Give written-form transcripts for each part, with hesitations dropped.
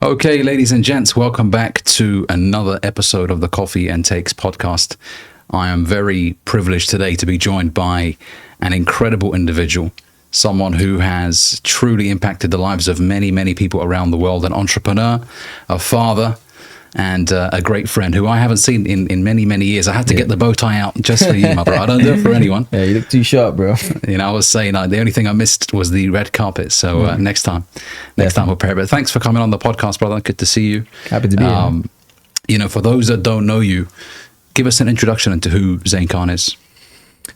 Okay, ladies and gents, welcome back to another episode of the Coffee and Takes podcast. I am very privileged today to be joined by an incredible individual, someone who has truly impacted the lives of many, many people around the world, an entrepreneur, a father, and a great friend who I haven't seen in many, many years. I had to get the bow tie out just for you, my bro. I don't do it for anyone. Yeah, you look too sharp, bro. You know, I was saying the only thing I missed was the red carpet. So next time we'll prepare. But thanks for coming on the podcast, brother. Good to see you. Happy to be here. You know, for those that don't know you, give us an introduction into who Zain Khan is.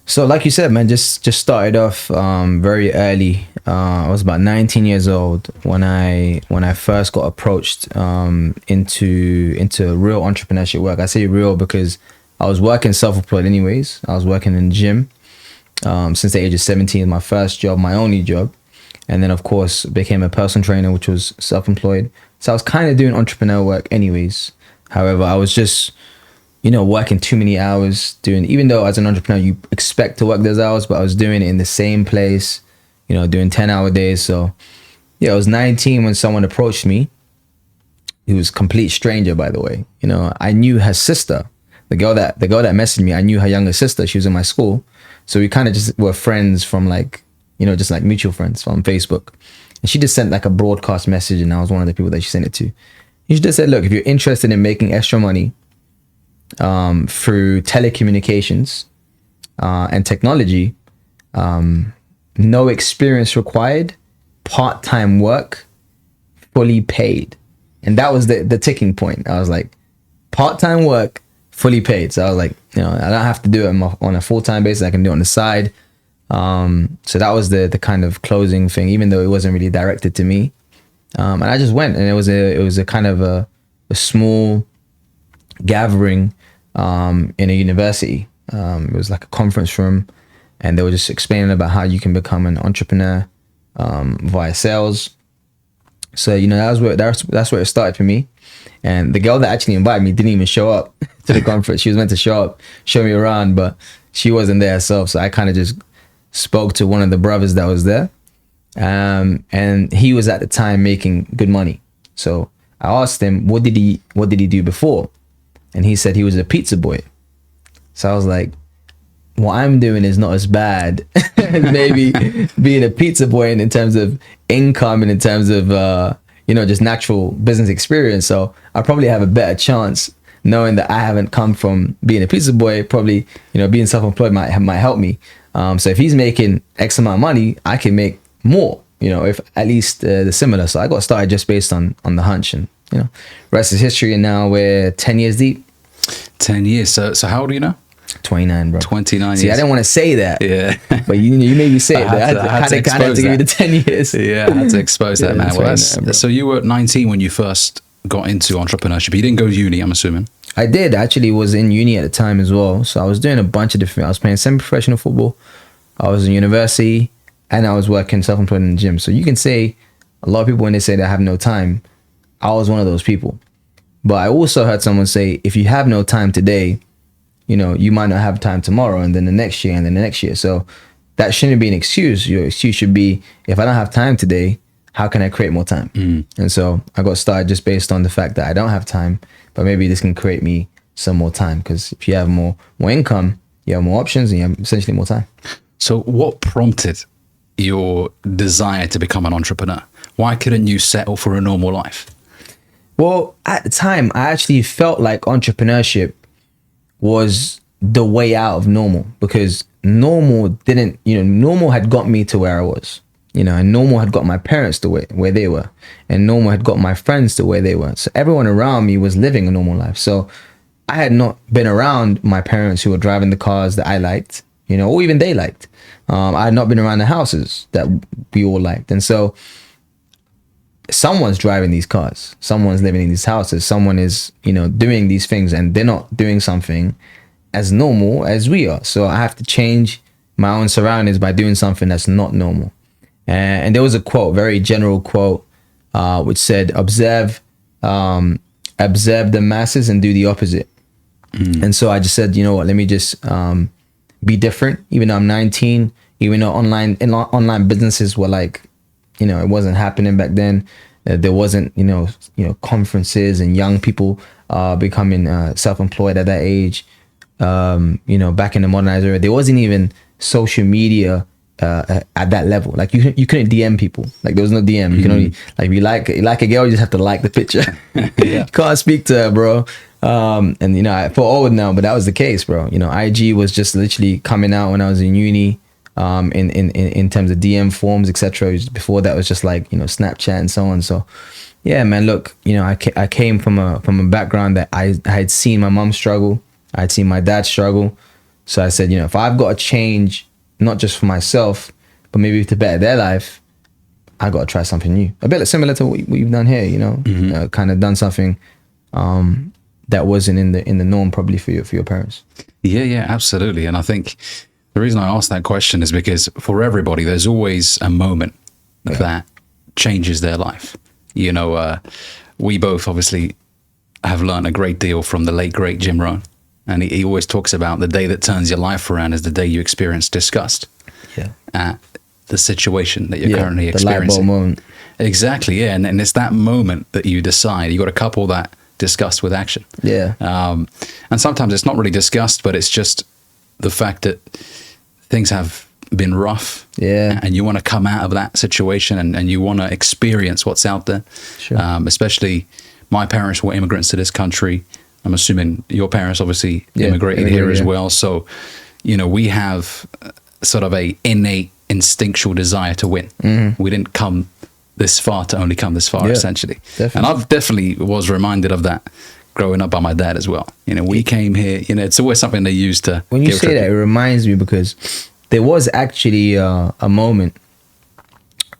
So like you said, man, just started off very early. I was about 19 years old when I first got approached into real entrepreneurship work. I say real because I was working self-employed anyways. I was working in the gym since the age of 17, my first job, my only job. And then, of course, became a personal trainer, which was self-employed. So I was kind of doing entrepreneur work anyways. However, I was just, working too many hours, even though as an entrepreneur, you expect to work those hours, but I was doing it in the same place, doing 10-hour days. So yeah, I was 19 when someone approached me. He was a complete stranger, by the way. I knew her sister, the girl that messaged me. I knew her younger sister. She was in my school. So we kind of just were friends from just like mutual friends from Facebook. And she just sent like a broadcast message, and I was one of the people that she sent it to. She just said, look, if you're interested in making extra money through telecommunications and technology, no experience required, part-time work, fully paid. And that was the ticking point. I was like, part-time work, fully paid. So I was like, I don't have to do it on a full-time basis. I can do it on the side. So that was the kind of closing thing, even though it wasn't really directed to me. And I just went, and it was a kind of a small gathering in a university. It was like a conference room, and they were just explaining about how you can become an entrepreneur via sales. So that's where it started for me. And the girl that actually invited me didn't even show up to the conference. She was meant to show up, show me around, but she wasn't there herself. So I kind of just spoke to one of the brothers that was there, and he was at the time making good money. So I asked him, what did he do before? And he said he was a pizza boy. So I was like, what I'm doing is not as bad as maybe being a pizza boy in terms of income and in terms of, just natural business experience. So I probably have a better chance knowing that I haven't come from being a pizza boy. Probably, being self-employed might help me. So if he's making X amount of money, I can make more, if at least the similar. So I got started just based on the hunch, and, rest is history. And now we're 10 years deep. 10 years. So how old are you now? 29, bro. 29 years. See, I didn't want to say that. Yeah. But you made me say it. I had to give you the 10 years. Yeah, I had to expose that, man. Well, so you were 19 when you first got into entrepreneurship. You didn't go to uni, I'm assuming. I did. I actually was in uni at the time as well. So I was doing a bunch of different, I was playing semi-professional football. I was in university, and I was working self-employed in the gym. So you can say, a lot of people, when they say they have no time, I was one of those people. But I also heard someone say, if you have no time today, you might not have time tomorrow, and then the next year, and then the next year. So that shouldn't be an excuse. Your excuse should be, if I don't have time today, how can I create more time? And so I got started just based on the fact that I don't have time, but maybe this can create me some more time. Because if you have more income, you have more options, and you have essentially more time. So what prompted your desire to become an entrepreneur? Why couldn't you settle for a normal life? Well, at the time, I actually felt like entrepreneurship was the way out of normal, because normal had got me to where I was, and normal had got my parents to where they were, and normal had got my friends to where they were. So everyone around me was living a normal life. So I had not been around my parents who were driving the cars that I liked, or even they liked. I had not been around the houses that we all liked. And so someone's driving these cars, someone's living in these houses, someone is, doing these things, and they're not doing something as normal as we are. So I have to change my own surroundings by doing something that's not normal. And there was a quote, very general quote, which said, observe the masses and do the opposite. And so I just said, you know what, let me just be different. Even though I'm 19, even though online businesses were like, it wasn't happening back then. There wasn't, conferences and young people becoming self-employed at that age. Back in the modernized era, there wasn't even social media at that level. Like you couldn't DM people. Like there was no DM. You can only, like, if you like a girl, you just have to like the picture. You can't speak to her, bro. I feel old now, but that was the case, bro. IG was just literally coming out when I was in uni. In terms of DM forms, etc. Before that was just like Snapchat and so on. So yeah, man, look, I came from a background that I had seen my mom struggle, I had seen my dad struggle. So I said, if I've got to change, not just for myself, but maybe to better their life, I got to try something new. A bit similar to what you've done here, kind of done something that wasn't in the norm probably for your parents. Yeah, absolutely. And I think the reason I asked that question is because for everybody, there's always a moment that changes their life. We both obviously have learned a great deal from the late, great Jim Rohn. And he always talks about the day that turns your life around is the day you experience disgust at the situation that you're currently experiencing. The light bulb moment. Exactly, yeah. And it's that moment that you decide. You got to couple that disgust with action. Yeah. And sometimes it's not really disgust, but it's just the fact that things have been rough, and you want to come out of that situation and you want to experience what's out there. Sure. Especially my parents were immigrants to this country. I'm assuming your parents obviously immigrated here as well. So, we have sort of a innate instinctual desire to win. We didn't come this far to only come this far, essentially. Definitely. And I've definitely was reminded of that growing up by my dad as well. We came here, it's always something they use to... When you say that, it reminds me because there was actually a moment.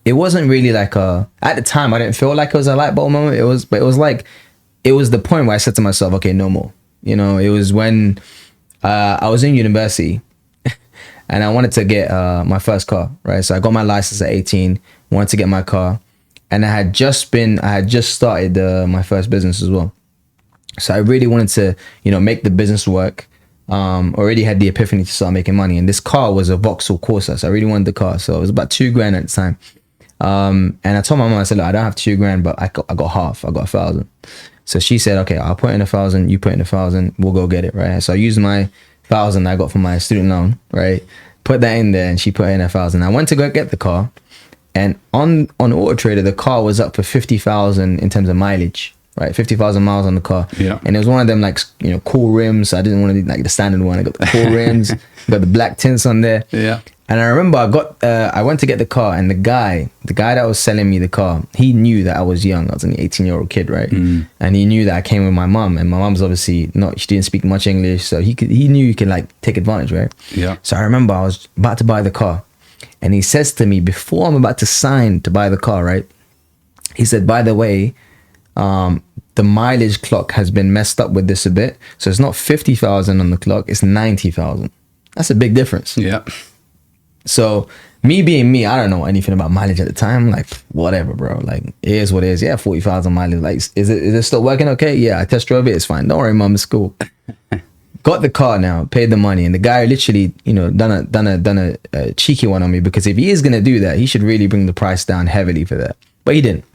It wasn't really like at the time, I didn't feel like it was a light bulb moment. It was the point where I said to myself, okay, no more. It was when I was in university and I wanted to get my first car, right? So I got my license at 18, wanted to get my car. And I had just started my first business as well. So I really wanted to, make the business work. Already had the epiphany to start making money. And this car was a Vauxhall Corsa. So I really wanted the car. So it was about $2,000 at the time. And I told my mom, I said, look, I don't have $2,000, but I got half. I got 1,000. So she said, okay, I'll put in 1,000. You put in 1,000. We'll go get it, right? So I used my 1,000 I got from my student loan, right? Put that in there, and she put in 1,000. I went to go get the car, and on Auto Trader, the car was up for 50,000 in terms of mileage, right? 50,000 miles on the car. Yeah. And it was one of them like cool rims. So I didn't want to do like the standard one. I got the cool rims, got the black tints on there. Yeah. And I remember I went to get the car, and the guy that was selling me the car, he knew that I was young. I was an 18-year-old kid, right? And he knew that I came with my mom, and my mom's obviously she didn't speak much English, so he knew he could like take advantage, right? Yeah. So I remember I was about to buy the car, and he says to me before I'm about to sign to buy the car, right? He said, by the way, the mileage clock has been messed up with this a bit, so it's not 50,000 on the clock, it's 90,000. That's a big difference. Yeah. So me being me, I don't know anything about mileage at the time. Like, whatever, bro. Like, it is what it is. Yeah, 40,000 mileage. Like, is it still working okay? Yeah, I test drove it. It's fine. Don't worry, mom. It's cool. Got the car now, paid the money, and the guy literally, done a cheeky one on me, because if he is gonna do that, he should really bring the price down heavily for that. But he didn't.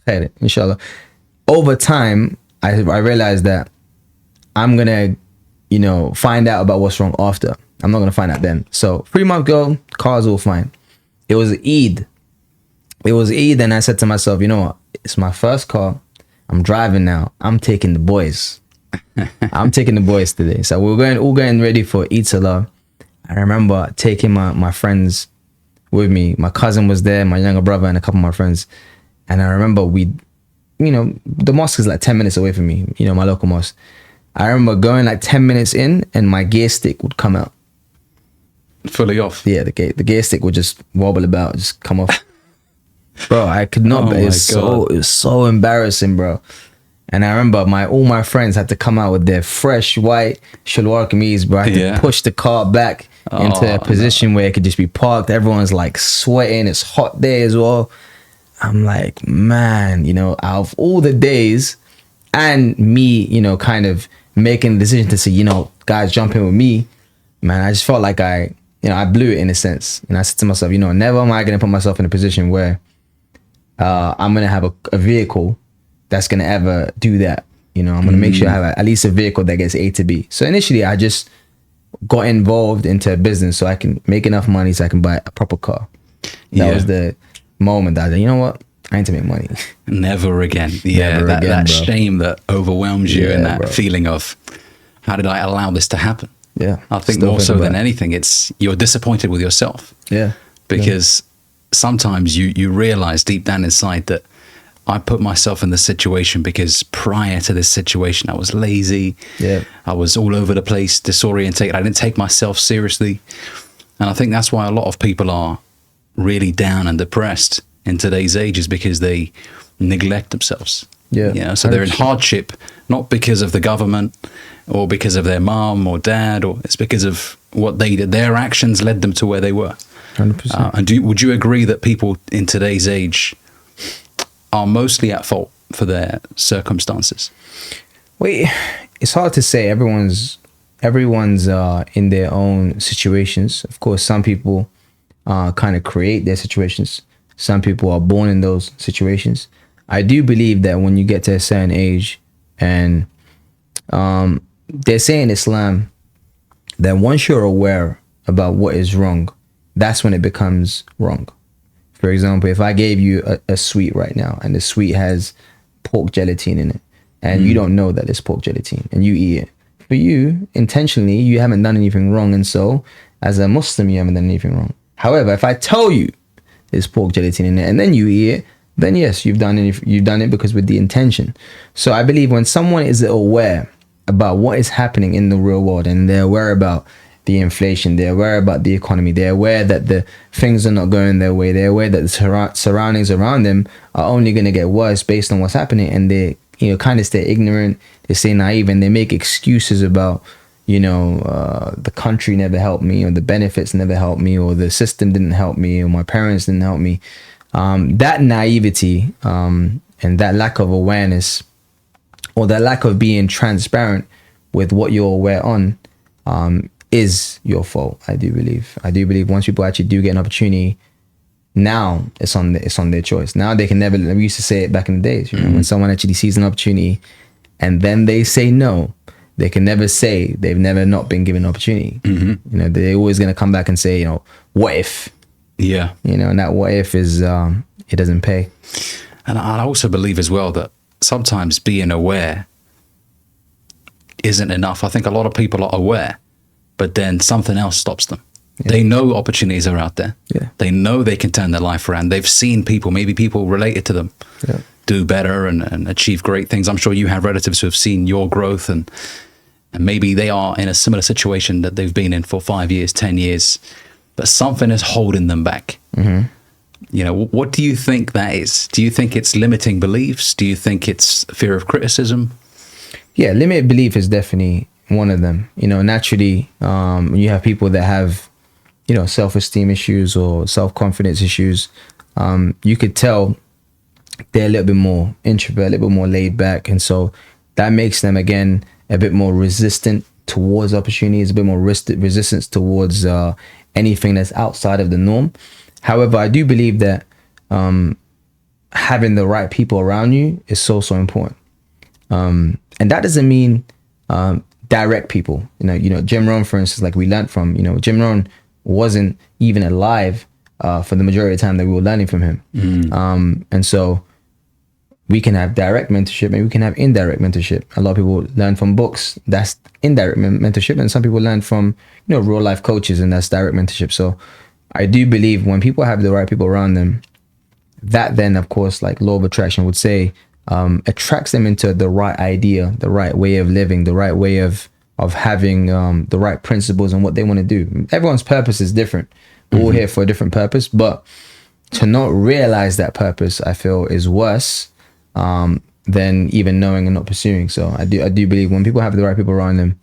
Had it, inshallah. Over time, I realized that I'm gonna, find out about what's wrong after. I'm not going to find out then. So 3 months ago, car's all fine. It was Eid. And I said to myself, you know what? It's my first car. I'm driving now. I'm taking the boys. I'm taking the boys today. So we're all getting ready for Eid Salah. I remember taking my friends with me. My cousin was there, my younger brother, and a couple of my friends. And I remember the mosque is like 10 minutes away from me, my local mosque. I remember going like 10 minutes in, and my gear stick would come out. Fully off. Yeah, the gear stick would just wobble about, just come off. Bro, I could not. It was so embarrassing, bro. And I remember all my friends had to come out with their fresh white shalwar kameez, bro. I had to push the car back into a position where it could just be parked. Everyone's like sweating. It's hot day as well. I'm like, man, out of all the days, and me, kind of making the decision to say, guys, jump in with me, man, I just felt like I blew it in a sense. And I said to myself, never am I going to put myself in a position where I'm gonna have a vehicle that's gonna ever do that. You know, I'm gonna make sure I have at least a vehicle that gets A to B. So initially, I just got involved into a business so I can make enough money so I can buy a proper car. That was the moment that I said, you know what, I need to make money. Never again. Yeah, Never again, that bro. shame that overwhelms you, Yeah, and that bro. feeling of, how did I allow this to happen? Yeah, I think still more think so about than it. anything, it's you're disappointed with yourself. Yeah, Because sometimes you realize deep down inside that I put myself in this situation because prior to this situation, I was lazy. Yeah. I was all over the place, disorientated. I didn't take myself seriously. And I think that's why a lot of people are really down and depressed in today's age, is because they neglect themselves. Yeah, You know, so they're in 100%. hardship, not because of the government or because of their mom or dad, or it's because of what they did. Their actions led them to where they were. 100%. And would you agree that people in today's age are mostly at fault for their circumstances? Wait, it's hard to say. Everyone's in their own situations. Of course, some people kind of create their situations. Some people are born in those situations. I do believe that when you get to a certain age, and they say in Islam that once you're aware about what is wrong, that's when it becomes wrong. For example, if I gave you a sweet right now, and the sweet has pork gelatin in it, and you don't know that it's pork gelatin, and you eat it, for you, intentionally, you haven't done anything wrong, and so as a Muslim, you haven't done anything wrong. However, if I tell you there's pork gelatin in it, and then you eat it, then yes, you've done it because with the intention. So I believe when someone is aware about what is happening in the real world, and they're aware about the inflation, they're aware about the economy, they're aware that the things are not going their way, they're aware that the surroundings around them are only going to get worse based on what's happening, and they, you know, kind of stay ignorant, they stay naive, and they make excuses about, you know, the country never helped me, or the benefits never helped me, or the system didn't help me, or my parents didn't help me. That naivety and that lack of awareness, or that lack of being transparent with what you're aware on, is your fault. I do believe once people actually do get an opportunity, now it's on their choice. Now they can never. We used to say it back in the days, you know, when someone actually sees an opportunity and then they say no, they can never say they've never not been given an opportunity. You know, they're always going to come back and say, you know, what if? Yeah. You know, and that what if is it doesn't pay. And I also believe as well that sometimes being aware isn't enough. I think a lot of people are aware, but then something else stops them. Yeah. They know opportunities are out there. Yeah. They know they can turn their life around. They've seen people, maybe people related to them, do better and achieve great things. I'm sure you have relatives who have seen your growth, and maybe they are in a similar situation that they've been in for 5 years, 10 years, but something is holding them back. You know, what do you think that is? Do you think it's limiting beliefs? Do you think it's fear of criticism? Yeah, limited belief is definitely one of them. You know, naturally, you have people that have, you know, self-esteem issues or self-confidence issues. You could tell they're a little bit more introvert, a little bit more laid back. And so that makes them, again, a bit more resistant towards opportunities, a bit more resistance towards anything that's outside of the norm. However, I do believe that having the right people around you is so important. And that doesn't mean direct people. You know, Jim Rohn, for instance, like we learned from, you know, Jim Rohn wasn't even alive for the majority of the time that we were learning from him. And so we can have direct mentorship and we can have indirect mentorship. A lot of people learn from books, that's indirect mentorship, and some people learn from, you know, real life coaches, and that's direct mentorship. So I do believe when people have the right people around them, that then, of course, like law of attraction would say, attracts them into the right idea, the right way of living, the right way of having the right principles and what they want to do. Everyone's purpose is different. We're all here for a different purpose, but to not realize that purpose, I feel, is worse than even knowing and not pursuing. So I do believe when people have the right people around them,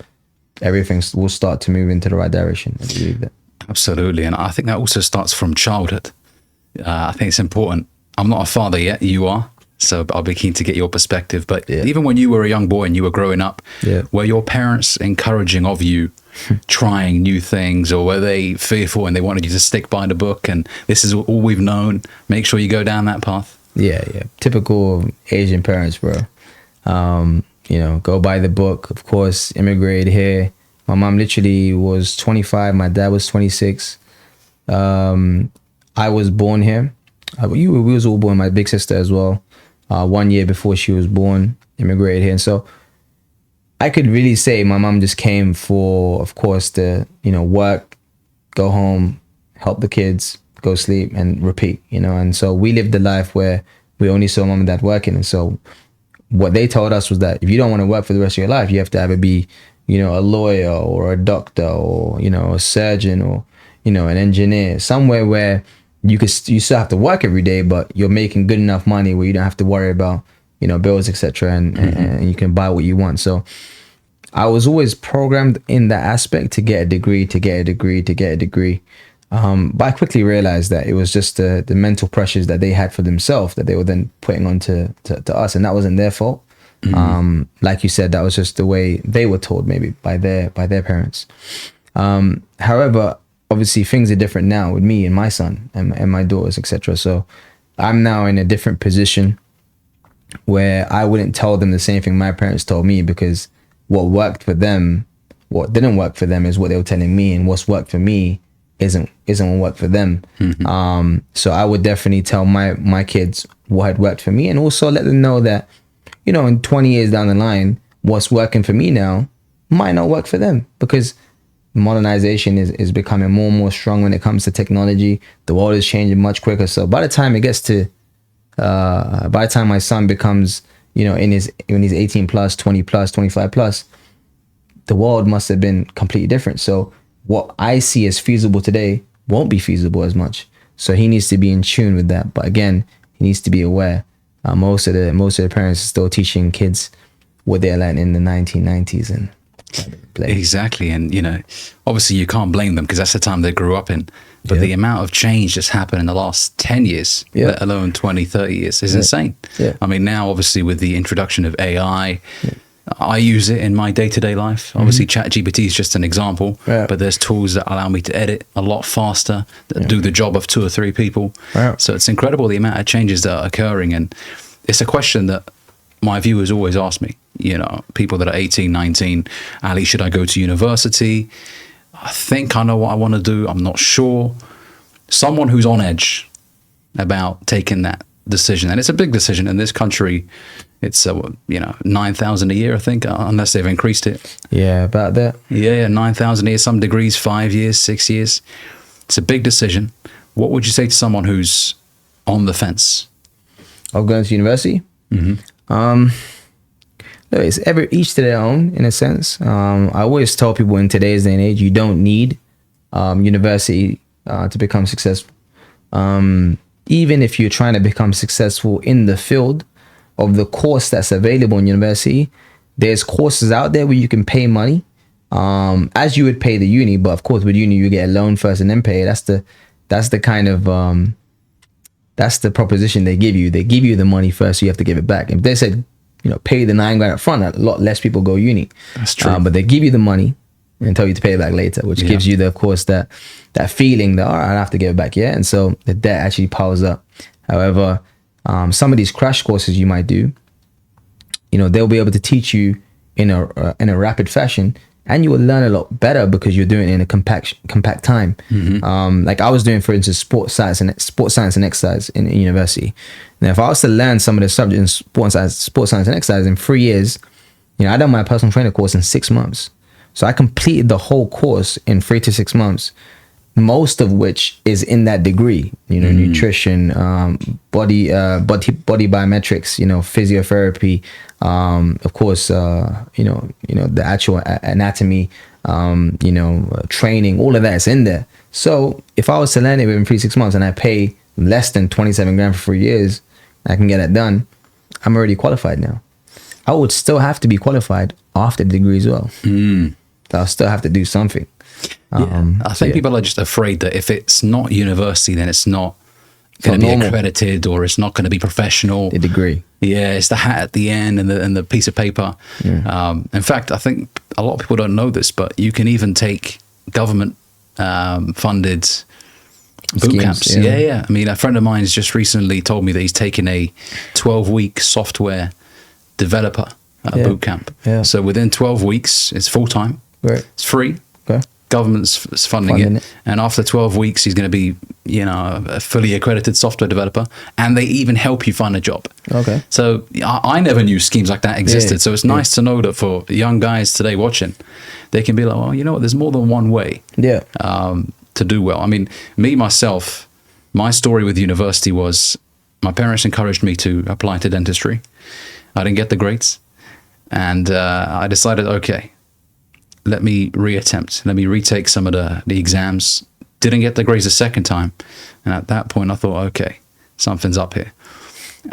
everything will start to move into the right direction. I believe that. Absolutely. And I think that also starts from childhood. I think it's important. I'm not a father yet, you are. So I'll be keen to get your perspective. But even when you were a young boy and you were growing up, were your parents encouraging of you trying new things, or were they fearful and they wanted you to stick by the book and this is all we've known, make sure you go down that path? Yeah, yeah. Typical Asian parents, bro. Go by the book. Of course, immigrated here. My mom literally was 25. My dad was 26. I was born here. We was all born. My big sister as well. 1 year before she was born, immigrated here. And so I could really say my mom just came for, of course, the work, go home, help the kids, go sleep, and repeat. And so we lived the life where we only saw mom and dad working. And so what they told us was that if you don't want to work for the rest of your life, you have to either be, a lawyer or a doctor or, a surgeon or, an engineer, somewhere where you still have to work every day, but you're making good enough money where you don't have to worry about, bills, etc. And you can buy what you want. So I was always programmed in that aspect to get a degree. But I quickly realized that it was just the mental pressures that they had for themselves that they were then putting on to us, and that wasn't their fault. Like you said, that was just the way they were told, maybe by their parents. However, obviously things are different now with me and my son and my daughters, etc. So I'm now in a different position where I wouldn't tell them the same thing my parents told me, because what worked for them, what didn't work for them is what they were telling me, and what's worked for me isn't what worked for them. So I would definitely tell my kids what had worked for me, and also let them know that, in 20 years down the line, what's working for me now might not work for them, because modernization is becoming more and more strong when it comes to technology. The world is changing much quicker. So by the time my son becomes, when he's 18 plus, 20 plus, 25 plus, the world must have been completely different. So what I see as feasible today won't be feasible as much. So he needs to be in tune with that. But again, he needs to be aware. Most of the parents are still teaching kids what they learned in the 1990s and play. Exactly. And, obviously you can't blame them because that's the time they grew up in. But the amount of change that's happened in the last 10 years, let alone 20, 30 years, is insane. Yeah. I mean, now, obviously, with the introduction of AI, I use it in my day-to-day life. Obviously, ChatGPT is just an example, but there's tools that allow me to edit a lot faster, that do the job of 2 or 3 people. So it's incredible the amount of changes that are occurring. And it's a question that my viewers always ask me, people that are 18, 19, Ali, should I go to university? I think I know what I want to do. I'm not sure. Someone who's on edge about taking that decision. And it's a big decision in this country. It's, 9,000 a year, I think, unless they've increased it. Yeah, about that. Yeah, 9,000 a year, some degrees, 5 years, 6 years. It's a big decision. What would you say to someone who's on the fence of going to university? It's each to their own, in a sense. I always tell people in today's day and age, you don't need university to become successful. Even if you're trying to become successful in the field of the course that's available in university, there's courses out there where you can pay money, as you would pay the uni. But of course, with uni, you get a loan first and then pay. That's the kind of that's the proposition they give you. They give you the money first, so you have to give it back. If they said, pay the $9,000 up front, a lot less people go uni. That's true. But they give you the money and tell you to pay it back later, which gives you of course, that feeling that, all right, I have to give it back. Yeah. And so the debt actually piles up. However, some of these crash courses you might do, they'll be able to teach you in a rapid fashion, and you will learn a lot better because you're doing it in a compact time. Like I was doing, for instance, sports science and exercise in university. Now, if I was to learn some of the subjects in sports science and exercise in 3 years, I done my personal trainer course in 6 months. So I completed the whole course in 3 to 6 months, most of which is in that degree. Nutrition, body biometrics, physiotherapy, of course, the actual anatomy, training, all of that is in there. So if I was to learn it within 3 to 6 months and I pay less than 27 grand for 3 years, I can get it done, I'm already qualified now. I would still have to be qualified after the degree as well. So I'll still have to do something. I think people are just afraid that if it's not university, then it's not going to be accredited, or it's not going to be professional. The degree. Yeah, it's the hat at the end and the piece of paper. In fact, I think a lot of people don't know this, but you can even take government funded Boot schemes, camps. Yeah. I mean, a friend of mine has just recently told me that he's taken a 12-week software developer boot camp. Yeah. So within 12 weeks, it's full time. Right. It's free. Okay. Government's funding it. And after 12 weeks, he's going to be, a fully accredited software developer. And they even help you find a job. Okay. So I never knew schemes like that existed. Yeah. So it's nice to know that for young guys today watching, they can be like, well, you know what? There's more than one way. Yeah. To do well. I mean, myself, my story with university was my parents encouraged me to apply to dentistry. I didn't get the grades. And I decided, okay, let me reattempt. Let me retake some of the exams. Didn't get the grades the second time. And at that point, I thought, okay, something's up here.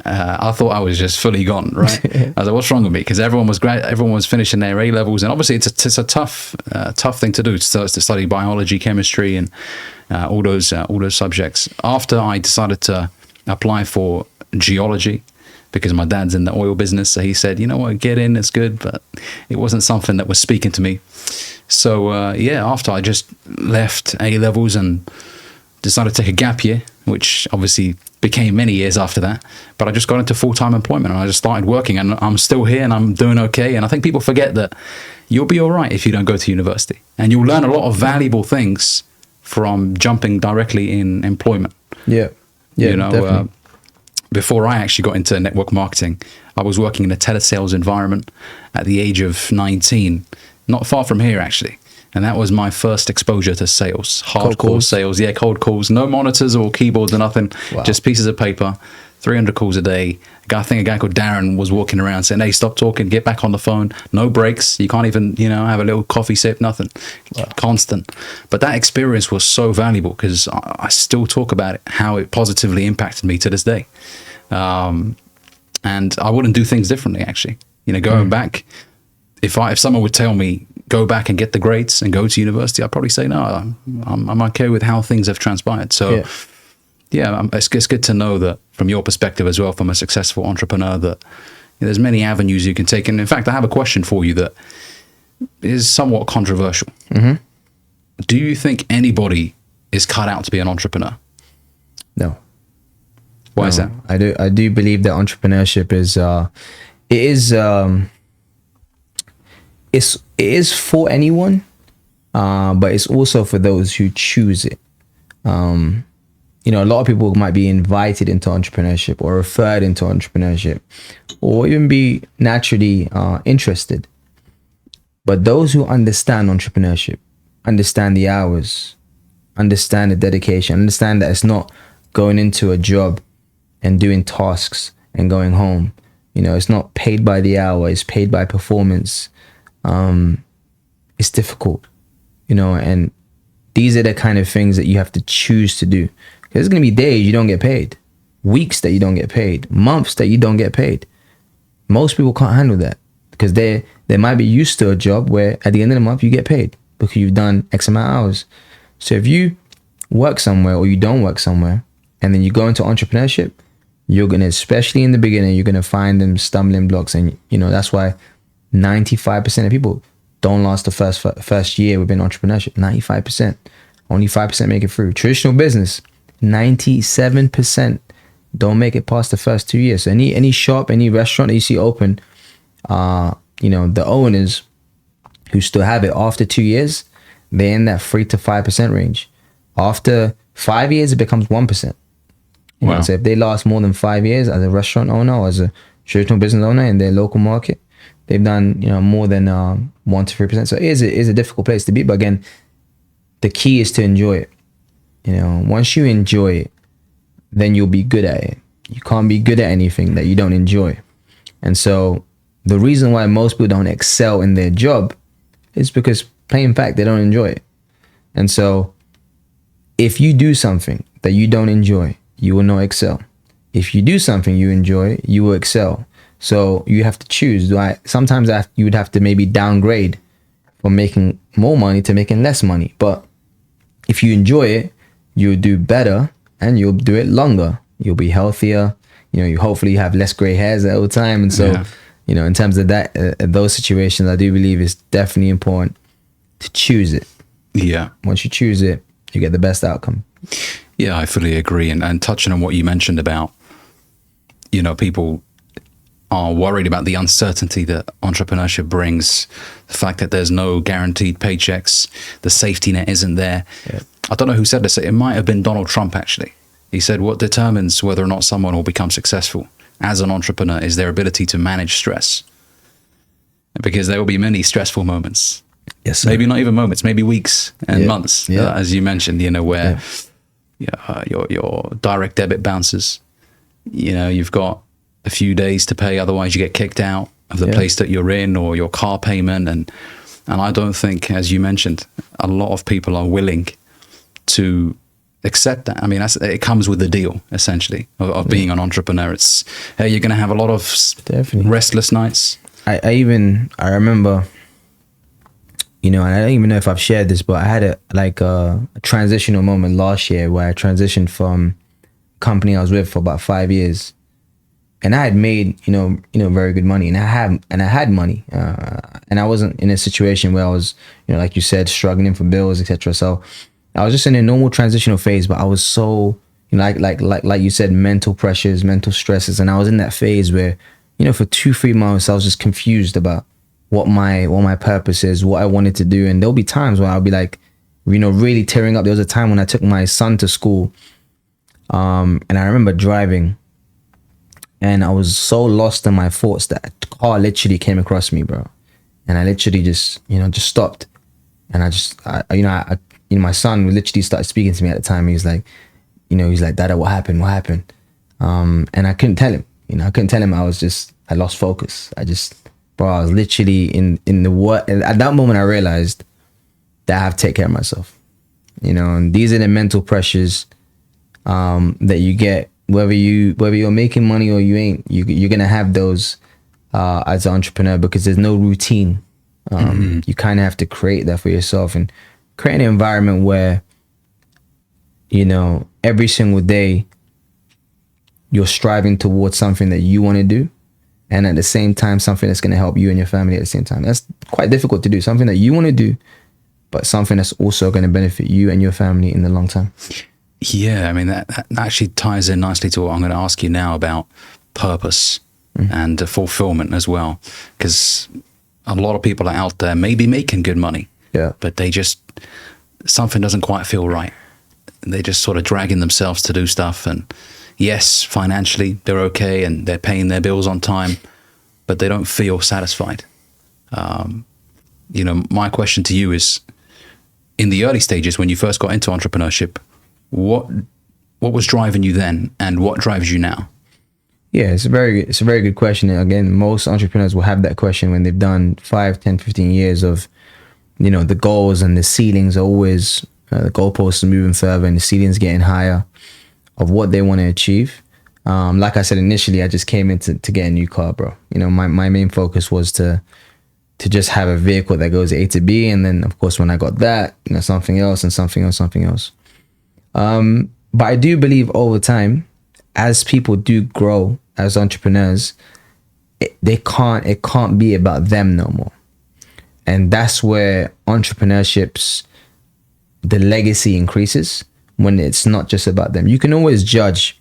I thought I was just fully gone, right? I was like, what's wrong with me? Because everyone was finishing their A levels, and obviously it's a tough thing to do to study biology, chemistry, and all those subjects. After I decided to apply for geology, because my dad's in the oil business, so he said, you know what, get in, it's good, but it wasn't something that was speaking to me. So after I just left A levels and decided to take a gap year, which obviously became many years after that, but I just got into full-time employment and I just started working, and I'm still here and I'm doing okay. And I think people forget that you'll be all right if you don't go to university, and you'll learn a lot of valuable things from jumping directly in employment. Definitely. Before I actually got into network marketing, I was working in a telesales environment at the age of 19, not far from here actually. And that was my first exposure to sales, hardcore sales. Yeah, cold calls, no monitors or keyboards or nothing, just pieces of paper, 300 calls a day. I think a guy called Darren was walking around saying, hey, stop talking, get back on the phone, no breaks. You can't even, have a little coffee sip, nothing, constant. But that experience was so valuable because I still talk about it, how it positively impacted me to this day. And I wouldn't do things differently, actually. Going back, if someone would tell me, go back and get the grades and go to university, I'd probably say, no, I'm okay with how things have transpired. So it's good to know that from your perspective as well, from a successful entrepreneur, that there's many avenues you can take. And in fact, I have a question for you that is somewhat controversial. Mm-hmm. Do you think anybody is cut out to be an entrepreneur? No. Why is that? I do believe that entrepreneurship it is for anyone, but it's also for those who choose it. A lot of people might be invited into entrepreneurship or referred into entrepreneurship, or even be naturally interested. But those who understand entrepreneurship, understand the hours, understand the dedication, understand that it's not going into a job and doing tasks and going home. It's not paid by the hour, it's paid by performance. It's difficult, and these are the kind of things that you have to choose to do. There's going to be days you don't get paid, weeks that you don't get paid, months that you don't get paid. Most people can't handle that because they might be used to a job where at the end of the month you get paid because you've done X amount of hours. So if you work somewhere or you don't work somewhere and then you go into entrepreneurship, you're going to, especially in the beginning, you're going to find them stumbling blocks. And, that's why 95% of people don't last the first year within entrepreneurship. 95%. Only 5% make it through. Traditional business, 97% don't make it past the first 2 years. So any shop, any restaurant that you see open, the owners who still have it after 2 years, they're in that 3 to 5% range. After 5 years, it becomes 1%. Wow. So if they last more than 5 years as a restaurant owner or as a traditional business owner in their local market, they've done more than 1 to 3%. So it is a difficult place to be. But again, the key is to enjoy it. Once you enjoy it, then you'll be good at it. You can't be good at anything that you don't enjoy. And so the reason why most people don't excel in their job is because, plain fact, they don't enjoy it. And so if you do something that you don't enjoy, you will not excel. If you do something you enjoy, you will excel. So you have to choose. Sometimes you would have to maybe downgrade from making more money to making less money. But if you enjoy it, you'll do better and you'll do it longer. You'll be healthier. You hopefully have less gray hairs all the time. And so, in terms of that, those situations, I do believe it's definitely important to choose it. Yeah. Once you choose it, you get the best outcome. Yeah, I fully agree. And touching on what you mentioned about, people are worried about the uncertainty that entrepreneurship brings, the fact that there's no guaranteed paychecks, the safety net isn't there. Yeah. I don't know who said this. It might have been Donald Trump, actually. He said, what determines whether or not someone will become successful as an entrepreneur is their ability to manage stress. Because there will be many stressful moments. Yes, sir. Maybe not even moments, maybe weeks and months, Yeah. as you mentioned, where your direct debit bounces. You've got a few days to pay, otherwise you get kicked out of the place that you're in, or your car payment. And I don't think, as you mentioned, a lot of people are willing to accept that. I mean, it comes with the deal, essentially, of being an entrepreneur. It's, hey, you're going to have a lot of restless nights. I remember, and I don't even know if I've shared this, but I had a transitional moment last year where I transitioned from a company I was with for about 5 years. And I had made, very good money, and I had money, and I wasn't in a situation where I was, like you said, struggling for bills, etc. So I was just in a normal transitional phase, but I was so, like you said, mental pressures, mental stresses, and I was in that phase where, for 2-3 months, I was just confused about what my purpose is, what I wanted to do, and there'll be times where I'll be like, really tearing up. There was a time when I took my son to school, and I remember driving. And I was so lost in my thoughts that a car literally came across me, bro. And I literally just stopped. And my son literally started speaking to me at the time. He was like, Dada, what happened? What happened? And I couldn't tell him. I couldn't tell him. I lost focus. I was literally in the what. At that moment, I realized that I have to take care of myself. And these are the mental pressures that you get. Whether you're making money or you ain't, you're gonna have those as an entrepreneur, because there's no routine. You kind of have to create that for yourself and create an environment where, every single day you're striving towards something that you want to do, and at the same time something that's going to help you and your family at the same time. That's quite difficult to do. Something that you want to do, but something that's also going to benefit you and your family in the long term. Yeah, I mean, that actually ties in nicely to what I'm going to ask you now about purpose and fulfillment as well. Because a lot of people are out there maybe making good money, but something doesn't quite feel right. They're just sort of dragging themselves to do stuff. And yes, financially, they're okay and they're paying their bills on time, but they don't feel satisfied. My question to you is, in the early stages, when you first got into entrepreneurship, what was driving you then, and what drives you now? Yeah, it's a very good question. And again, most entrepreneurs will have that question when they've done 5, 10, 15 years of, the goals and the ceilings are always, the goalposts are moving further and the ceilings getting higher of what they want to achieve. Like I said, initially, I just came in to get a new car, bro. My main focus was to just have a vehicle that goes A to B. And then, of course, when I got that, something else and something else. But I do believe over time, as people do grow as entrepreneurs, it can't be about them no more. And that's where the legacy increases, when it's not just about them. You can always judge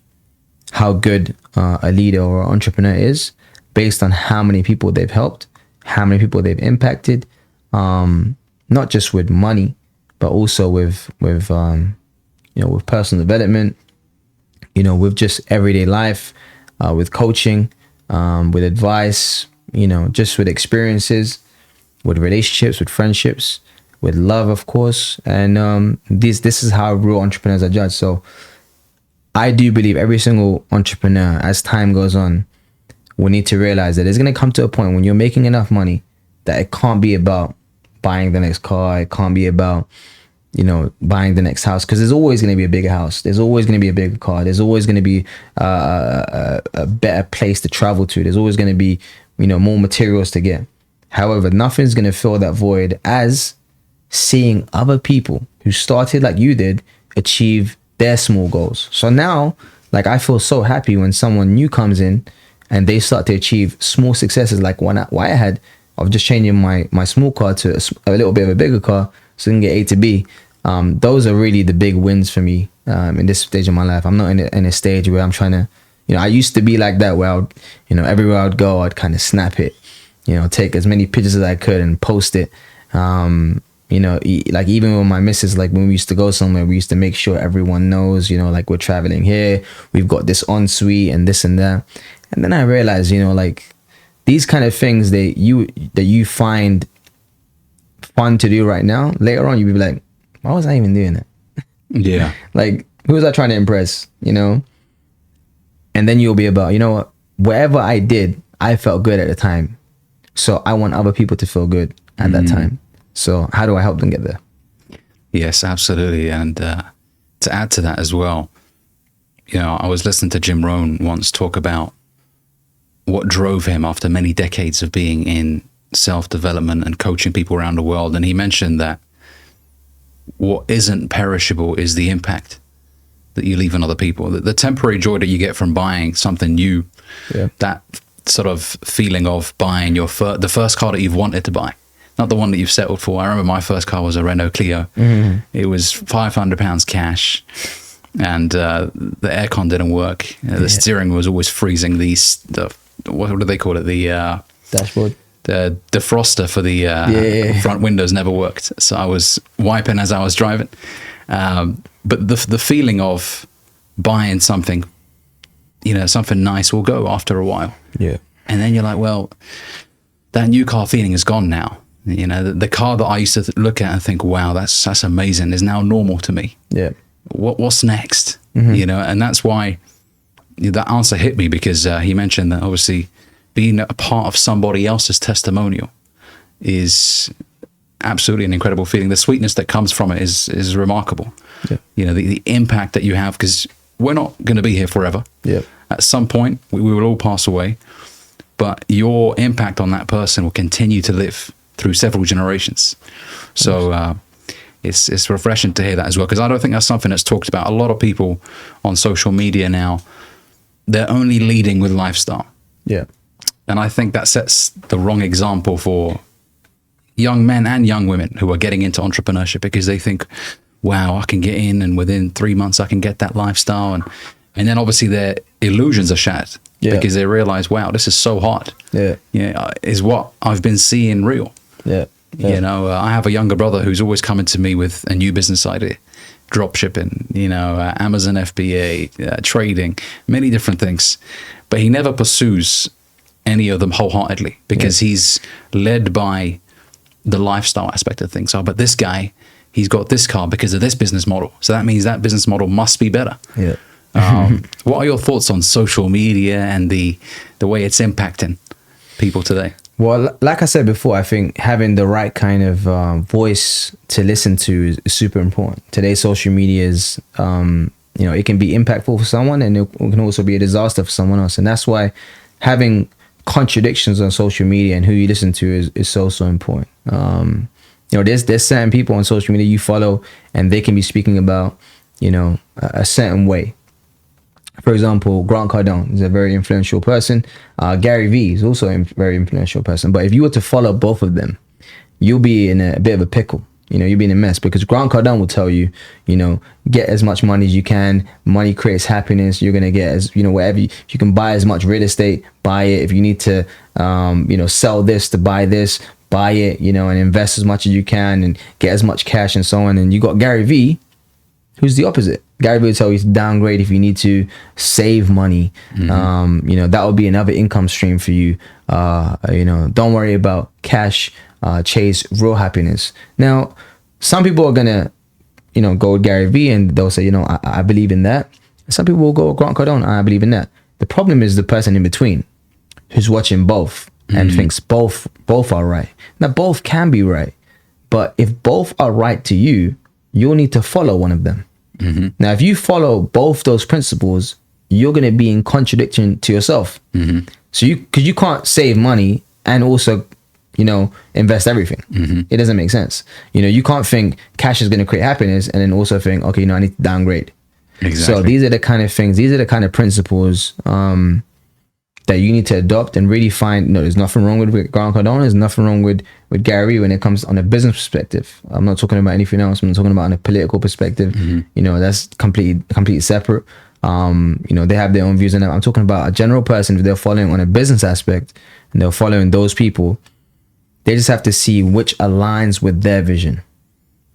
how good a leader or entrepreneur is based on how many people they've helped, how many people they've impacted, not just with money, but also with personal development, with just everyday life, with coaching, with advice, just with experiences, with relationships, with friendships, with love, of course. And this is how real entrepreneurs are judged. So I do believe every single entrepreneur, as time goes on, will need to realize that it's going to come to a point when you're making enough money that it can't be about buying the next car. It can't be about buying the next house, because there's always going to be a bigger house. There's always going to be a bigger car. There's always going to be a better place to travel to. There's always going to be, more materials to get. However, nothing's going to fill that void as seeing other people who started like you did achieve their small goals. So now, I feel so happy when someone new comes in and they start to achieve small successes, like what I had of just changing my small car to a little bit of a bigger car so I can get A to B. Those are really the big wins for me in this stage of my life. I'm not in a stage where I'm trying to, I used to be like that where I would, everywhere I'd go, I'd kind of snap it, take as many pictures as I could and post it. Like even with my missus, like when we used to go somewhere, we used to make sure everyone knows, like we're traveling here, we've got this ensuite and this and that. And then I realized, like these kind of things that you find fun to do right now, later on you'll be like, why was I even doing that? Yeah. Like, who was I trying to impress, And then you'll be about, what, whatever I did, I felt good at the time. So I want other people to feel good at that time. So how do I help them get there? Yes, absolutely. And to add to that as well, I was listening to Jim Rohn once talk about what drove him after many decades of being in self-development and coaching people around the world. And he mentioned that what isn't perishable is the impact that you leave on other people. The temporary joy that you get from buying something new, that sort of feeling of buying the first car that you've wanted to buy, not the one that you've settled for. I remember my first car was a Renault Clio. It was £500 cash, and the aircon didn't work. The steering was always freezing. What do they call it? The dashboard. The defroster for the front windows never worked, so I was wiping as I was driving. But the feeling of buying something, something nice will go after a while. Yeah. And then you're like, well, that new car feeling is gone now. The car that I used to look at and think, wow, that's amazing, is now normal to me. Yeah. What's next? And that's why that answer hit me, because he mentioned that obviously being a part of somebody else's testimonial is absolutely an incredible feeling. The sweetness that comes from it is remarkable. Yeah. The impact that you have, because we're not going to be here forever. Yeah. At some point, we will all pass away, but your impact on that person will continue to live through several generations. So it's refreshing to hear that as well, because I don't think that's something that's talked about. A lot of people on social media now, they're only leading with lifestyle. Yeah. And I think that sets the wrong example for young men and young women who are getting into entrepreneurship, because they think, wow, I can get in and within 3 months I can get that lifestyle. And then obviously their illusions are shattered because they realize, wow, this is so hard. Is what I've been seeing real? I have a younger brother who's always coming to me with a new business idea, drop shipping, Amazon FBA, trading, many different things. But he never pursues any of them wholeheartedly, because he's led by the lifestyle aspect of things. But this guy, he's got this car because of this business model. So that means that business model must be better. What are your thoughts on social media and the way it's impacting people today? Well, like I said before, I think having the right kind of voice to listen to is super important. Today's social media is, it can be impactful for someone, and it can also be a disaster for someone else. And that's why having contradictions on social media and who you listen to is so important. There's certain people on social media you follow, and they can be speaking about, a certain way. For example, Grant Cardone is a very influential person. Gary Vee is also a very influential person. But if you were to follow both of them, you'll be in a bit of a pickle. You'll be in a mess, because Grant Cardone will tell you, get as much money as you can. Money creates happiness. You're going to get whatever you can buy as much real estate, buy it. If you need to, sell this to buy this, buy it, and invest as much as you can and get as much cash and so on. And you got Gary Vee, who's the opposite. Gary Vee will tell you to downgrade if you need to save money. That will be another income stream for you. Don't worry about cash. Chase real happiness. Now, some people are gonna, go with Gary Vee and they'll say, I believe in that. Some people will go with Grant Cardone. I believe in that. The problem is the person in between, who's watching both and thinks both are right. Now, both can be right, but if both are right to you, you'll need to follow one of them. Now, if you follow both those principles, you're gonna be in contradiction to yourself. So because you can't save money and also invest everything. It doesn't make sense. You can't think cash is going to create happiness and then also think, okay, I need to downgrade. Exactly. So these are the kind of things, these are the kind of principles that you need to adopt and really find. No, there's nothing wrong with Grant Cardone. There's nothing wrong with Gary when it comes on a business perspective. I'm not talking about anything else. I'm talking about on a political perspective. You know, that's completely separate. You know, they have their own views on that. I'm talking about a general person. If they're following on a business aspect and they're following those people, they just have to see which aligns with their vision.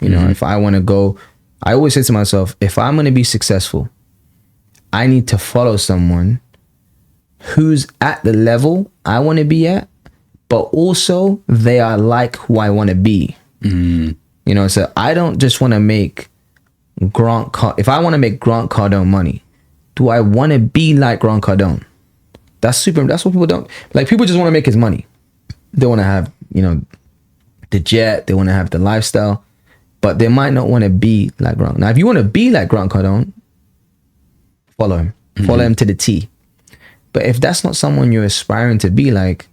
You know, if I want to go, I always say to myself, if I'm going to be successful, I need to follow someone who's at the level I want to be at, but also they are like who I want to be. You know, so I don't just want to make if I want to make Grant Cardone money, do I want to be like Grant Cardone? That's what people don't like. People just want to make his money. They want to have, you know, the jet, they want to have the lifestyle, but they might not want to be like Grant. Now, if you want to be like Grant Cardone, follow him. Follow him to the T. But if that's not someone you're aspiring to be like,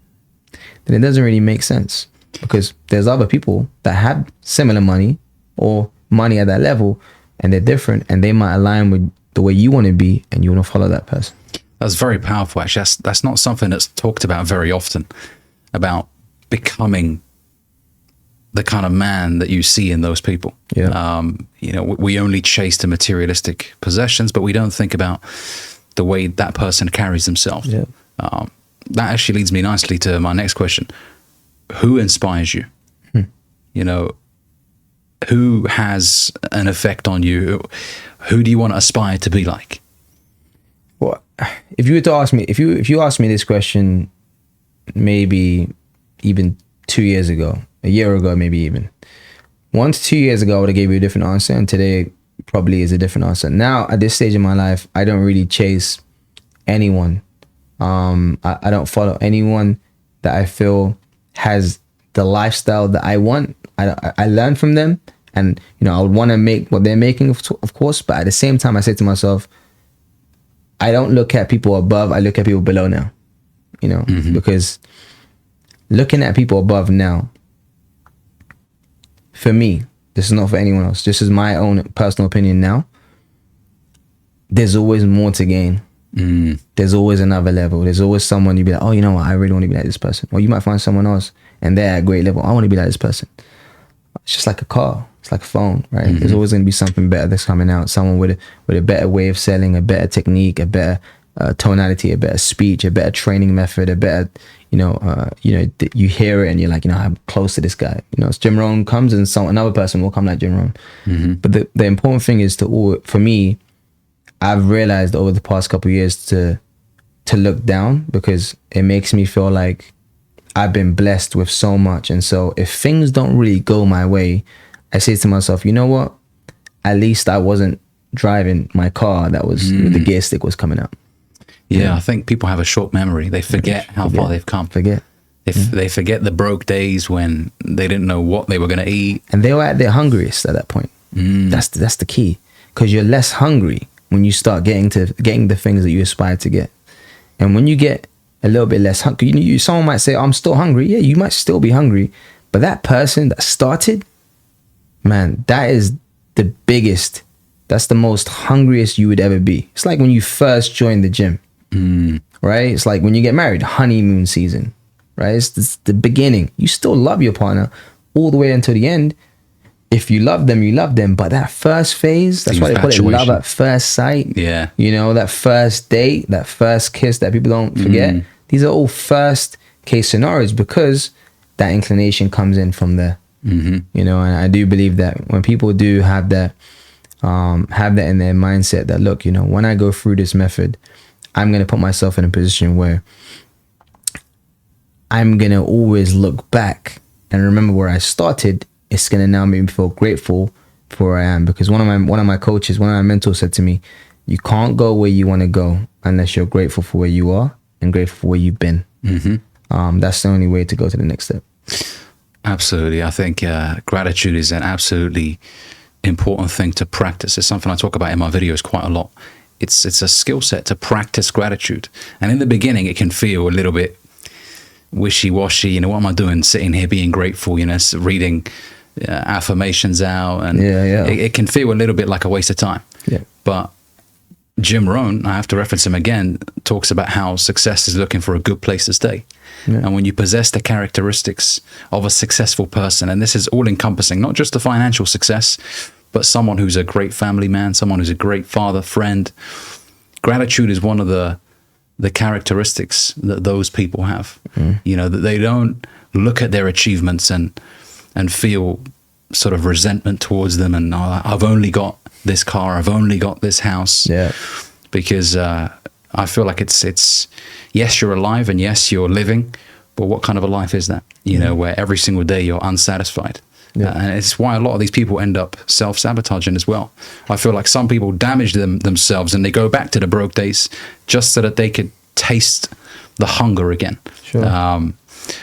then it doesn't really make sense, because there's other people that have similar money or money at that level, and they're different, and they might align with the way you want to be, and you want to follow that person. That's very powerful, actually. That's not something that's talked about very often, about becoming the kind of man that you see in those people. Yeah. You know, we only chase the materialistic possessions, but we don't think about the way that person carries themselves. Yeah. That actually leads me nicely to my next question. Who inspires you? You know, who has an effect on you? Who do you want to aspire to be like? Well, if you were to ask me, if you asked me this question, maybe even 2 years ago, a year ago, maybe even 1 to 2 years ago, I would have gave you a different answer, and today probably is a different answer. Now, at this stage in my life, I don't really chase anyone. I don't follow anyone that I feel has the lifestyle that I want. I learn from them, and you know, I would want to make what they're making, of course. But at the same time, I say to myself, I don't look at people above. I look at people below now. You know, because looking at people above now, for me, this is not for anyone else. This is my own personal opinion now. There's always more to gain. There's always another level. There's always someone you'd be like, oh, you know what? I really want to be like this person. Or you might find someone else and they're at a great level. I want to be like this person. It's just like a car. It's like a phone, right? There's always going to be something better that's coming out. Someone with a better way of selling, a better technique, a better tonality, a better speech, a better training method, a better, you hear it and you're like, you know, I'm close to this guy. You know, as Jim Rohn comes and another person will come like Jim Rohn. But the important thing is for me, I've realized over the past couple of years to look down, because it makes me feel like I've been blessed with so much. And so if things don't really go my way, I say to myself, you know what? At least I wasn't driving my car that was the gear stick was coming out. Yeah, I think people have a short memory. They forget how far they've come. They forget the broke days when they didn't know what they were going to eat. And they were at their hungriest at that point. That's the key, because you're less hungry when you start getting the things that you aspire to get. And when you get a little bit less hungry, someone might say, I'm still hungry. Yeah, you might still be hungry. But that person that started, man, that is the biggest, that's the most hungriest you would ever be. It's like when you first join the gym, right? It's like when you get married, honeymoon season, right? It's the beginning. You still love your partner all the way until the end. If you love them, you love them. But that first phase, that's why they call it love at first sight. Yeah. You know, that first date, that first kiss that people don't forget. These are all first case scenarios, because that inclination comes in from there. You know, and I do believe that when people do have that in their mindset, that look, you know, when I go through this method, I'm going to put myself in a position where I'm going to always look back and remember where I started. It's going to now make me feel grateful for where I am, because one of my coaches, one of my mentors said to me, you can't go where you want to go unless you're grateful for where you are and grateful for where you've been. That's the only way to go to the next step. Absolutely. I think gratitude is an absolutely important thing to practice. It's something I talk about in my videos quite a lot. It's a skill set to practice gratitude. And in the beginning, it can feel a little bit wishy-washy. You know, what am I doing sitting here being grateful, you know, reading affirmations out, and it can feel a little bit like a waste of time. But Jim Rohn, I have to reference him again, talks about how success is looking for a good place to stay. Yeah. And when you possess the characteristics of a successful person, and this is all encompassing, not just the financial success, but someone who's a great family man, someone who's a great father, friend. Gratitude is one of the characteristics that those people have. You know, that they don't look at their achievements and feel sort of resentment towards them, and oh, I've only got this car, I've only got this house. Yeah. Because I feel like it's yes, you're alive, and yes, you're living, but what kind of a life is that? You know, where every single day you're unsatisfied. Yeah. And it's why a lot of these people end up self-sabotaging as well. I feel like some people damage themselves, and they go back to the broke days just so that they could taste the hunger again. Sure.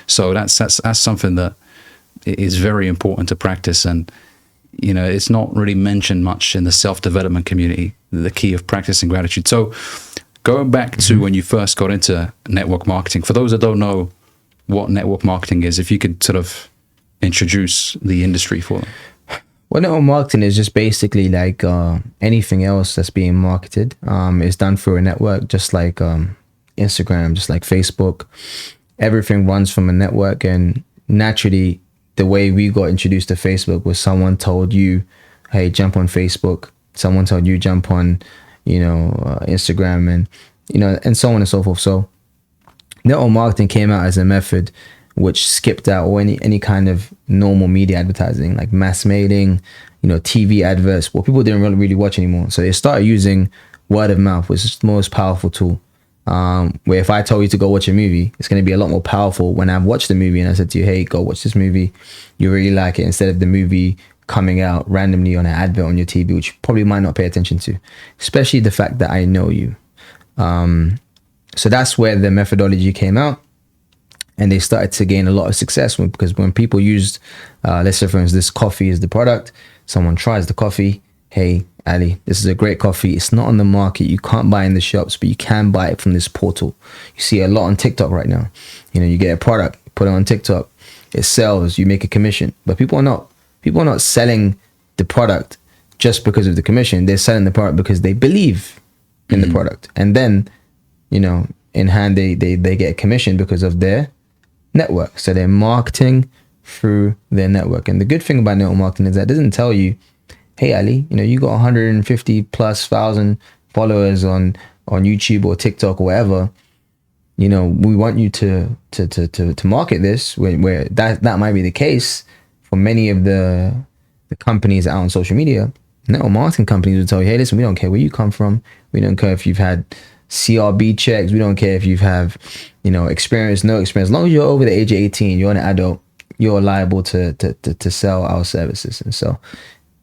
So that's something that is very important to practice. And you know, it's not really mentioned much in the self-development community, the key of practicing gratitude. So going back to when you first got into network marketing, for those that don't know what network marketing is, if you could sort of introduce the industry for them. Well, network marketing is just basically like anything else that's being marketed. It's done through a network, just like Instagram, just like Facebook. Everything runs from a network, and naturally, the way we got introduced to Facebook was someone told you, hey, jump on Facebook. Someone told you jump on, you know, Instagram, and, you know, and so on and so forth. So network marketing came out as a method which skipped out or any kind of normal media advertising, like mass mailing, you know, TV adverts, what people didn't really watch anymore. So they started using word of mouth, which is the most powerful tool. Where if I told you to go watch a movie, it's going to be a lot more powerful when I've watched the movie and I said to you, hey, go watch this movie, you really like it, instead of the movie coming out randomly on an advert on your TV, which you probably might not pay attention to, especially the fact that I know you. So that's where the methodology came out, and they started to gain a lot of success because when people used, let's say for instance, this coffee is the product, someone tries the coffee, hey, Ali, this is a great coffee. It's not on the market. You can't buy it in the shops, but you can buy it from this portal. You see a lot on TikTok right now. You know, you get a product, put it on TikTok, it sells, you make a commission. But people are not selling the product just because of the commission. They're selling the product because they believe in the product. And then, you know, in hand, they get a commission because of their network. So they're marketing through their network. And the good thing about network marketing is that it doesn't tell you, hey, Ali, you know, you got 150 plus thousand followers on YouTube or TikTok or whatever. You know, we want you to market this where that might be the case for many of the companies out on social media. Network marketing companies will tell you, hey, listen, we don't care where you come from. We don't care if you've had CRB checks. We don't care if you've have, you know, experience, no experience. As long as you're over the age of 18, you're an adult, you're liable to sell our services. And so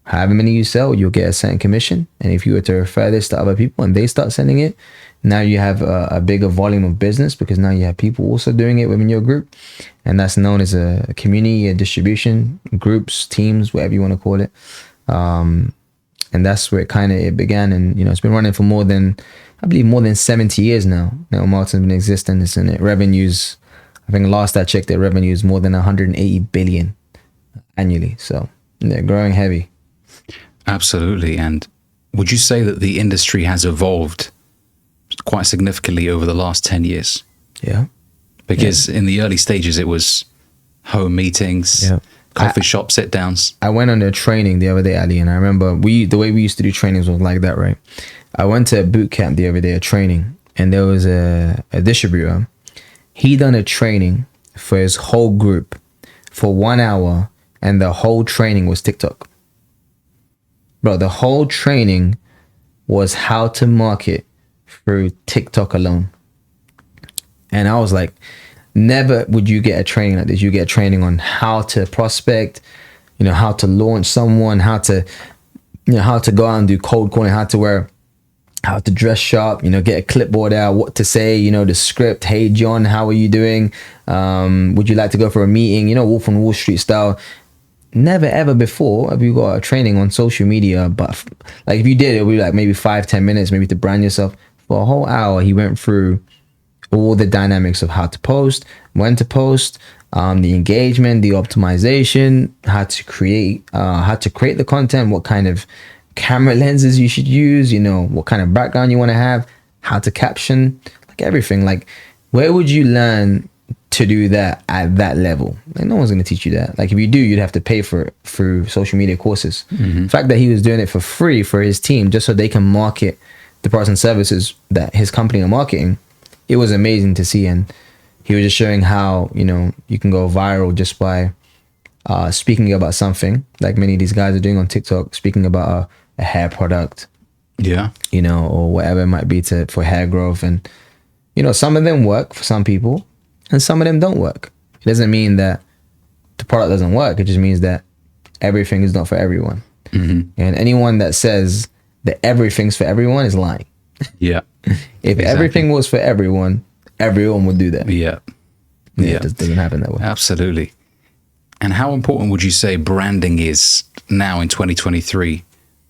however many you sell, you'll get a certain commission. And if you were to refer this to other people and they start sending it, now you have a bigger volume of business, because now you have people also doing it within your group. And that's known as a community, a distribution, groups, teams, whatever you want to call it. And that's where it began. And, you know, it's been running for more than 70 years now. Network marketing's been existing. It's in it. Revenues, I think last I checked, their revenue is more than 180 billion annually. So they're growing heavy. Absolutely. And would you say that the industry has evolved quite significantly over the last 10 years? Yeah. Because in the early stages, it was home meetings, coffee shop sit downs. I went on a training the other day, Ali, and I remember the way we used to do trainings was like that, right? I went to a boot camp the other day, a training, and there was a distributor. He done a training for his whole group for 1 hour, and the whole training was TikTok. Bro, the whole training was how to market through TikTok alone. And I was like, never would you get a training like this. You get a training on how to prospect, you know, how to launch someone, how to go out and do cold calling, how to dress sharp, you know, get a clipboard out, what to say, you know, the script. Hey, John, how are you doing? Would you like to go for a meeting? You know, Wolf on Wall Street style. Never ever before have you got a training on social media, but like if you did, it would be like maybe 5-10 minutes, maybe to brand yourself. For a whole hour, he went through all the dynamics of how to post, when to post, the engagement, the optimization, how to create the content, what kind of camera lenses you should use, you know, what kind of background you want to have, how to caption, like everything. Like, where would you learn to do that at that level? Like, no one's going to teach you that. Like, if you do, you'd have to pay for it through social media courses. The fact that he was doing it for free for his team, just so they can market the products and services that his company are marketing, it was amazing to see. And he was just showing how, you know, you can go viral just by speaking about something, like many of these guys are doing on TikTok, speaking about a hair product, you know, or whatever it might be for hair growth. And, you know, some of them work for some people and some of them don't work. It doesn't mean that the product doesn't work. It just means that everything is not for everyone. And anyone that says that everything's for everyone is lying. If exactly. Everything was for everyone would do that. It just doesn't happen that way. Absolutely. And how important would you say branding is now in 2023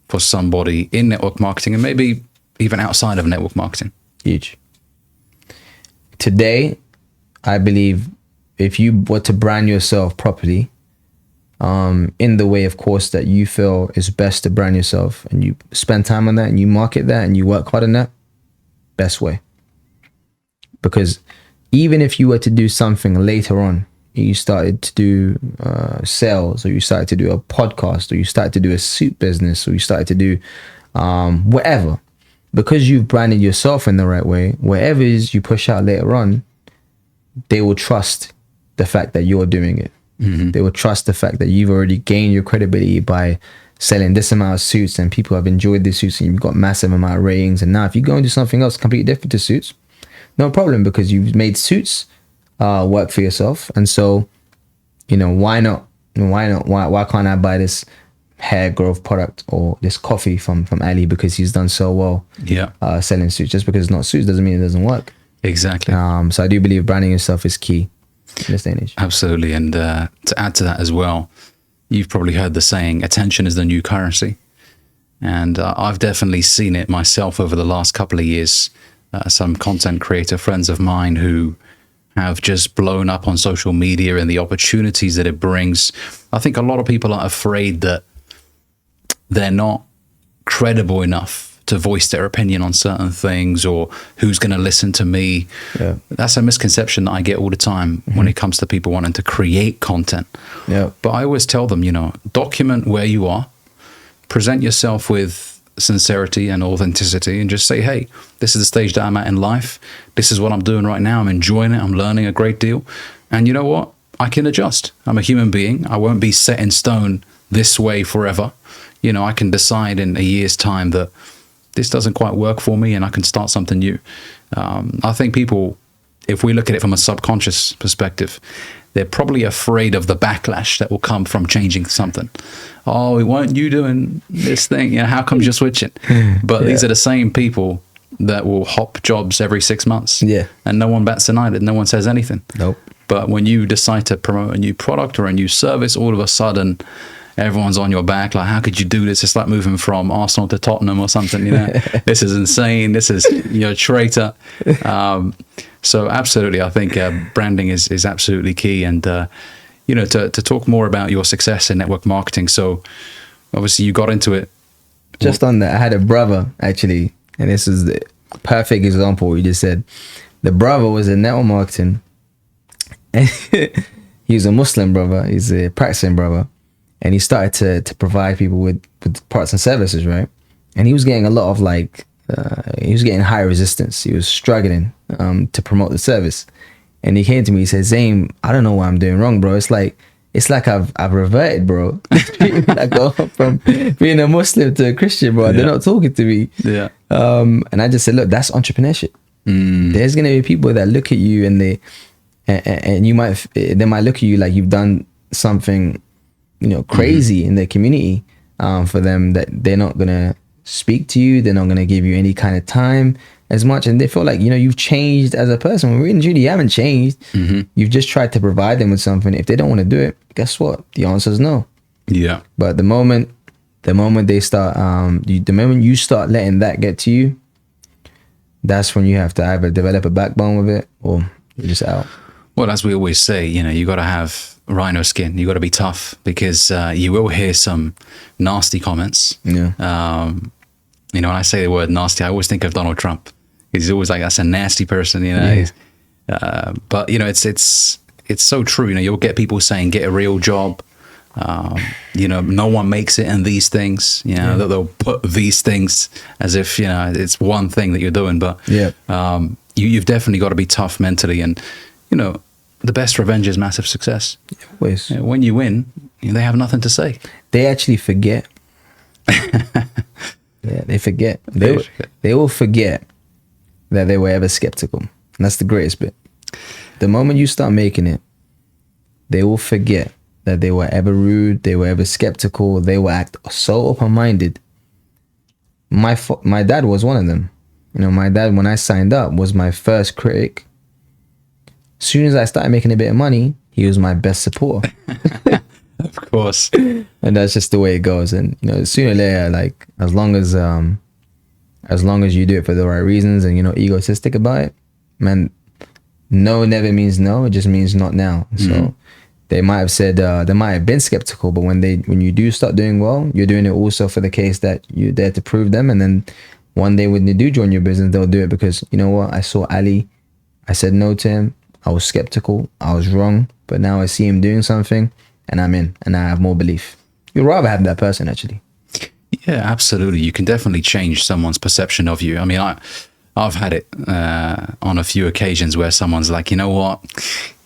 for somebody in network marketing and maybe even outside of network marketing? Huge. Today, I believe if you were to brand yourself properly, in the way, of course, that you feel is best to brand yourself, and you spend time on that and you market that and you work hard on that, best way. Because even if you were to do something later on, you started to do sales, or you started to do a podcast, or you started to do a suit business, or you started to do whatever, because you've branded yourself in the right way, whatever it is you push out later on, they will trust the fact that you're doing it. They will trust the fact that you've already gained your credibility by selling this amount of suits, and people have enjoyed these suits, and you've got massive amount of ratings. And now if you go and do something else completely different to suits, no problem, because you've made suits work for yourself. And so, you know, why not? Why can't I buy this hair growth product or this coffee from Ali because he's done so well selling suits? Just because it's not suits doesn't mean it doesn't work. Exactly. So I do believe branding yourself is key in this day and age. Absolutely. And to add to that as well, you've probably heard the saying, attention is the new currency. And I've definitely seen it myself over the last couple of years. Some content creator friends of mine who have just blown up on social media and the opportunities that it brings. I think a lot of people are afraid that they're not credible enough to voice their opinion on certain things, or who's going to listen to me. That's a misconception that I get all the time when it comes to people wanting to create content. But I always tell them, you know, document where you are, present yourself with sincerity and authenticity, and just say, hey, this is the stage that I'm at in life. This is what I'm doing right now. I'm enjoying it. I'm learning a great deal. And you know what? I can adjust. I'm a human being. I won't be set in stone this way forever. You know, I can decide in a year's time that this doesn't quite work for me and I can start something new. I think people, if we look at it from a subconscious perspective, they're probably afraid of the backlash that will come from changing something. Oh, weren't you doing this thing? You know, how come you're switching? But these are the same people that will hop jobs every 6 months. And no one bats an eyelid. No one says anything. But when you decide to promote a new product or a new service, all of a sudden, everyone's on your back. Like, how could you do this? It's like moving from Arsenal to Tottenham or something, you know. This is insane. This is, you're a traitor. So absolutely, I think branding is absolutely key. And, you know, to talk more about your success in network marketing. So obviously you got into it. Just on that, I had a brother actually, and this is the perfect example what you just said. The brother was in network marketing. And he's a Muslim brother. He's a practicing brother. And he started to provide people with products and services, right? And he was getting a lot of he was getting high resistance. He was struggling to promote the service. And he came to me, he said, Zain, I don't know what I'm doing wrong, bro. It's like I've reverted, bro. I go from being a Muslim to a Christian, bro. They're not talking to me. And I just said, look, that's entrepreneurship. There's gonna be people that look at you and they might look at you like you've done something, you know, crazy in their community. For them, that they're not gonna speak to you, they're not gonna give you any kind of time as much, and they feel like, you know, you've changed as a person. When really truly you haven't changed. You've just tried to provide them with something. If they don't want to do it, guess what? The answer is no. But the moment they start, the moment you start letting that get to you, that's when you have to either develop a backbone with it or you're just out. Well, as we always say, you got to have rhino skin. You got to be tough because you will hear some nasty comments. Yeah. When I say the word nasty, I always think of Donald Trump. He's always like, that's a nasty person, Yeah. But it's so true. You'll get people saying, get a real job. No one makes it in these things. They'll put these things as if it's one thing that you're doing. But Yeah. You've definitely got to be tough mentally, and the best revenge is massive success. Always. When you win, they have nothing to say. They actually forget. Yeah, they forget. They will forget that they were ever skeptical. And that's the greatest bit. The moment you start making it, they will forget that they were ever rude, they were ever skeptical, they will act so open-minded. My dad was one of them. My dad, when I signed up, was my first critic. As soon as I started making a bit of money, he was my best supporter. Of course. And that's just the way it goes. And sooner or later, like as long as you do it for the right reasons and you're not egotistic about it, man, no never means no. It just means not now. So they might have said they might have been skeptical, but when you do start doing well, you're doing it also for the case that you're there to prove them. And then one day when they do join your business, they'll do it because I saw Ali, I said no to him, I was skeptical, I was wrong, but now I see him doing something and I'm in and I have more belief. You'd rather have that person, actually. Yeah, absolutely. You can definitely change someone's perception of you. I mean, I've had it on a few occasions where someone's like, you know what,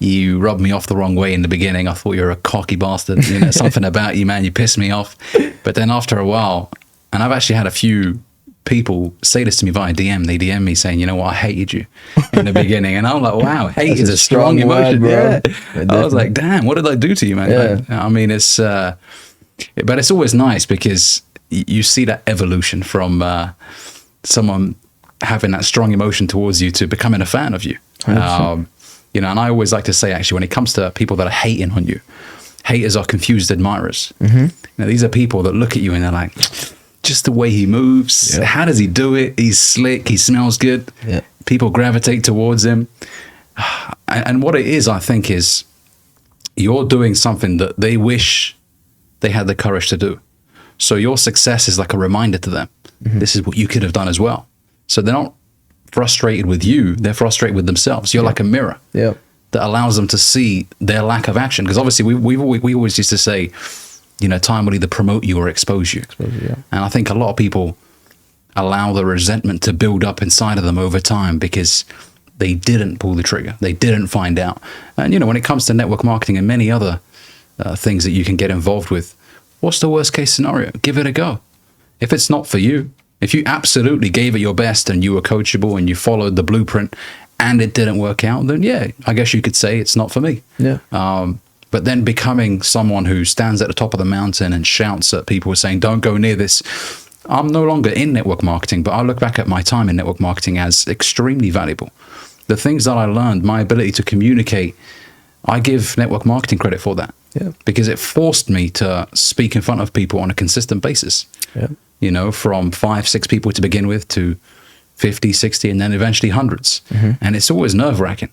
you rubbed me off the wrong way in the beginning. I thought you were a cocky bastard. Something about you, man, you pissed me off. But then after a while, and I've actually had a few people say this to me via DM. They DM me saying, you know what, I hated you in the beginning. And I'm like, wow, hate is a strong emotion. Word, bro. Yeah. I was like, damn, what did I do to you, man? Yeah. I mean, but it's always nice because you see that evolution from someone having that strong emotion towards you to becoming a fan of you. And I always like to say, actually, when it comes to people that are hating on you, haters are confused admirers. These are people that look at you and they're like, just the way he moves, how does he do it? He's slick, he smells good. People gravitate towards him. And what it is, I think, is you're doing something that they wish they had the courage to do. So your success is like a reminder to them. This is what you could have done as well. So they're not frustrated with you, they're frustrated with themselves. You're like a mirror that allows them to see their lack of action. Because obviously we always used to say, time will either promote you or expose you. And I think a lot of people allow the resentment to build up inside of them over time because they didn't pull the trigger. They didn't find out. And, when it comes to network marketing and many other things that you can get involved with, what's the worst case scenario? Give it a go. If it's not for you, if you absolutely gave it your best and you were coachable and you followed the blueprint and it didn't work out, then I guess you could say it's not for me. But then becoming someone who stands at the top of the mountain and shouts at people saying, don't go near this. I'm no longer in network marketing, but I look back at my time in network marketing as extremely valuable. The things that I learned, my ability to communicate, I give network marketing credit for that. Because it forced me to speak in front of people on a consistent basis. From 5-6 people to begin with to 50, 60, and then eventually hundreds. And it's always nerve-wracking.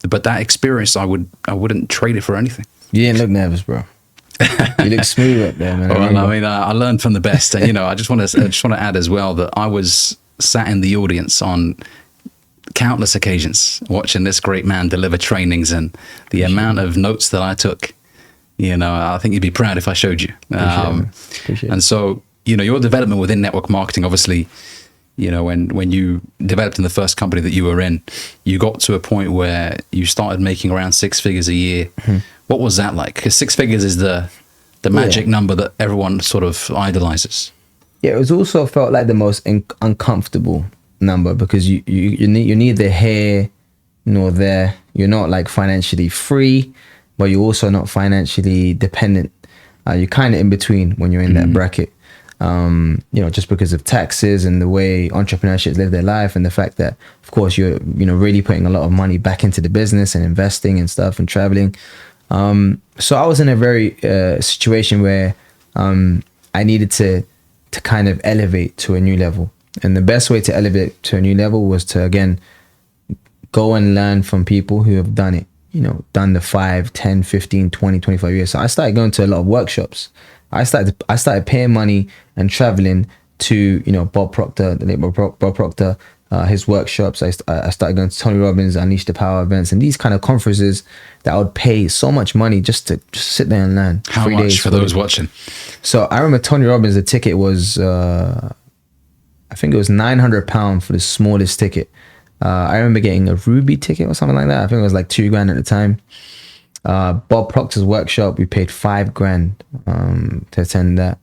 But that experience, I wouldn't trade it for anything. You didn't look nervous, bro. You look smooth up there, man. Well, I mean, I learned from the best, and I just want to add as well that I was sat in the audience on countless occasions watching this great man deliver trainings, and the amount of notes that I took. I think you'd be proud if I showed you. Appreciate and so, your development within network marketing, obviously. When you developed in the first company that you were in, you got to a point where you started making around 6 figures a year. What was that like? Because 6 figures is the magic number that everyone sort of idolizes. Yeah, it was also felt like the most uncomfortable number because you neither here nor there. You're not like financially free, but you're also not financially dependent. You're kind of in between when you're in that bracket. Just because of taxes and the way entrepreneurs live their life and the fact that, of course, you're, really putting a lot of money back into the business and investing and stuff and traveling. So I was in a very situation where I needed to kind of elevate to a new level. And the best way to elevate to a new level was to, again, go and learn from people who have done it, you know, done the 5, 10, 15, 20, 25 years. So I started going to a lot of workshops. I started paying money and traveling to, you know, Bob Proctor, the late Bob Proctor, his workshops. I started going to Tony Robbins, Unleash the Power events, and these kind of conferences that I would pay so much money just to sit there and learn. How 3 much days, for those watching? So I remember Tony Robbins, the ticket was, I think it was £900 for the smallest ticket. I remember getting a ruby ticket or something like that. I think it was like $2,000 at the time. Bob Proctor's workshop, we paid $5,000 to attend that.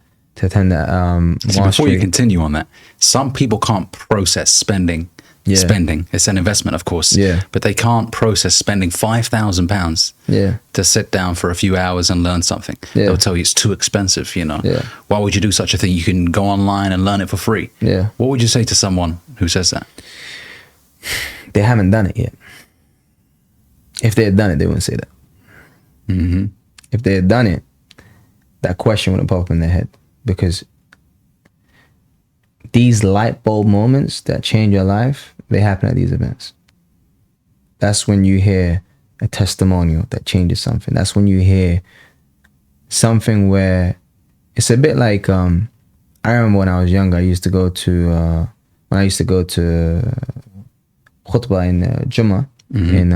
So before you continue on that, some people can't process spending. Yeah. Spending, it's an investment, of course. Yeah. But they can't process spending £5,000 Yeah. to sit down for a few hours and learn something. Yeah. They'll tell you it's too expensive. You know. Yeah. Why would you do such a thing? You can go online and learn it for free. Yeah. What would you say to someone who says that? They haven't done it yet. If they had done it, they wouldn't say that. Mm-hmm. If they had done it, that question wouldn't pop up in their head, because these light bulb moments that change your life, they happen at these events. That's when you hear a testimonial that changes something. That's when you hear something where it's a bit like, I remember when I was younger, I used to go to khutbah in Jummah, in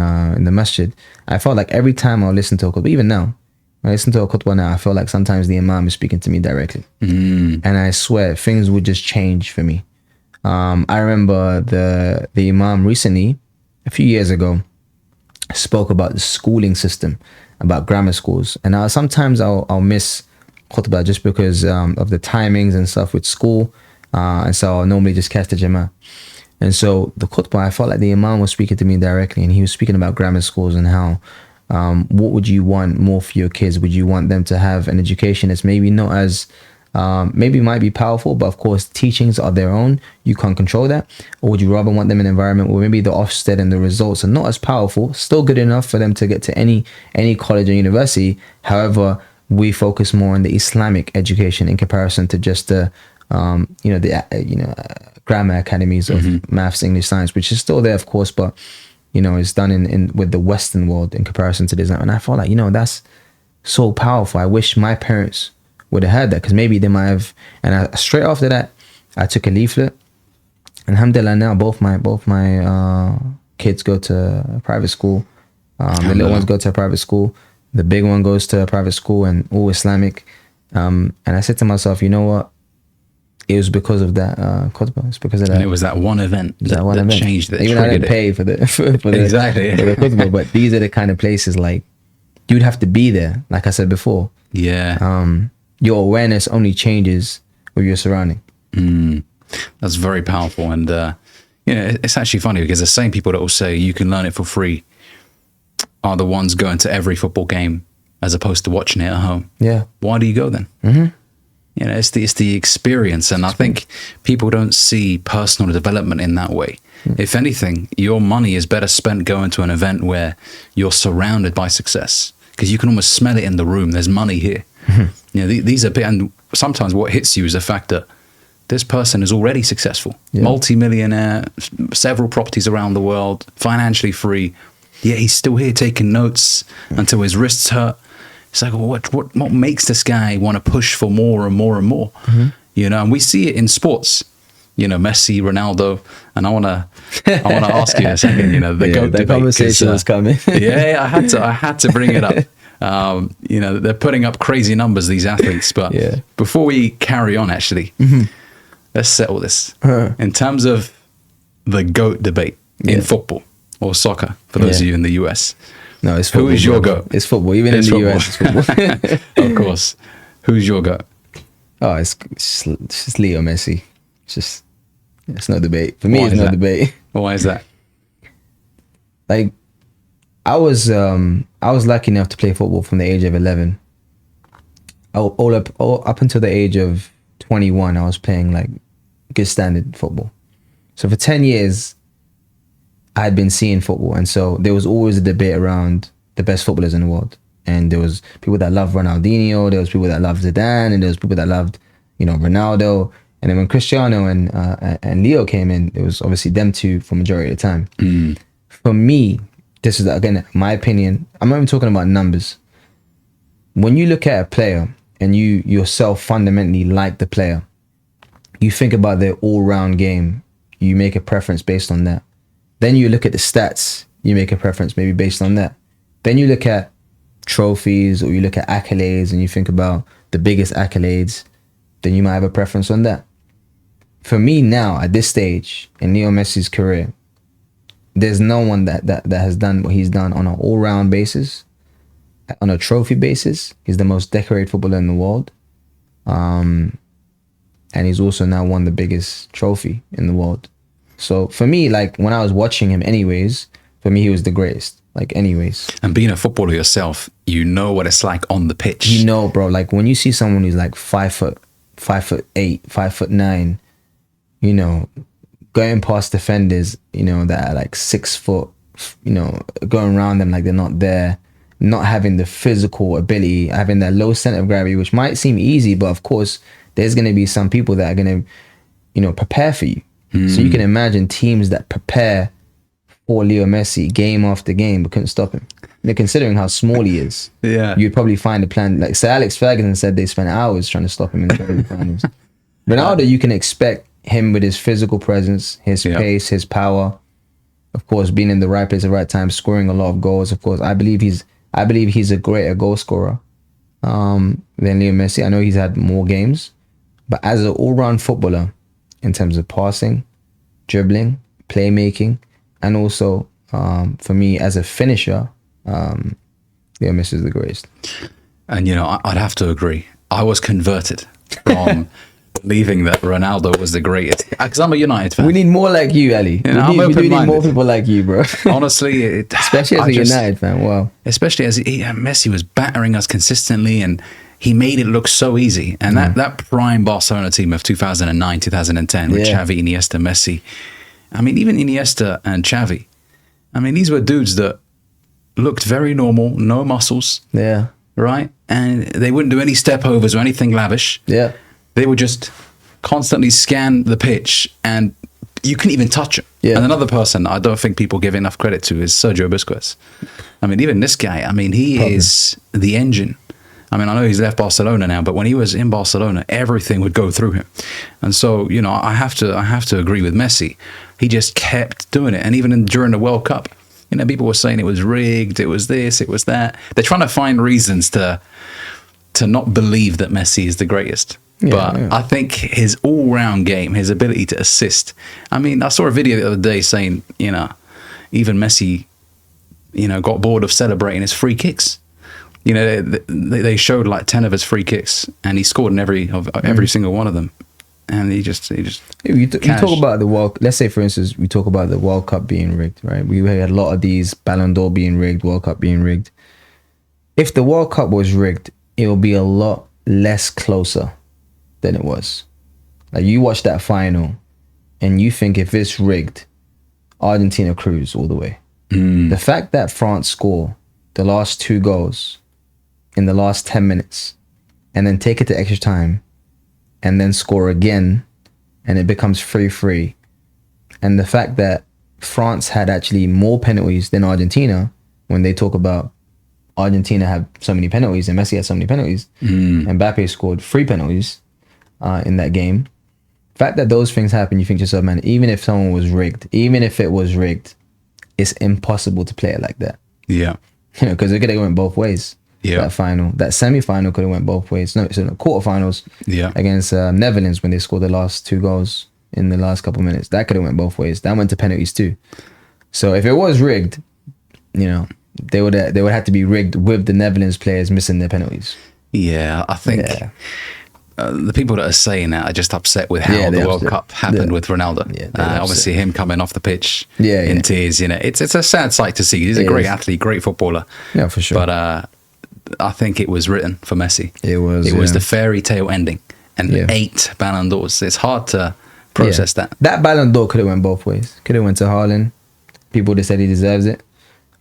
the masjid. I felt like every time I listen to a khutbah, even now, when I listen to a khutbah now, I feel like sometimes the imam is speaking to me directly. And I swear, things would just change for me. I remember the imam recently, a few years ago, spoke about the schooling system, about grammar schools. And sometimes I'll miss khutbah just because of the timings and stuff with school. And so I'll normally just catch the Jama'ah. And so the khutbah, I felt like the imam was speaking to me directly, and he was speaking about grammar schools and how, what would you want more for your kids? Would you want them to have an education that's maybe not as, maybe might be powerful, but of course teachings are their own. You can't control that. Or would you rather want them in an environment where maybe the Ofsted and the results are not as powerful, still good enough for them to get to any college or university. However, we focus more on the Islamic education in comparison to just the, grammar academies of maths, English, science, which is still there, of course, but it's done in with the Western world in comparison to this. And I felt like, that's so powerful. I wish my parents would have had that, because maybe they might have. And straight after that, I took a leaflet. And alhamdulillah, now both my kids go to a private school. The little ones go to a private school. The big one goes to a private school, and all Islamic. And I said to myself, you know what? It was because of that khutbah. It's because of that. And it was that one event that changed it. Even I didn't pay for the exactly for the khutbah, but these are the kind of places, like, you'd have to be there. Like I said before. Yeah. Your awareness only changes with your surrounding. That's very powerful. And it's actually funny, because the same people that will say you can learn it for free are the ones going to every football game as opposed to watching it at home. Yeah. Why do you go then? It's the experience. And I think people don't see personal development in that way. If anything, your money is better spent going to an event where you're surrounded by success, because you can almost smell it in the room. There's money here. These are, and sometimes what hits you is the fact that this person is already successful, multi-millionaire, several properties around the world, financially free, yet he's still here taking notes until his wrists hurt. It's like, what makes this guy want to push for more and more and more? And we see it in sports. Messi, Ronaldo, and I want to ask you a second. The GOAT debate. Conversation was coming. I had to bring it up. They're putting up crazy numbers, these athletes. But before we carry on, actually, let's settle this in terms of the GOAT debate in football or soccer. For those of you in the US. No, it's football. Who is your GOAT? It's football. Even in the US, it's football. Of course. Who's your GOAT? Oh, it's just Leo Messi. It's no debate. For me, it's no debate. Why is that? Like, I was lucky enough to play football from the age of 11. All up until the age of 21, I was playing like good standard football. So for 10 years, I had been seeing football, and so there was always a debate around the best footballers in the world. And there was people that loved Ronaldinho, there was people that loved Zidane, and there was people that loved, Ronaldo. And then when Cristiano and Leo came in, it was obviously them two for majority of the time. for me, this is again my opinion. I'm not even talking about numbers. When you look at a player and you yourself fundamentally like the player, you think about their all-round game. You make a preference based on that. Then you look at the stats. You make a preference maybe based on that. Then you look at trophies or you look at accolades and you think about the biggest accolades. Then you might have a preference on that. For me now, at this stage in Leo Messi's career, there's no one that has done what he's done on an all-round basis, on a trophy basis. He's the most decorated footballer in the world. And he's also now won the biggest trophy in the world. So for me, like when I was watching him anyways, for me, he was the greatest, like anyways. And being a footballer yourself, you know what it's like on the pitch. You know, bro, like when you see someone who's like 5'8", 5'9", you know, going past defenders, you know, that are like 6 foot, you know, going around them like they're not there, not having the physical ability, having that low center of gravity, which might seem easy, but of course, there's going to be some people that are going to, you know, prepare for you. So you can imagine teams that prepare for Leo Messi game after game but couldn't stop him. They're considering how small he is. Yeah. You'd probably find a plan. Like Sir Alex Ferguson said they spent hours trying to stop him in the Champions League finals. Ronaldo, you can expect him with his physical presence, his pace, his power, of course, being in the right place at the right time, scoring a lot of goals. Of course, I believe he's a greater goal scorer than Leo Messi. I know he's had more games, but as an all-round footballer, in terms of passing, dribbling, playmaking, and also for me as a finisher, Leo Messi is the greatest. And you know, I'd have to agree. I was converted from believing that Ronaldo was the greatest, because I'm a United fan. We need more like you, Ali. You know, we need more people like you, bro. Honestly, especially as a United fan. Wow. Especially as Messi was battering us consistently, and he made it look so easy. And that prime Barcelona team of 2009, 2010 with Xavi, Iniesta, Messi. I mean, even Iniesta and Xavi. I mean, these were dudes that looked very normal, no muscles. Yeah. Right? And they wouldn't do any step overs or anything lavish. Yeah. They would just constantly scan the pitch and you couldn't even touch him. Yeah. And another person I don't think people give enough credit to is Sergio Busquets. I mean, even this guy, I mean, he is the engine. I mean, I know he's left Barcelona now, but when he was in Barcelona, everything would go through him. And so, you know, I have to agree with Messi. He just kept doing it. And even during the World Cup, you know, people were saying it was rigged, it was this, it was that. They're trying to find reasons to not believe that Messi is the greatest. I think his all-round game, his ability to assist. I mean, I saw a video the other day saying, you know, even Messi, you know, got bored of celebrating his free kicks. You know, they showed like 10 of his free kicks, and he scored in every single one of them. And he just. You talk about the World. Let's say, for instance, we talk about the World Cup being rigged, right? We had a lot of these Ballon d'Or being rigged, World Cup being rigged. If the World Cup was rigged, it will be a lot less closer than it was. Like you watch that final, and you think if it's rigged, Argentina cruise all the way. The fact that France score the last 2 goals in the last 10 minutes and then take it to extra time and then score again and it becomes 3-3, and the fact that France had actually more penalties than Argentina, when they talk about Argentina have so many penalties and Messi had so many penalties, and Mbappe scored 3 penalties in that game. The fact that those things happen, you think to yourself, man, even if someone was rigged, even if it was rigged, it's impossible to play it like that. Yeah. You know, because it could have went both ways. Yeah. That final, that semi-final could have went both ways. No, it's in the quarterfinals against Netherlands when they scored the last 2 goals in the last couple of minutes. That could have went both ways. That went to penalties too. So if it was rigged, you know, they would have to be rigged with the Netherlands players missing their penalties. Yeah, I think the people that are saying that are just upset with how the World Cup happened with Ronaldo. Yeah, obviously, him coming off the pitch in tears. You know, it's a sad sight to see. He's a great athlete, great footballer. Yeah, for sure. But I think it was written for Messi. It was the fairy tale ending, and 8 Ballon d'Ors. It's hard to process that. That Ballon d'Or could have went both ways. Could have went to Haaland. People would have said he deserves it,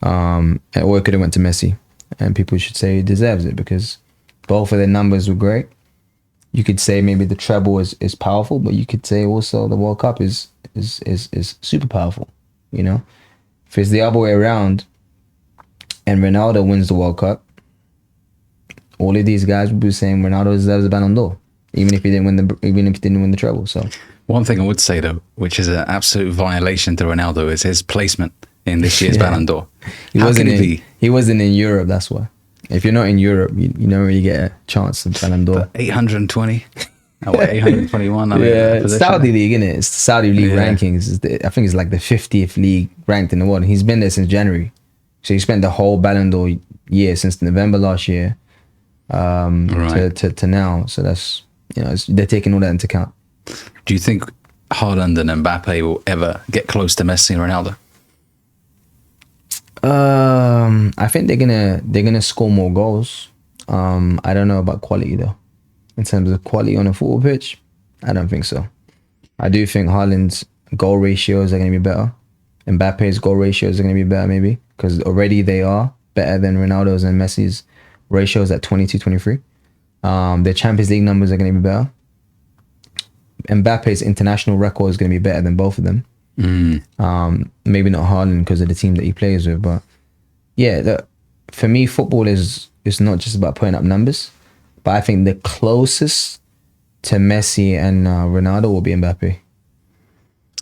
or it could have went to Messi, and people should say he deserves it because both of their numbers were great. You could say maybe the treble is powerful, but you could say also the World Cup is super powerful, you know? If it's the other way around and Ronaldo wins the World Cup, all of these guys will be saying Ronaldo deserves a Ballon d'Or, even if he didn't win the treble. So one thing I would say though, which is an absolute violation to Ronaldo, is his placement in this year's Ballon d'Or. He wasn't in Europe. That's why. If you're not in Europe, you don't really get a chance of Ballon d'Or. 820. 821. I mean, it's Saudi League, isn't it? It's the Saudi League rankings. I think it's like the 50th league ranked in the world. He's been there since January. So he spent the whole Ballon d'Or year since November last year to now. So that's, they're taking all that into account. Do you think Haaland and Mbappe will ever get close to Messi and Ronaldo? I think they're gonna score more goals. I don't know about quality though. In terms of quality on a football pitch, I don't think so. I do think Haaland's goal ratios are gonna be better. Mbappe's goal ratios are gonna be better maybe, because already they are better than Ronaldo's and Messi's ratios at 22-23. Their Champions League numbers are gonna be better. Mbappe's international record is gonna be better than both of them. Maybe not Haaland because of the team that he plays with, but yeah, for me, football is not just about putting up numbers, but I think the closest to Messi and Ronaldo will be Mbappe.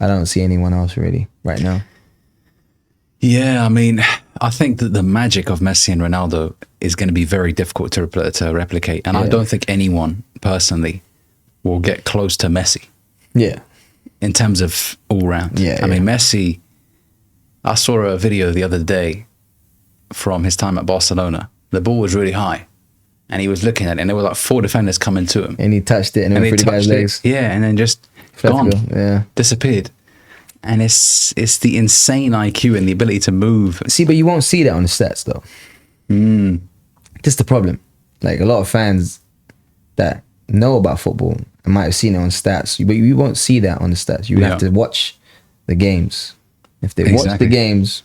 I don't see anyone else really right now. Yeah, I mean, I think that the magic of Messi and Ronaldo is going to be very difficult to replicate, and I don't think anyone personally will get close to Messi. Yeah. In terms of all round. I mean, Messi, I saw a video the other day from his time at Barcelona. The ball was really high and he was looking at it and there were like 4 defenders coming to him. And he touched it and it went through the guy's legs. Yeah, and then just gone. Disappeared. And it's the insane IQ and the ability to move. See, but you won't see that on the stats though. This is the problem. Like a lot of fans that know about football, I might have seen it on stats, but you won't see that on the stats. You have to watch the games. If they watch the games,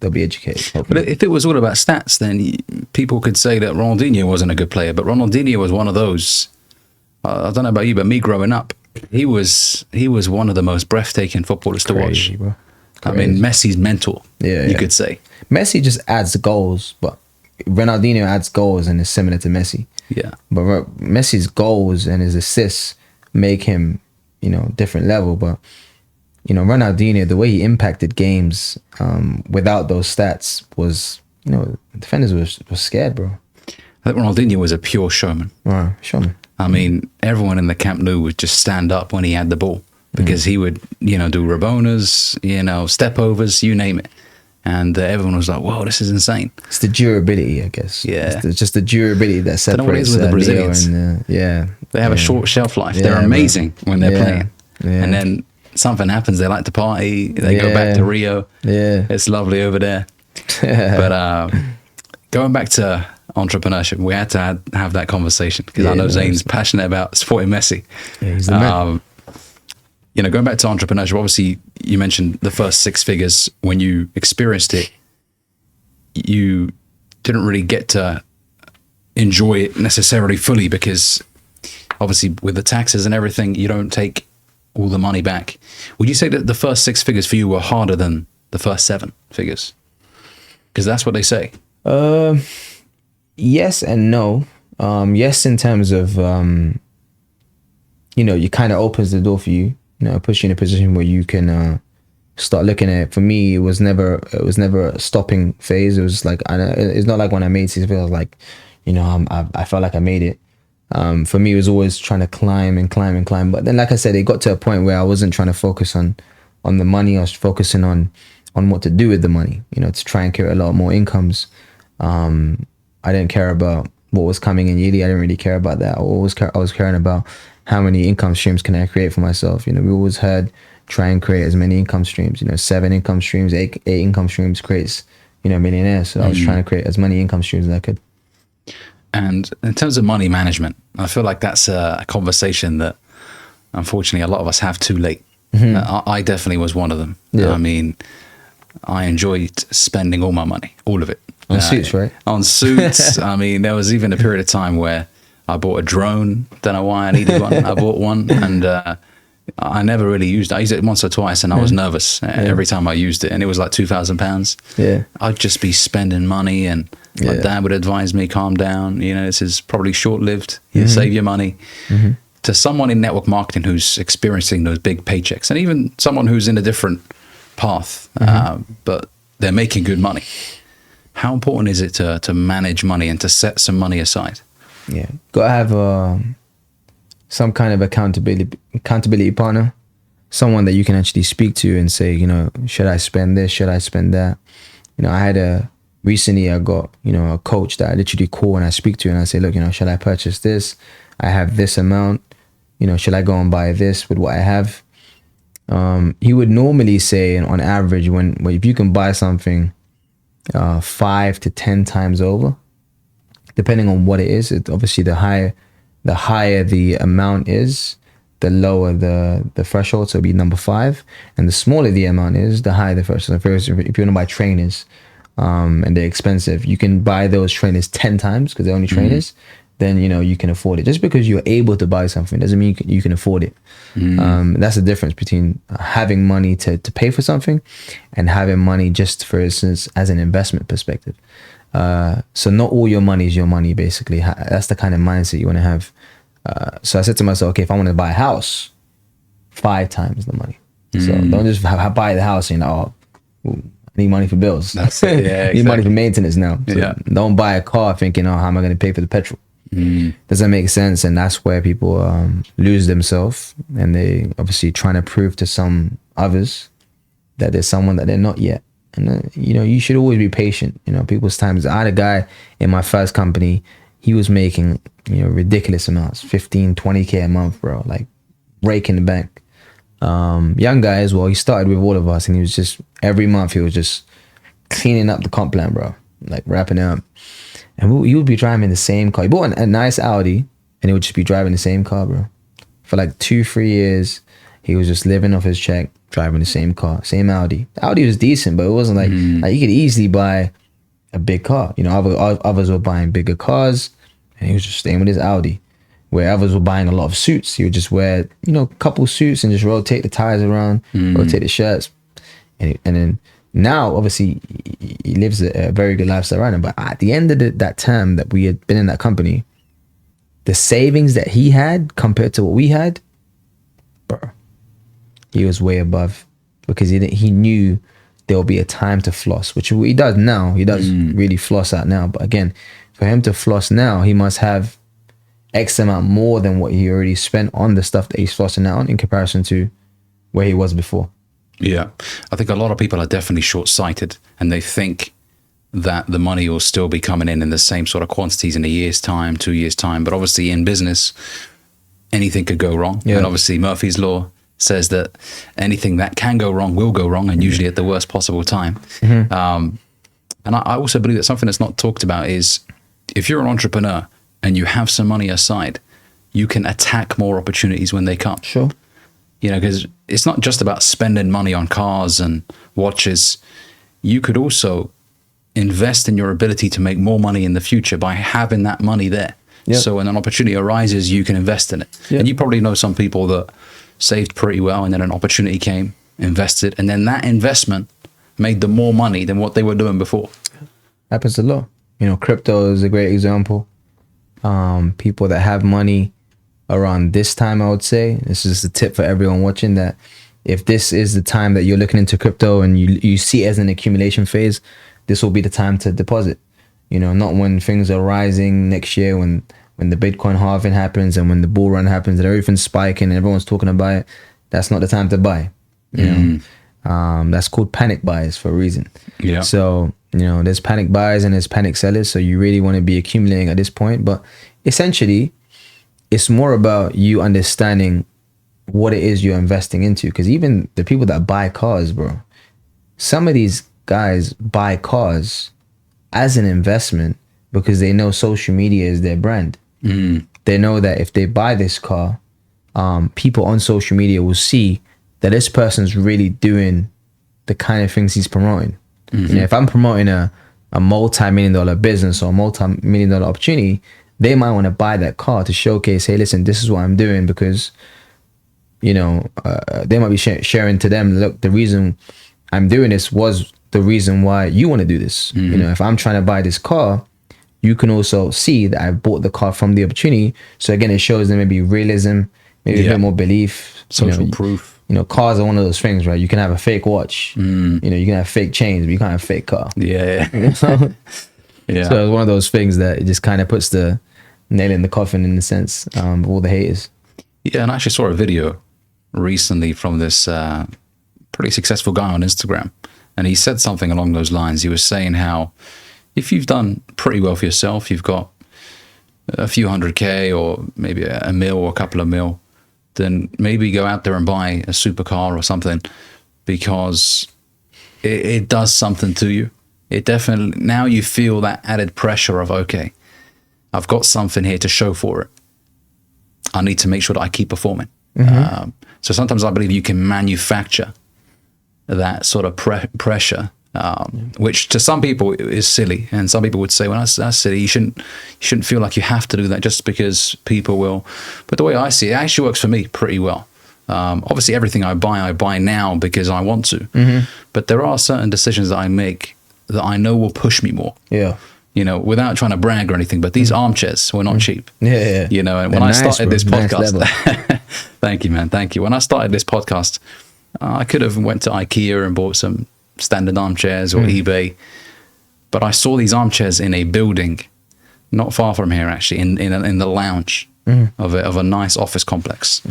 they'll be educated. Hopefully. But if it was all about stats, then people could say that Ronaldinho wasn't a good player. But Ronaldinho was one of those. I don't know about you, but me growing up, he was one of the most breathtaking footballers to watch. Bro. I mean, Messi's mentor. You could say. Messi just adds goals, but Ronaldinho adds goals and is similar to Messi. Yeah, but Messi's goals and his assists make him, different level. But Ronaldinho, the way he impacted games without those stats was, defenders were scared, bro. I think Ronaldinho was a pure showman. Showman. I mean, everyone in the Camp Nou would just stand up when he had the ball because he would, do Rabonas, step overs, you name it. And everyone was like, whoa, this is insane. It's the durability, I guess. Yeah. It's just the durability that separates I don't know what it is with the Brazilians. They have a short shelf life. They're amazing when they're playing. Yeah. And then something happens. They like to party. They go back to Rio. Yeah. It's lovely over there. But going back to entrepreneurship, we had to have that conversation because I know Zain's passionate about supporting Messi. Yeah, he's the man. Going back to entrepreneurship, obviously you mentioned the first 6 figures. When you experienced it, you didn't really get to enjoy it necessarily fully because obviously with the taxes and everything, you don't take all the money back. Would you say that the first 6 figures for you were harder than the first 7 figures? Because that's what they say. Yes and no. Yes, in terms of, you kind of opens the door for you. Puts you in a position where you can start looking at it. For me, it was never a stopping phase. It was like it's not like when I made 6 figures, like I felt like I made it. For me, it was always trying to climb and climb and climb. But then, like I said, it got to a point where I wasn't trying to focus on the money. I was focusing on what to do with the money. To try and create a lot more incomes. I didn't care about what was coming in yearly. I didn't really care about that. I was caring about how many income streams can I create for myself. We always heard try and create as many income streams. 7 income streams, 8 income streams creates millionaires. So I was trying to create as many income streams as I could. And in terms of money management, I feel like that's a conversation that unfortunately a lot of us have too late. I definitely was one of them. Yeah. I mean, I enjoyed spending all my money, all of it. On suits, right? On suits. I mean, there was even a period of time where I bought a drone. Don't know why I needed one. I bought one and I never really used it. I used it once or twice, and I was nervous every time I used it, and it was like £2,000. Yeah. I'd just be spending money, and my dad would advise me, calm down. You know, this is probably short-lived. You save your money. To someone in network marketing who's experiencing those big paychecks, and even someone who's in a different path, but they're making good money. How important is it to manage money and to set some money aside? Yeah, gotta have some kind of accountability partner, someone that you can actually speak to and say, you know, should I spend this? Should I spend that? You know, recently I got, you know, a coach that I literally call and I speak to, and I say, look, you know, should I purchase this? I have this amount. You know, should I go and buy this with what I have? He would normally say, on average, if you can buy something 5 to 10 times over, depending on what it is, obviously the higher the amount is, the lower the threshold, so it'd be number 5, and the smaller the amount is, the higher the threshold. So if you want to buy trainers, and they're expensive, you can buy those trainers 10 times because they're only trainers. Then, you know, you can afford it. Just because you're able to buy something doesn't mean you can afford it. That's the difference between having money to pay for something and having money just, for instance, as an investment perspective. So not all your money is your money, basically. That's the kind of mindset you want to have. So I said to myself, okay, if I want to buy a house, 5 times the money. So don't just buy the house and, I need money for bills. That's it. Yeah, exactly. Need money for maintenance now. So don't buy a car thinking, how am I going to pay for the petrol? Does that make sense? And that's where people lose themselves, and they obviously trying to prove to some others that there's someone that they're not yet. And you know, you should always be patient. You know, people's times. I had a guy in my first company. He was making, you know, ridiculous amounts, 15, 20K a month, bro, like raking the bank. Young guy as well. He started with all of us, and he was just every month he was just cleaning up the comp plan, bro, like wrapping it up. And he would be driving the same car. He bought a nice Audi, and he would just be driving the same car, bro. For like 2-3 years, he was just living off his check, driving the same car, same Audi. The Audi was decent, but it wasn't like you could easily buy a big car. You know, others were buying bigger cars, and he was just staying with his Audi. Where others were buying a lot of suits, he would just wear, you know, a couple suits and just rotate the tires around, rotate the shirts, and then. Now, obviously, he lives a very good lifestyle right now. But at the end of that term that we had been in that company, the savings that he had compared to what we had, bro, he was way above, because he knew there will be a time to floss, which he does now. He does really floss out now. But again, for him to floss now, he must have X amount more than what he already spent on the stuff that he's flossing out on in comparison to where he was before. Yeah, I think a lot of people are definitely short-sighted, and they think that the money will still be coming in the same sort of quantities in a year's time, 2 years' time. But obviously in business, anything could go wrong. Yeah. And obviously Murphy's Law says that anything that can go wrong will go wrong, and usually at the worst possible time. And I also believe that something that's not talked about is, if you're an entrepreneur and you have some money aside, you can attack more opportunities when they come. Sure. You know, because it's not just about spending money on cars and watches. You could also invest in your ability to make more money in the future by having that money there. Yep. So when an opportunity arises, you can invest in it. Yep. And you probably know some people that saved pretty well, and then an opportunity came, invested, and then that investment made them more money than what they were doing before. Happens a lot. You know, crypto is a great example. People that have money around this time, I would say, this is a tip for everyone watching, that if this is the time that you're looking into crypto and you see it as an accumulation phase, this will be the time to deposit. You know, not when things are rising next year, when the Bitcoin halving happens and when the bull run happens and everything's spiking and everyone's talking about it. That's not the time to buy. You know, that's called panic buys for a reason. Yeah. So, you know, there's panic buys and there's panic sellers. So you really want to be accumulating at this point. But essentially, it's more about you understanding what it is you're investing into. Because even the people that buy cars, bro, some of these guys buy cars as an investment because they know social media is their brand. They know that if they buy this car, people on social media will see that this person's really doing the kind of things he's promoting. You know, if I'm promoting a multi-million-dollar business or a multi-million-dollar opportunity, they might want to buy that car to showcase, hey, listen, this is what I'm doing, because, they might be sharing to them, look, the reason I'm doing this was the reason why you want to do this. If I'm trying to buy this car, you can also see that I bought the car from the opportunity. So again, it shows them maybe realism, maybe a bit more belief, social proof. Cars are one of those things, right? You can have a fake watch, you can have fake chains, but you can't have a fake car. Yeah. So Yeah. it's one of those things that it just kind of puts the nail in the coffin in the sense of all the haters. Yeah, and I actually saw a video recently from this pretty successful guy on Instagram, and he said something along those lines. He was saying how if you've done pretty well for yourself, you've got a few 100K or maybe a mil or a couple of mil, then maybe go out there and buy a supercar or something, because it does something to you. It definitely, now you feel that added pressure of, okay, I've got something here to show for it. I need to make sure that I keep performing. So sometimes I believe you can manufacture that sort of pressure, which to some people is silly, and some people would say, well, that's silly. You shouldn't feel like you have to do that just because people will. But the way I see it, it actually works for me pretty well. Obviously, everything I buy now because I want to. But there are certain decisions that I make that I know will push me more. Yeah. Without trying to brag or anything, but these armchairs were not cheap. Yeah. And when I started this podcast, thank you, man. Thank you. When I started this podcast, I could have went to IKEA and bought some standard armchairs or eBay, but I saw these armchairs in a building not far from here, actually, in the lounge of a nice office complex,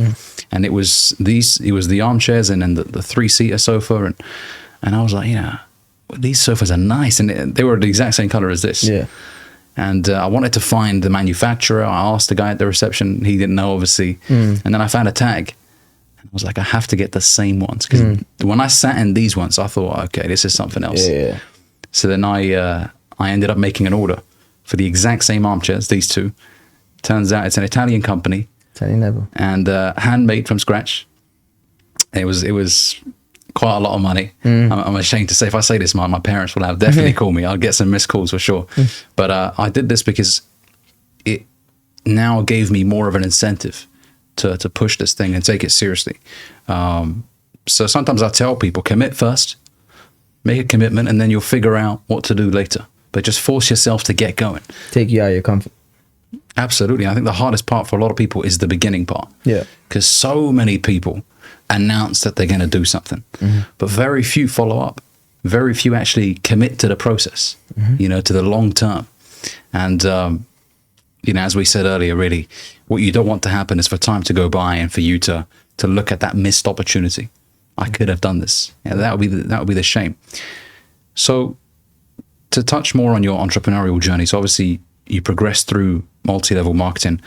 and it was the armchairs and then the 3-seater sofa, and I was like, these sofas are nice, and they were the exact same color as this. Yeah. And I wanted to find the manufacturer. I asked the guy at the reception. He didn't know, obviously. And then I found a tag. I was like, I have to get the same ones. Because when I sat in these ones, I thought, okay, this is something else. Yeah. So then I ended up making an order for the exact same armchairs, these two. Turns out it's an Italian company. Italian level. And handmade from scratch. It was quite a lot of money. I'm ashamed to say, if I say this, my parents will definitely call me. I'll get some missed calls for sure. But I did this because it now gave me more of an incentive to push this thing and take it seriously. So sometimes I tell people, commit first, make a commitment, and then you'll figure out what to do later. But just force yourself to get going. Take you out of your comfort. Absolutely. I think the hardest part for a lot of people is the beginning part. Yeah. Because so many people announce that they're going to do something, but very few follow up. Very few actually commit to the process, to the long term. And, as we said earlier, really, what you don't want to happen is for time to go by and for you to look at that missed opportunity. I could have done this. That would be the shame. So to touch more on your entrepreneurial journey, so obviously you progressed through multi-level marketing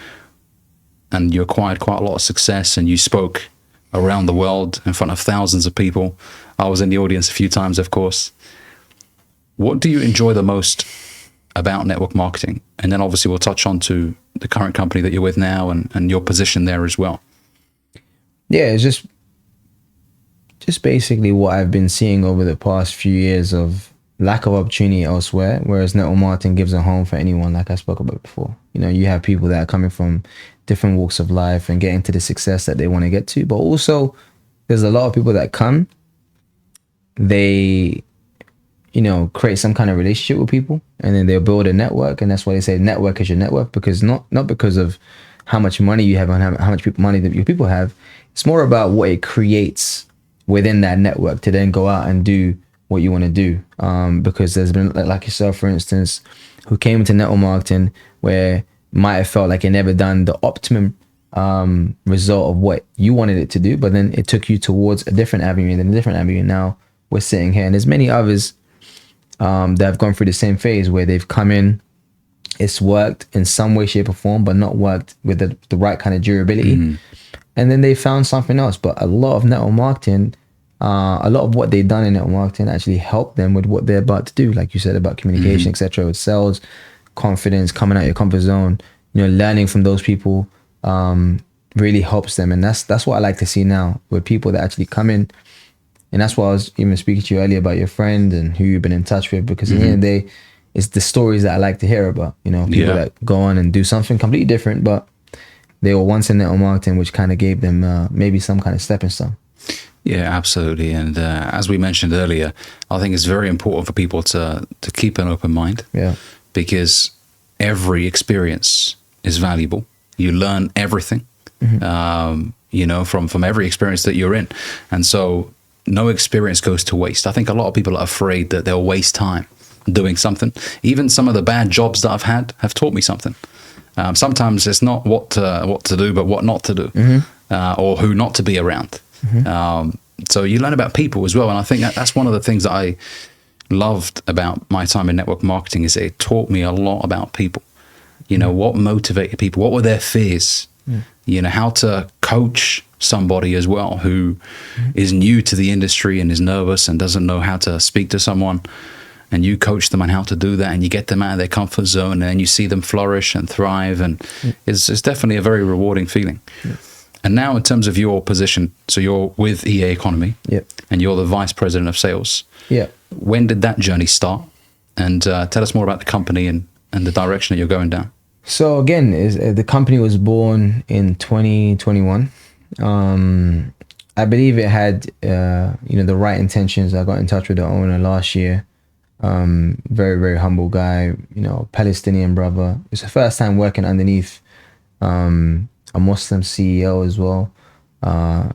and you acquired quite a lot of success, and you spoke around the world in front of thousands of people. I was in the audience a few times, of course. What do you enjoy the most about network marketing? And then obviously we'll touch on to the current company that you're with now and your position there as well. Yeah, it's just basically what I've been seeing over the past few years of lack of opportunity elsewhere, whereas network marketing gives a home for anyone, like I spoke about before. You have people that are coming from different walks of life and getting to the success that they want to get to, but also there's a lot of people that come, they create some kind of relationship with people, and then they'll build a network, and that's why they say network is your network, because not because of how much money you have and how much money that your people have. It's more about what it creates within that network to then go out and do what you want to do. Because there's been, like yourself, for instance, who came into network marketing where might have felt like it never done the optimum result of what you wanted it to do, but then it took you towards a different avenue and then a different avenue. Now we're sitting here, and there's many others that have gone through the same phase where they've come in, it's worked in some way, shape or form, but not worked with the right kind of durability. And then they found something else. But a lot of network marketing, a lot of what they've done in network marketing actually helped them with what they're about to do. Like you said, about communication, etc., with sales, confidence, coming out your comfort zone, learning from those people really helps them. And that's what I like to see now with people that actually come in. And that's why I was even speaking to you earlier about your friend and who you've been in touch with, because at the end of the day, it's the stories that I like to hear about, people that go on and do something completely different, but they were once in network marketing, which kind of gave them maybe some kind of stepping stone. Yeah, absolutely. And as we mentioned earlier, I think it's very important for people to keep an open mind. Yeah. Because every experience is valuable. You learn everything, you know, from every experience that you're in. And so no experience goes to waste. I think a lot of people are afraid that they'll waste time doing something. Even some of the bad jobs that I've had have taught me something. Sometimes it's not what to do, but what not to do, or who not to be around. So you learn about people as well. And I think that's one of the things that I loved about my time in network marketing is it taught me a lot about people. You know, what motivated people, what were their fears, you know, how to coach somebody as well who is new to the industry and is nervous and doesn't know how to speak to someone, and you coach them on how to do that, and you get them out of their comfort zone, and then you see them flourish and thrive, and it's definitely a very rewarding feeling. And now in terms of your position, so you're with EA Economy, and you're the Vice President of Sales. When did that journey start? And tell us more about the company and the direction that you're going down. So again, the company was born in 2021. I believe it had, you know, the right intentions. I got in touch with the owner last year. Very, very humble guy, you know, Palestinian brother. It's the first time working underneath a Muslim CEO as well.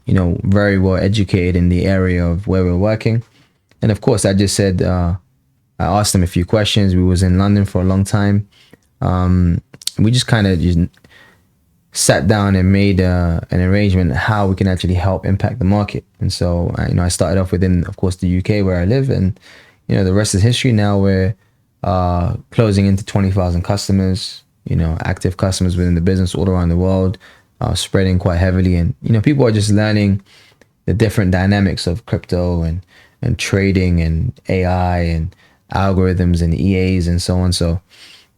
You know, very well educated in the area of where we're working. And of course, I just said, I asked him a few questions. We was in London for a long time. We just kind of just sat down and made an arrangement how we can actually help impact the market. And so, you know, I started off within, of course, the UK where I live, and you know, the rest is history. Now we're closing into 20,000 customers, you know, active customers within the business all around the world, spreading quite heavily. And, you know, people are just learning the different dynamics of crypto and trading and AI and algorithms and EAs and so on. So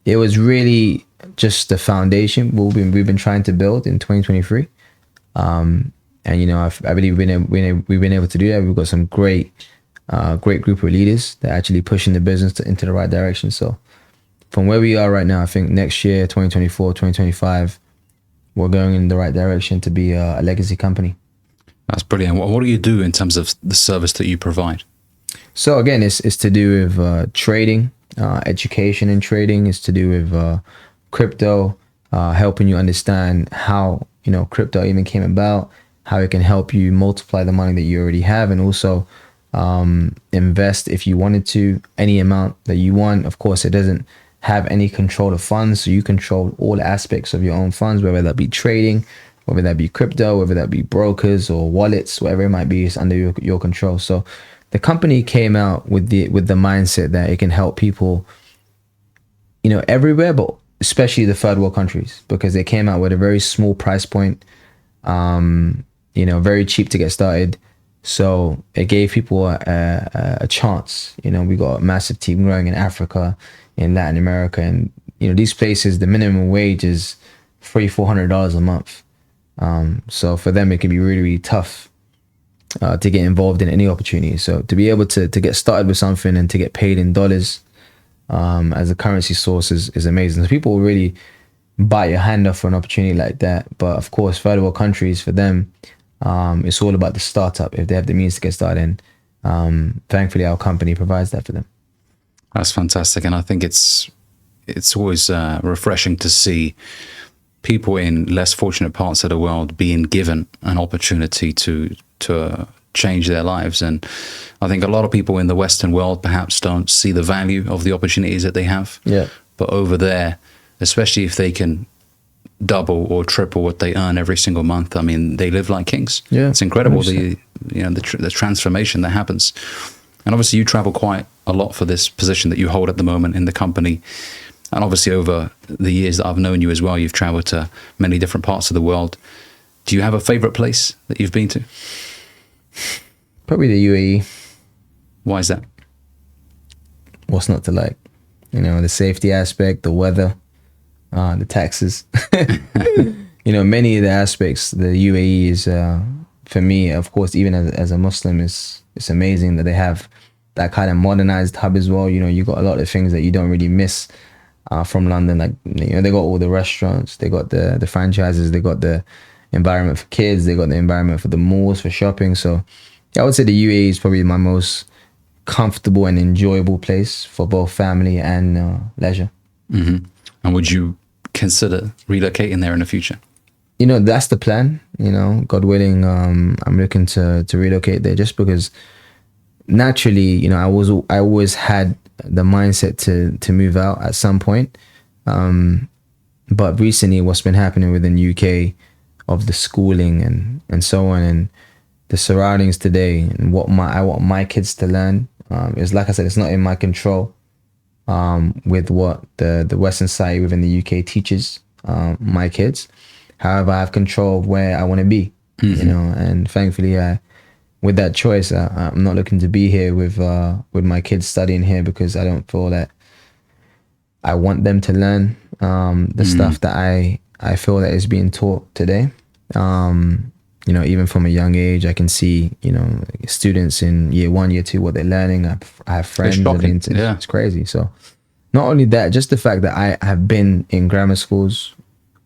it was really just the foundation we've been trying to build in 2023. And, you know, I believe we've been able to do that. We've got some great group of leaders that are actually pushing the business into the right direction. So from where we are right now, I think next year, 2024, 2025, we're going in the right direction to be a legacy company. That's brilliant. What do you do in terms of the service that you provide? So again, it's to do with trading, education in trading. It's to do with crypto, helping you understand how, you know, crypto even came about, how it can help you multiply the money that you already have, and also invest if you wanted to, any amount that you want. Of course, it doesn't have any control of funds, so you control all aspects of your own funds, whether that be trading, whether that be crypto, whether that be brokers or wallets, whatever it might be, it's under your control. So the company came out with the mindset that it can help people, you know, everywhere, but especially the third world countries, because they came out with a very small price point, you know, very cheap to get started. So it gave people a chance. You know, we got a massive team growing in Africa, in Latin America, and you know, these places, the minimum wage is $300-400 a month. So for them, it can be really, really tough to get involved in any opportunity. So to be able to get started with something and to get paid in dollars as a currency source is amazing. So people will really bite your hand off for an opportunity like that. But of course, third world countries, for them, it's all about the startup if they have the means to get started. And thankfully, our company provides that for them. That's fantastic, and I think it's always refreshing to see people in less fortunate parts of the world being given an opportunity to change their lives. And I think a lot of people in the Western world perhaps don't see the value of the opportunities that they have. Yeah. But over there, especially if they can double or triple what they earn every single month, I mean, they live like kings. Yeah, it's incredible 100%. the transformation that happens. And obviously, you travel quite a lot for this position that you hold at the moment in the company. And obviously, over the years that I've known you as well, you've traveled to many different parts of the world. Do you have a favorite place that you've been to? Probably the UAE. Why is that? What's not to like? You know, the safety aspect, the weather, the taxes. You know, many of the aspects, the UAE is, for me, of course, even as a Muslim, it's amazing that they have that kind of modernized hub as well. You know, you got a lot of things that you don't really miss from London. Like, they got all the restaurants, they got the franchises, they got the environment for kids, they got the environment for the malls, for shopping. So yeah, I would say the UAE is probably my most comfortable and enjoyable place for both family and leisure. And would you consider relocating there in the future? That's the plan. God willing, I'm looking to relocate there, just because naturally, I always had the mindset to move out at some point. But recently, what's been happening within UK, of the schooling and so on, and the surroundings today, and what I want my kids to learn, is, like I said, it's not in my control. With what the Western society within the UK teaches my kids. However, I have control of where I want to be, and thankfully, with that choice, I'm not looking to be here with my kids studying here, because I don't feel that I want them to learn the stuff that I feel that is being taught today. Even from a young age, I can see, students in year 1, year 2, what they're learning. I have friends. It's crazy. So not only that, just the fact that I have been in grammar schools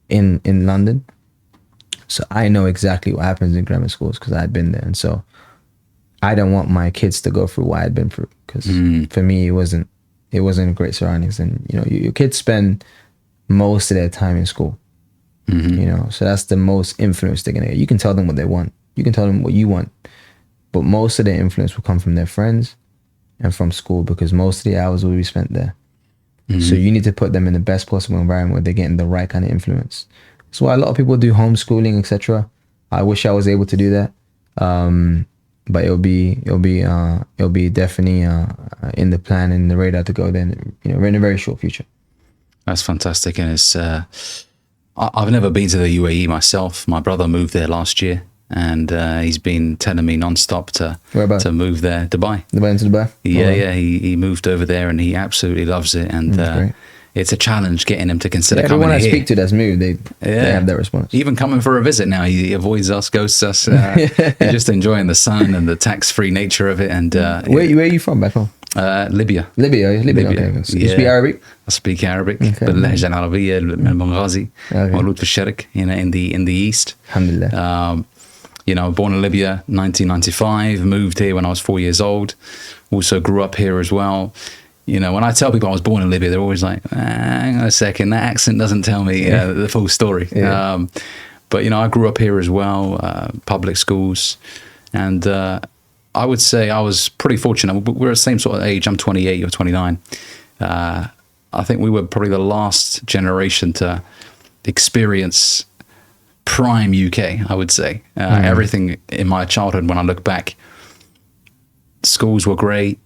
in London. So I know exactly what happens in grammar schools, because I had been there. And so I don't want my kids to go through what I had been through, because for me, it wasn't great surroundings. And, your kids spend most of their time in school. So that's the most influence they're gonna get. You can tell them what they want, you can tell them what you want, but most of their influence will come from their friends and from school, because most of the hours will be spent there. So you need to put them in the best possible environment where they're getting the right kind of influence. That's why a lot of people do homeschooling, etc. I wish I was able to do that, but it'll be definitely in the plan and the radar to go there, in a very short future. That's fantastic. And it's I've never been to the UAE myself. My brother moved there last year, and he's been telling me nonstop to move there. Dubai. Into Dubai? Yeah. He moved over there, and he absolutely loves it. And it's a challenge getting him to consider coming here. Everyone I speak to that's moved, they have that response. Even coming for a visit now, he avoids us, ghosts us. He's just enjoying the sun and the tax-free nature of it. And where are you from back home? Libya. Libya. Okay. You speak Arabic? I speak Arabic. باللهجة العربية المنغازي. مولود في الشرق, in the east. Alhamdulillah. Born in Libya, 1995. Moved here when I was 4 years old. Also grew up here as well. When I tell people I was born in Libya, they're always like, hang on a second, that accent doesn't tell me the full story. Yeah. But I grew up here as well, public schools, and I would say I was pretty fortunate. We're the same sort of age. I'm 28, you're 29. I think we were probably the last generation to experience prime UK, I would say. Everything in my childhood, when I look back, schools were great.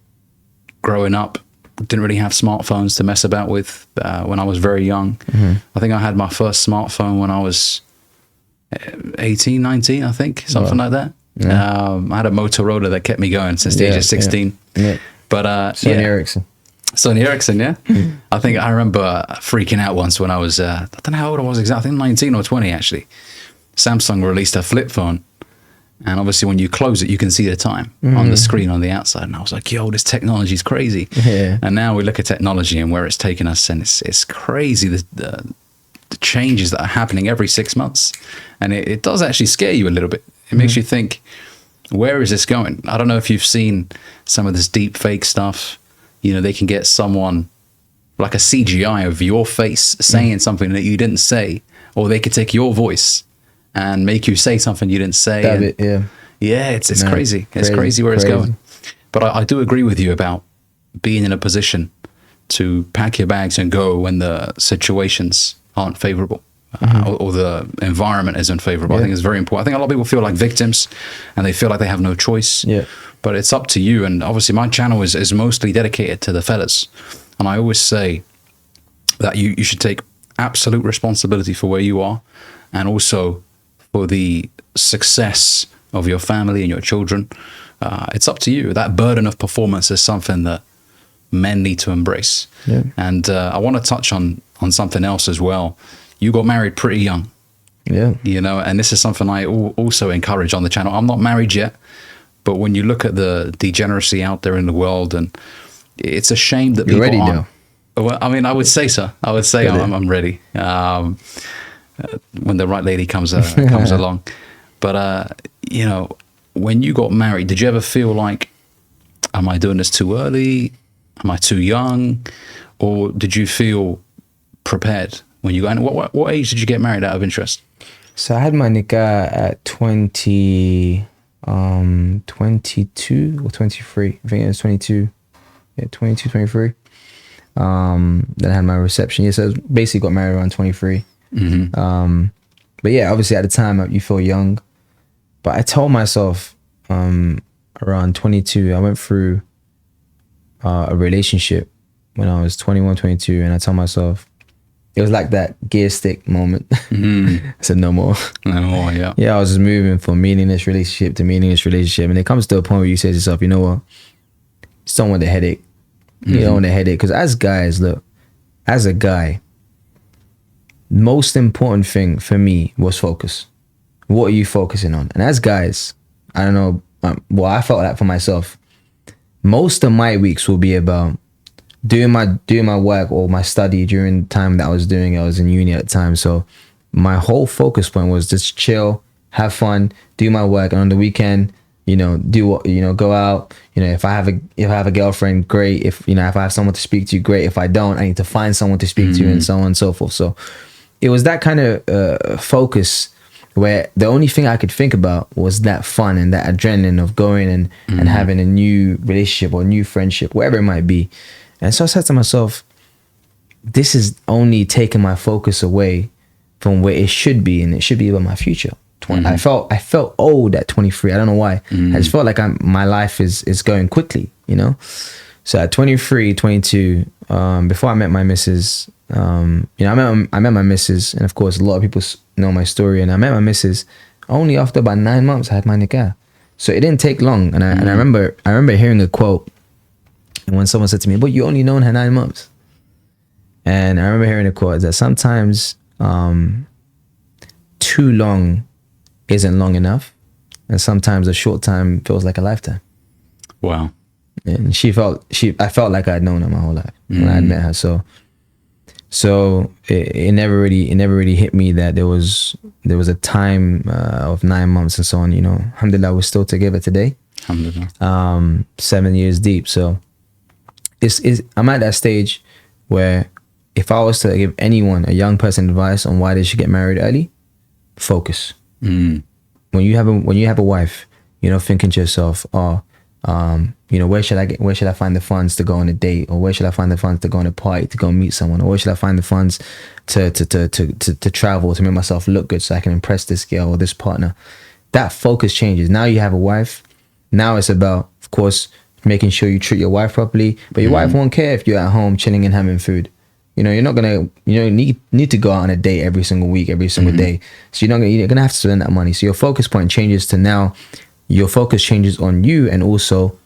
Growing up, didn't really have smartphones to mess about with when I was very young. I think I had my first smartphone when I was 18, 19, I think, something like that. Yeah. I had a Motorola that kept me going since the age of 16. Yeah. But Sony Ericsson, yeah. I think I remember freaking out once when I was, I don't know how old I was exactly, I think 19 or 20 actually. Samsung released a flip phone. And obviously when you close it, you can see the time on the screen on the outside. And I was like, yo, this technology is crazy. Yeah. And now we look at technology and where it's taken us, and it's crazy, the changes that are happening every 6 months. And it does actually scare you a little bit. It makes you think, where is this going? I don't know if you've seen some of this deep fake stuff. They can get someone like a CGI of your face saying something that you didn't say, or they could take your voice and make you say something you didn't say. It's crazy. It's crazy where it's going. But I do agree with you about being in a position to pack your bags and go when the situations aren't favorable. Or the environment isn't favorable. I think it's very important. I think a lot of people feel like victims and they feel like they have no choice. But it's up to you. And obviously my channel is mostly dedicated to the fellas. And I always say that you should take absolute responsibility for where you are, and also for the success of your family and your children. It's up to you. That burden of performance is something that men need to embrace. And I want to touch on something else as well. You got married pretty young. And this is something I also encourage on the channel. I'm not married yet, but when you look at the degeneracy out there in the world, and it's a shame that you're ready now. Well, I mean, I would say so. I would say Really? I'm ready when the right lady comes along. But you know, when you got married, did you ever feel like, am I doing this too early? Am I too young? Or did you feel prepared when you got? And what age did you get married out of interest? So I had my nikah at 22 or 23. I think it was 22. Yeah, 22, 23. Then I had my reception. Yeah, so I basically got married around 23. But yeah, obviously at the time you feel young. But I told myself around 22, I went through a relationship when I was 21, 22, and I told myself, it was like that gear stick moment. I said, no more. No more, yeah. Yeah, I was just moving from meaningless relationship to meaningless relationship. And it comes to a point where you say to yourself, you know what? You just don't want the headache. You don't want the headache. Because as guys, look, as a guy, most important thing for me was focus. What are you focusing on? And as guys, I don't know, well, I felt that for myself. Most of my weeks will be about doing my work or my study during the time that I was in uni at the time. So my whole focus point was just chill, have fun, do my work, and on the weekend, do what, go out. If I have a girlfriend, great. If I have someone to speak to, great. If I don't, I need to find someone to speak to, and so on and so forth. So it was that kind of focus where the only thing I could think about was that fun and that adrenaline of going and having a new relationship or new friendship, whatever it might be. And so I said to myself, this is only taking my focus away from where it should be, and it should be about my future. I felt old at 23. I don't know why. I just felt like my life is going quickly, So at 23, 22, before I met my missus, I met my missus, and of course a lot of people know my story. And I met my missus only after about 9 months I had my nikah. So it didn't take long. And I remember hearing a quote, and when someone said to me, "But you only known her 9 months," and I remember hearing a quote that sometimes too long isn't long enough, and sometimes a short time feels like a lifetime. Wow. And I felt like I'd known her my whole life when I met her. So it never really hit me that there was a time of 9 months and so on. Alhamdulillah, we're still together today. Alhamdulillah. 7 years deep. So I'm at that stage where if I was to give anyone, a young person, advice on why they should get married early, focus. When you have a wife, thinking to yourself, where should I find the funds to go on a date, or where should I find the funds to go on a party, to go meet someone, or where should I find the funds to travel, to make myself look good so I can impress this girl or this partner. That focus changes. Now you have a wife. Now it's about, of course, making sure you treat your wife properly, but your wife won't care if you're at home chilling and having food. You're not gonna, need to go out on a date every single week, every single day. So you're gonna have to spend that money. So your focus point changes to now, your focus changes on you and also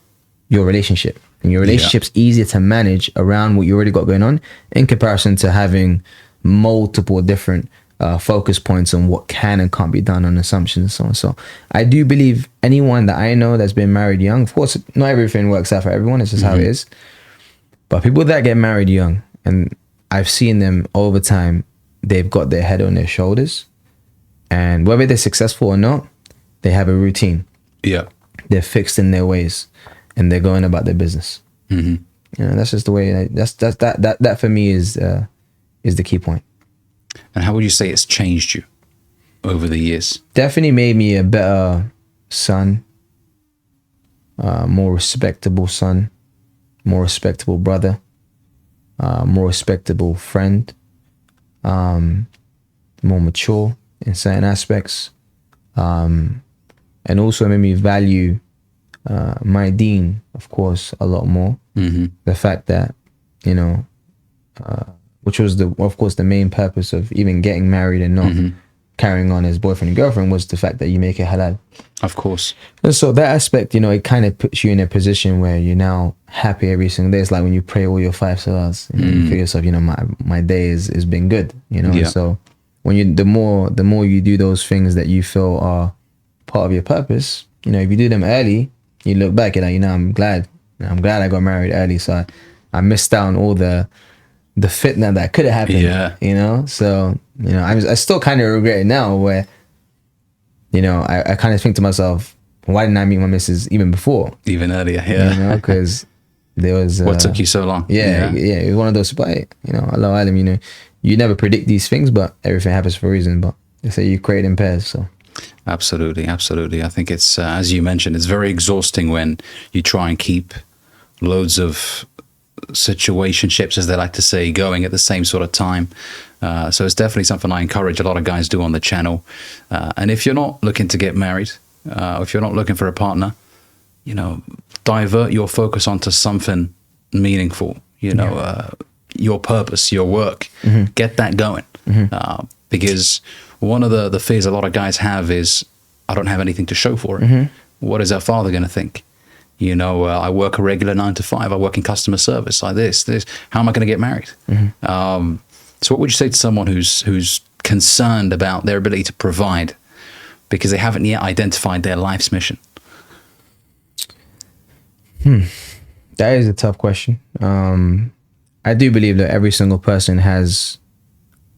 your relationship. And your relationship's easier to manage around what you already got going on, in comparison to having multiple different focus points on what can and can't be done on assumptions and so on. So I do believe anyone that I know that's been married young, of course, not everything works out for everyone. It's just how it is. But people that get married young, and I've seen them over time, they've got their head on their shoulders, and whether they're successful or not, they have a routine. Yeah. They're fixed in their ways, and they're going about their business. That's just the way. That for me is the key point. And how would you say it's changed you over the years? Definitely made me a better son, more respectable son, more respectable brother, more respectable friend, more mature in certain aspects, and also made me value my deen, of course, a lot more. The fact that, which was the main purpose of even getting married and not carrying on as boyfriend and girlfriend, was the fact that you make it halal. Of course. And so that aspect, it kind of puts you in a position where you're now happy every single day. It's like when you pray all your 5 salahs, you feel yourself, my day has been good, So when the more you do those things that you feel are part of your purpose, if you do them early, you look back, you're like, I'm glad I got married early. So I missed out on all the the fitna that could have happened. Yeah. You know, so you know, I still kind of regret it now, where you know I kind of think to myself, why didn't I meet my missus even before? Even earlier, yeah. You know, because there was What took you so long? Yeah, it was one of those. But you know, Allah Alam, you know, you never predict these things, but everything happens for a reason. But they say you create in pairs, so. Absolutely. I think it's, as you mentioned, it's very exhausting when you try and keep loads of situationships, as they like to say, going at the same sort of time. So it's definitely something I encourage a lot of guys do on the channel. And if you're not looking to get married, if you're not looking for a partner, you know, divert your focus onto something meaningful, you know, your purpose, your work, get that going. Because one of the fears a lot of guys have is, I don't have anything to show for it. What is our father going to think? You know, I work a regular 9 to 5. I work in customer service like this. How am I going to get married? So what would you say to someone who's concerned about their ability to provide because they haven't yet identified their life's mission? That is a tough question. I do believe that every single person has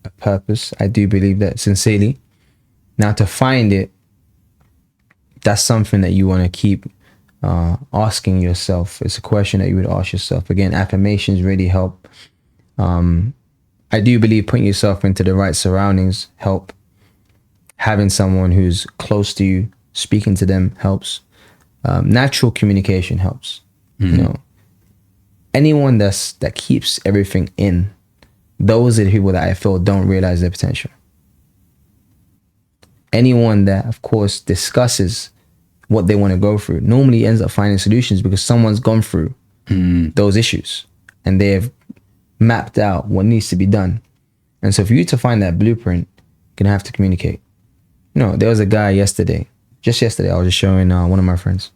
a purpose. I do believe that sincerely. Now, to find it, that's something that you want to keep asking yourself. It's a question that you would ask yourself. Again, affirmations really help. I do believe putting yourself into the right surroundings help. Having someone who's close to you, speaking to them helps. Natural communication helps. You know, anyone that keeps everything in, those are the people that I feel don't realize their potential. Anyone that, of course, discusses what they want to go through normally ends up finding solutions because someone's gone through those issues and they have mapped out what needs to be done. And so for you to find that blueprint, you're going to have to communicate. You know, there was a guy just yesterday, I was just showing one of my friends.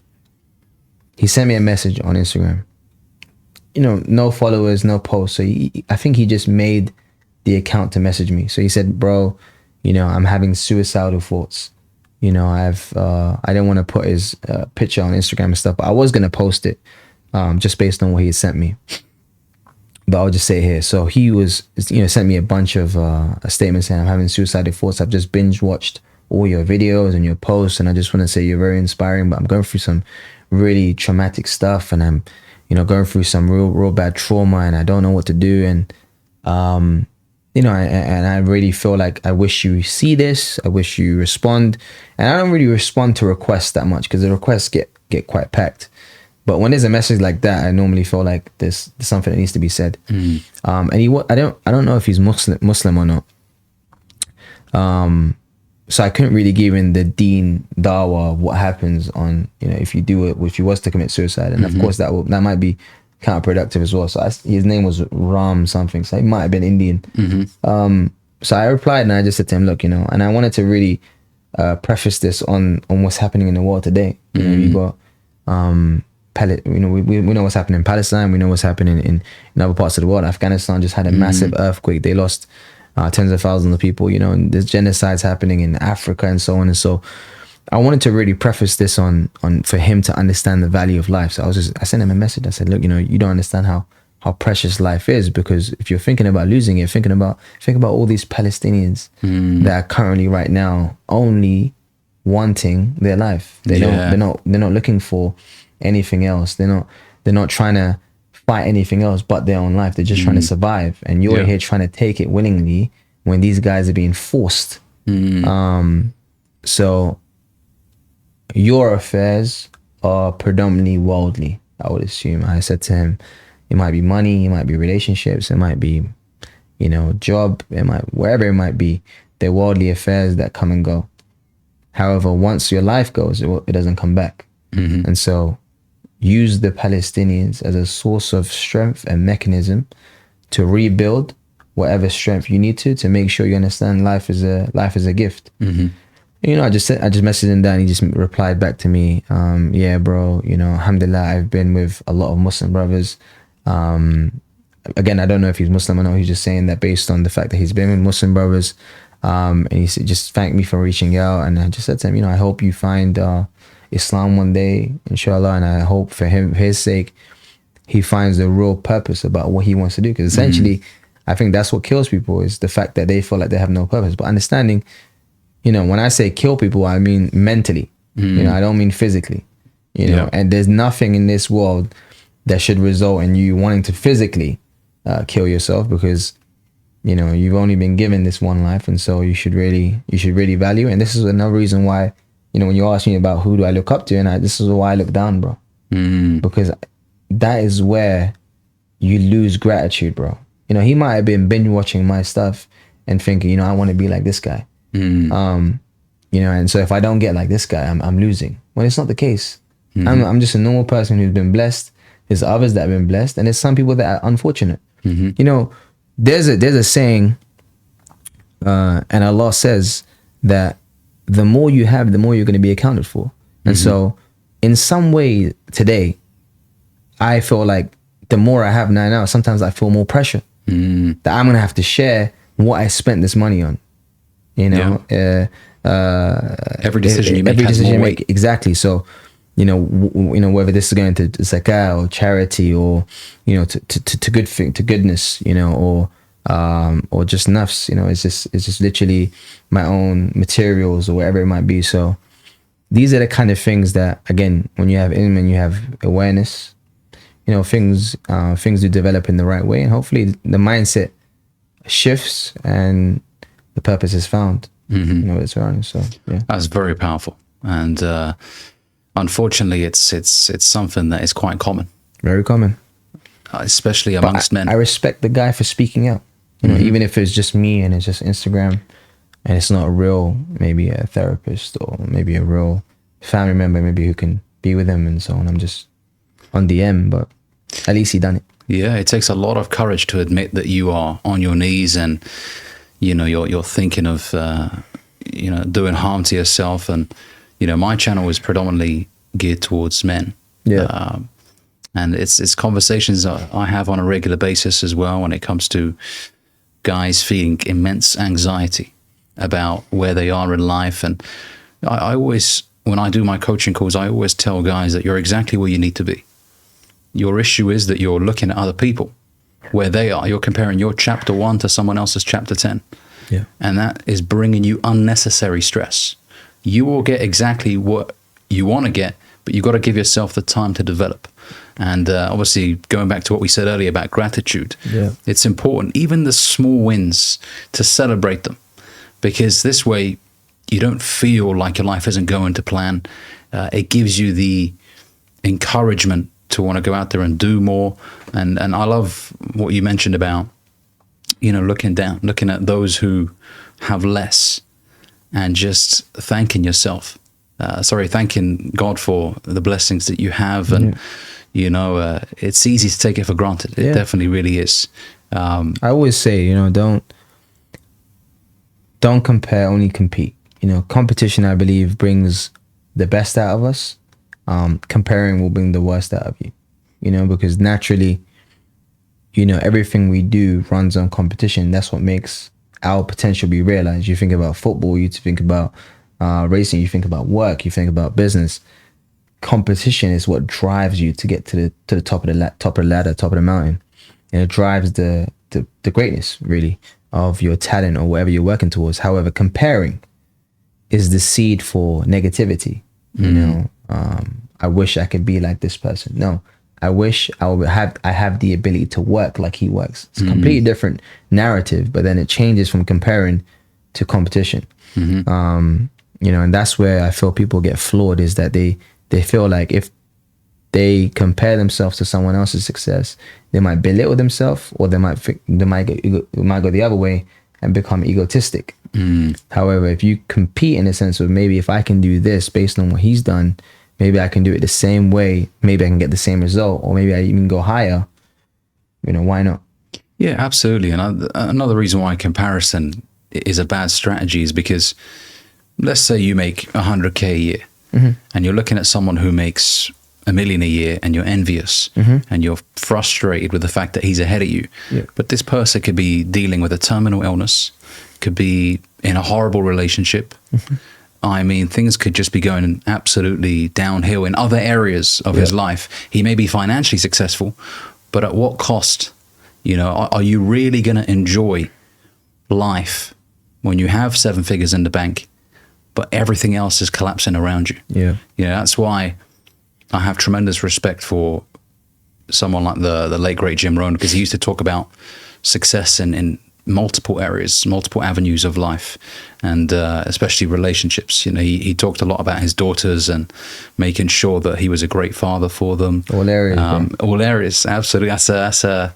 He sent me a message on Instagram. You know, no followers, no posts. So I think he just made the account to message me. So he said, bro, you know, I'm having suicidal thoughts. You know, I didn't want to put his picture on Instagram and stuff, but I was going to post it just based on what he had sent me. But I'll just say it here. So he was, you know, sent me a bunch of statements saying, I'm having suicidal thoughts. I've just binge watched all your videos and your posts. And I just want to say you're very inspiring, but I'm going through some really traumatic stuff. And I'm, you know, going through some real bad trauma and I don't know what to do. And, you know, and I really feel like I wish you see this. I wish you respond. And I don't really respond to requests that much because the requests get quite packed. But when there's a message like that, I normally feel like there's something that needs to be said. And I don't know if he's Muslim or not. So I couldn't really give him the deen dawah of what happens on, you know, if you do it, if you was to commit suicide. And of course that might be counterproductive as well. So his name was Ram something. So he might have been Indian. So I replied and I just said to him, look, you know, and I wanted to really preface this on what's happening in the world today. You know, you got, you know, we know what's happening in Palestine. We know what's happening in other parts of the world. Afghanistan just had a massive earthquake. They lost tens of thousands of people, you know, and there's genocides happening in Africa and so on. And so I wanted to really preface this on for him to understand the value of life. So I sent him a message. I said, look, you know, you don't understand how precious life is, because if you're thinking about losing it, think about all these Palestinians that are currently right now only wanting their life. They're not looking for anything else. They're not trying to fight anything else but their own life. They're just trying to survive. And you're here trying to take it willingly when these guys are being forced. So your affairs are predominantly worldly, I would assume. I said to him, it might be money, it might be relationships, it might be, you know, job, wherever it might be. They're worldly affairs that come and go. However, once your life goes, it doesn't come back. And so use the Palestinians as a source of strength and mechanism to rebuild whatever strength you need to make sure you understand life is a gift. You know, I just messaged him that and he just replied back to me, yeah, bro, you know, alhamdulillah, I've been with a lot of Muslim brothers. Again, I don't know if he's Muslim or not. He's just saying that based on the fact that he's been with Muslim brothers. And he just thanked me for reaching out. And I just said to him, you know, I hope you find Islam one day, inshallah. And I hope for his sake, he finds the real purpose about what he wants to do. Because essentially, I think that's what kills people, is the fact that they feel like they have no purpose. But understanding, when I say kill people, I mean mentally. I don't mean physically. And there's nothing in this world that should result in you wanting to physically kill yourself, because you've only been given this one life, and so you should really value it. And this is another reason why, when you ask me about who do I look up to, and this is why I look down, bro. Because that is where you lose gratitude, bro. He might have been binge watching my stuff and thinking, I want to be like this guy. And so if I don't get like this guy, I'm losing. Well, it's not the case. I'm just a normal person who's been blessed. There's others that have been blessed, and there's some people that are unfortunate. There's a saying, and Allah says that the more you have, the more you're going to be accounted for. And so in some way today, I feel like the more I have now, sometimes I feel more pressure that I'm going to have to share what I spent this money on. Every decision you make has more weight. Exactly. So, whether this is going to zakah or charity, or to good thing, to goodness, or just nafs, it's just literally my own materials or whatever it might be. So these are the kind of things that, again, when you have ilm and you have awareness, things do develop in the right way, and hopefully the mindset shifts and the purpose is found. It's around. So yeah, that's very powerful. And unfortunately, it's something that is quite common. Very common, especially amongst men. I respect the guy for speaking out. Even if it's just me and it's just Instagram, and it's not a real, maybe a therapist or maybe a real family member, maybe who can be with him and so on. I'm just on DM, but at least he done it. Yeah, it takes a lot of courage to admit that you are on your knees and you're thinking of doing harm to yourself. And my channel is predominantly geared towards men. Yeah. And it's conversations I have on a regular basis as well when it comes to guys feeling immense anxiety about where they are in life. And I always, when I do my coaching calls, I always tell guys that you're exactly where you need to be. Your issue is that you're looking at other people where they are. You're comparing your chapter 1 to someone else's chapter 10. Yeah. And that is bringing you unnecessary stress. You will get exactly what you want to get, but you've got to give yourself the time to develop. And obviously, going back to what we said earlier about gratitude, it's important, even the small wins, to celebrate them. Because this way, you don't feel like your life isn't going to plan. It gives you the encouragement to want to go out there and do more. And I love what you mentioned about, looking at those who have less and just thanking yourself. Thanking God for the blessings that you have. And, it's easy to take it for granted. It definitely really is. I always say, don't compare, only compete. Competition, I believe, brings the best out of us. Comparing will bring the worst out of you, because naturally, everything we do runs on competition. That's what makes our potential be realized. You think about football, you think about racing, you think about work, you think about business. Competition is what drives you to get to the top of the ladder, top of the mountain, and it drives the greatness, really, of your talent or whatever you're working towards. However, comparing is the seed for negativity. I wish I could be like this person. No, I wish I have the ability to work like he works. It's a completely different narrative, but then it changes from comparing to competition. And that's where I feel people get flawed, is that they feel like if they compare themselves to someone else's success, they might belittle themselves, or they might go the other way and become egotistic. However, if you compete in the sense of, maybe if I can do this based on what he's done, maybe I can do it the same way, maybe I can get the same result, or maybe I even go higher, why not? Yeah, absolutely. And another reason why comparison is a bad strategy is because, let's say you make 100K a year, and you're looking at someone who makes $1 million a year, and you're envious, and you're frustrated with the fact that he's ahead of you. But this person could be dealing with a terminal illness, could be in a horrible relationship. I mean, things could just be going absolutely downhill in other areas of his life. He may be financially successful, but at what cost You know, are you really going to enjoy life when you have 7 figures in the bank, but everything else is collapsing around you? Yeah. You know, that's why I have tremendous respect for someone like the late great Jim Rohn, because he used to talk about success in multiple areas, multiple avenues of life, and especially relationships. You know, he talked a lot about his daughters and making sure that he was a great father for them. All areas. All areas, absolutely. That's a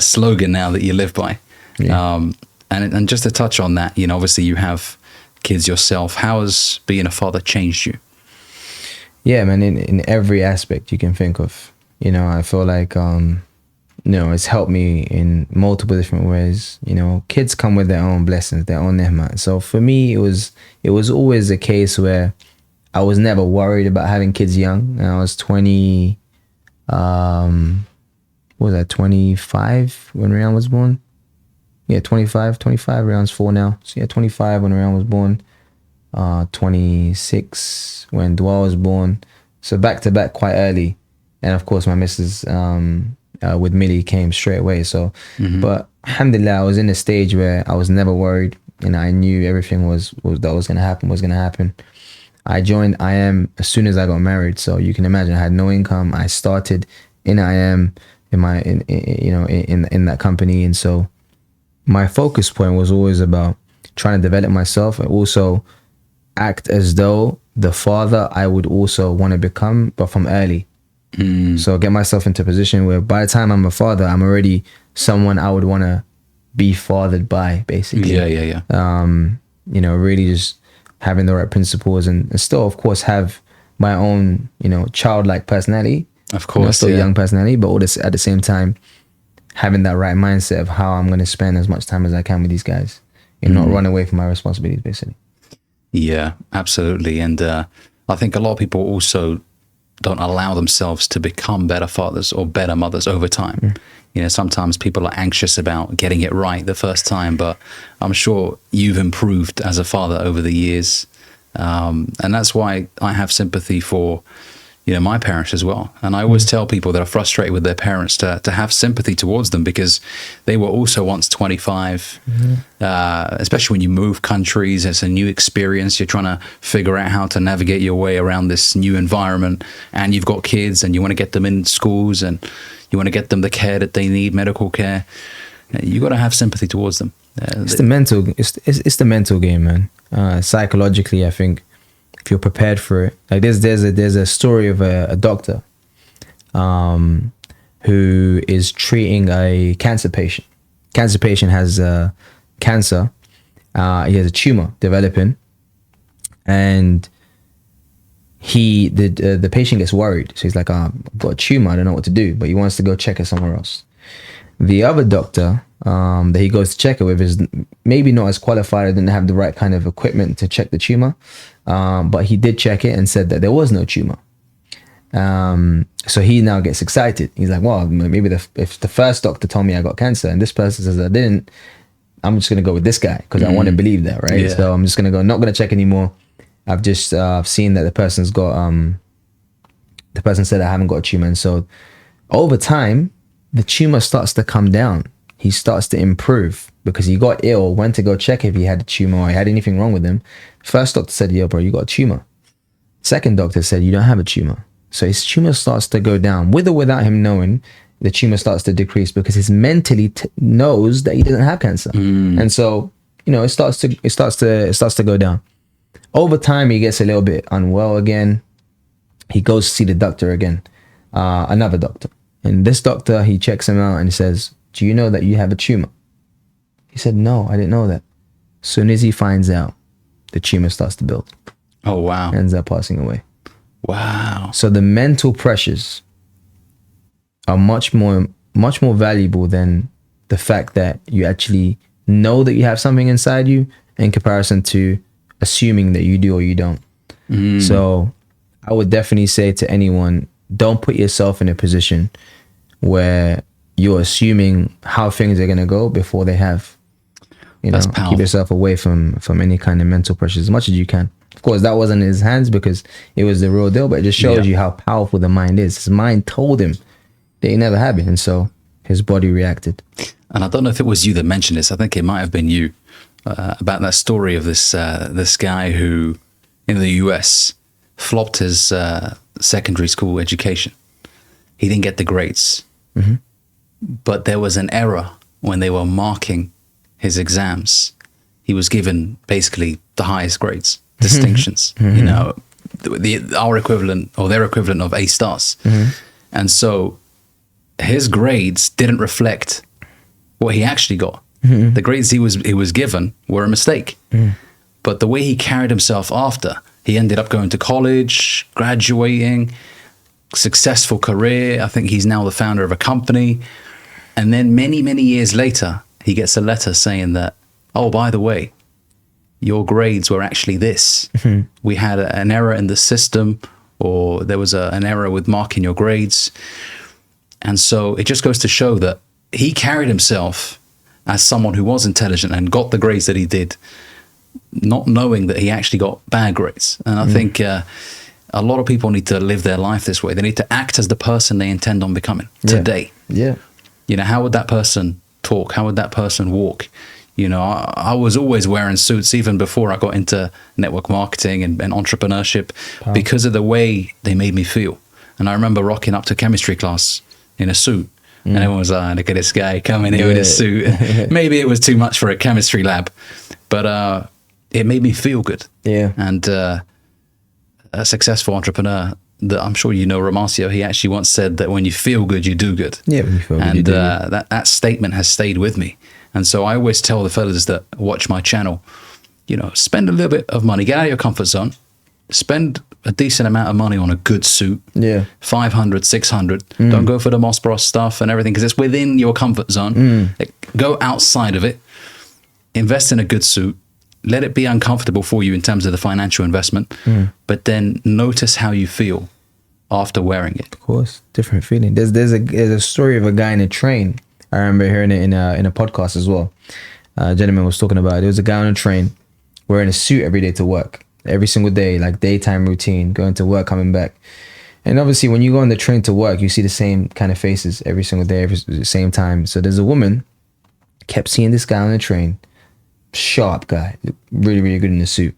slogan now that you live by. Yeah. And just to touch on that, you know, obviously you have kids yourself. How has being a father changed you? Yeah, man, in every aspect you can think of. You know, I feel like, you know, it's helped me in multiple different ways. You know, kids come with their own blessings, their own ni'mah. So for me, it was always a case where I was never worried about having kids young. And I was 20, what was that, 25 when Rian was born? Yeah, 25, Rian's 4 now. So yeah, 25 when Rian was born, 26 when Dwal was born. So back to back quite early. And of course my missus with Millie came straight away. So, but alhamdulillah, I was in a stage where I was never worried, and I knew everything was going to happen. I joined IM as soon as I got married. So you can imagine I had no income. I started in IM in that company. And so my focus point was always about trying to develop myself and also act as though the father I would also want to become, but from early. So get myself into a position where by the time I'm a father, I'm already someone I would want to be fathered by, basically. Yeah. You know, really just having the right principles and still, of course, have my own, you know, childlike personality. Of course, you know, still young personality, but all this, at the same time, having that right mindset of how I'm going to spend as much time as I can with these guys and not run away from my responsibilities, basically. Yeah, absolutely. And I think a lot of people also don't allow themselves to become better fathers or better mothers over time. You know, sometimes people are anxious about getting it right the first time, but I'm sure you've improved as a father over the years. And that's why I have sympathy for, you know, my parents as well. And I always tell people that are frustrated with their parents to have sympathy towards them, because they were also once 25, especially when you move countries. It's a new experience. You're trying to figure out how to navigate your way around this new environment, and you've got kids and you want to get them in schools and you want to get them the care that they need, medical care. You got to have sympathy towards them. It's the mental game, man. Psychologically, I think, if you're prepared for it, like there's a story of a doctor who is treating a cancer patient. Cancer patient has cancer. He has a tumor developing, and the patient gets worried. So he's like, I've got a tumor, I don't know what to do, but he wants to go check it somewhere else. The other doctor that he goes to check it with is maybe not as qualified, didn't have the right kind of equipment to check the tumor, but he did check it and said that there was no tumor. So he now gets excited. He's like, well, maybe if the first doctor told me I got cancer and this person says I didn't, I'm just going to go with this guy because I want to believe that, right? Yeah. So I'm just going to go, not going to check anymore. I've just seen that the person's got, the person said I haven't got a tumor. And so over time, the tumor starts to come down. He starts to improve because he got ill, went to go check if he had a tumor or he had anything wrong with him. First doctor said, yo, bro, you got a tumor. Second doctor said, you don't have a tumor. So his tumor starts to go down. With or without him knowing, the tumor starts to decrease because his mentally knows that he doesn't have cancer. And so, you know, it starts to go down. Over time, he gets a little bit unwell again. He goes to see the doctor again, another doctor. And this doctor, he checks him out and he says, do you know that you have a tumor? He said, no, I didn't know that. As soon as he finds out, the tumor starts to build. Oh, wow. Ends up passing away. Wow. So the mental pressures are much more valuable than the fact that you actually know that you have something inside you in comparison to assuming that you do or you don't. So I would definitely say to anyone, don't put yourself in a position where you're assuming how things are going to go before they have. You know, keep yourself away from any kind of mental pressures as much as you can. Of course, that wasn't in his hands because it was the real deal, but it just shows you how powerful the mind is. His mind told him that he never had it. And so his body reacted. And I don't know if it was you that mentioned this. I think it might have been you about that story of this guy who in the US flopped his secondary school education. He didn't get the grades, but there was an error when they were marking his exams. He was given basically the highest grades, distinctions. You know, our equivalent or their equivalent of A stars, and so his grades didn't reflect what he actually got. The grades he was given were a mistake. But the way he carried himself after, he ended up going to college, graduating, successful career. I think he's now the founder of a company. And then many, many years later, he gets a letter saying that, oh, by the way, your grades were actually this. We had an error in the system, or there was an error with marking your grades. And so it just goes to show that he carried himself as someone who was intelligent and got the grades that he did, not knowing that he actually got bad grades. And I think a lot of people need to live their life this way. They need to act as the person they intend on becoming today. Yeah. You know, how would that person talk? How would that person walk? You know, I was always wearing suits even before I got into network marketing and entrepreneurship because of the way they made me feel. And I remember rocking up to chemistry class in a suit. And everyone was like, look at this guy coming here with a suit. Maybe it was too much for a chemistry lab, but it made me feel good. Yeah. And a successful entrepreneur that I'm sure you know, Romacio, he actually once said that when you feel good, you do good. Yeah, when you feel good, you do good. That statement has stayed with me. And so I always tell the fellas that watch my channel, you know, spend a little bit of money, get out of your comfort zone, spend a decent amount of money on a good suit. Yeah. 500, 600. Don't go for the Moss Bros stuff and everything because it's within your comfort zone. Go outside of it. Invest in a good suit. Let it be uncomfortable for you in terms of the financial investment, but then notice how you feel after wearing it. Of course, different feeling. There's a story of a guy in a train. I remember hearing it in a podcast as well. A gentleman was talking about it. There was a guy on a train wearing a suit every day to work. Every single day, like daytime routine, going to work, coming back. And obviously when you go on the train to work, you see the same kind of faces every single day, every same time. So there's a woman, kept seeing this guy on the train, sharp guy, really, really good in the suit.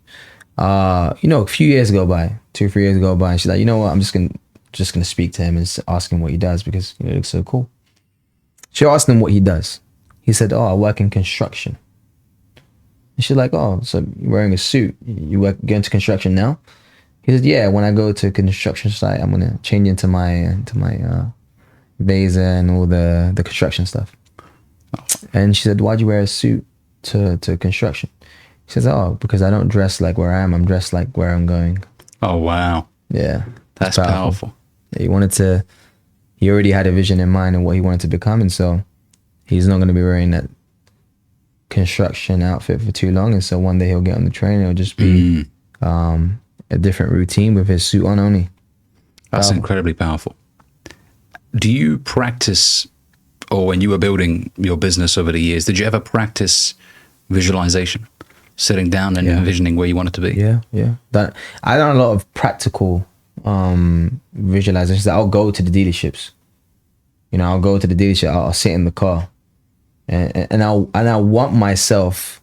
You know, a few years go by, 2 or 3 years go by, and she's like, you know what, I'm just gonna speak to him and ask him what he does because he looks so cool. She asked him what he does. He said, oh, I work in construction. And she's like, oh, so you're wearing a suit. You go into construction now? He said, yeah, when I go to a construction site, I'm going to change into my Visa and all the construction stuff. And she said, why'd you wear a suit to construction? He says, oh, because I don't dress like where I am. I'm dressed like where I'm going. Oh, wow. Yeah. That's powerful. Yeah, he already had a vision in mind of what he wanted to become. And so he's not going to be wearing that construction outfit for too long. And so one day he'll get on the train. It'll just be a different routine with his suit on only. That's incredibly powerful. Do you practice, or when you were building your business over the years, did you ever practice visualization? Sitting down and envisioning where you want it to be? Yeah. I done a lot of practical visualizations. I'll go to the dealerships. You know, I'll go to the dealership. I'll sit in the car, and I want myself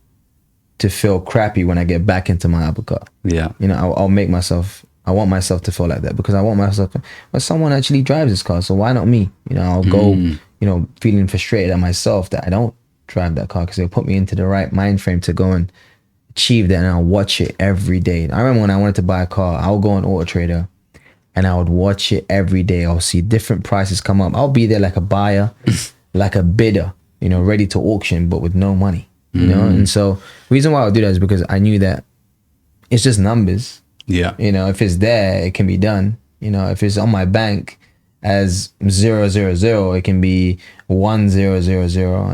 to feel crappy when I get back into my other car. Yeah. You know, I'll make myself. I want myself to feel like that because I want myself. But someone actually drives this car, so why not me? You know, I'll go. You know, feeling frustrated at myself that I don't drive that car because it'll put me into the right mind frame to go and achieve that, and I'll watch it every day. I remember when I wanted to buy a car, I'll go on Auto Trader and I would watch it every day. I'll see different prices come up. I'll be there like a buyer, like a bidder, you know, ready to auction, but with no money, you know? And so the reason why I would do that is because I knew that it's just numbers. Yeah. You know, if it's there, it can be done. You know, if it's on my bank as 000, it can be 1000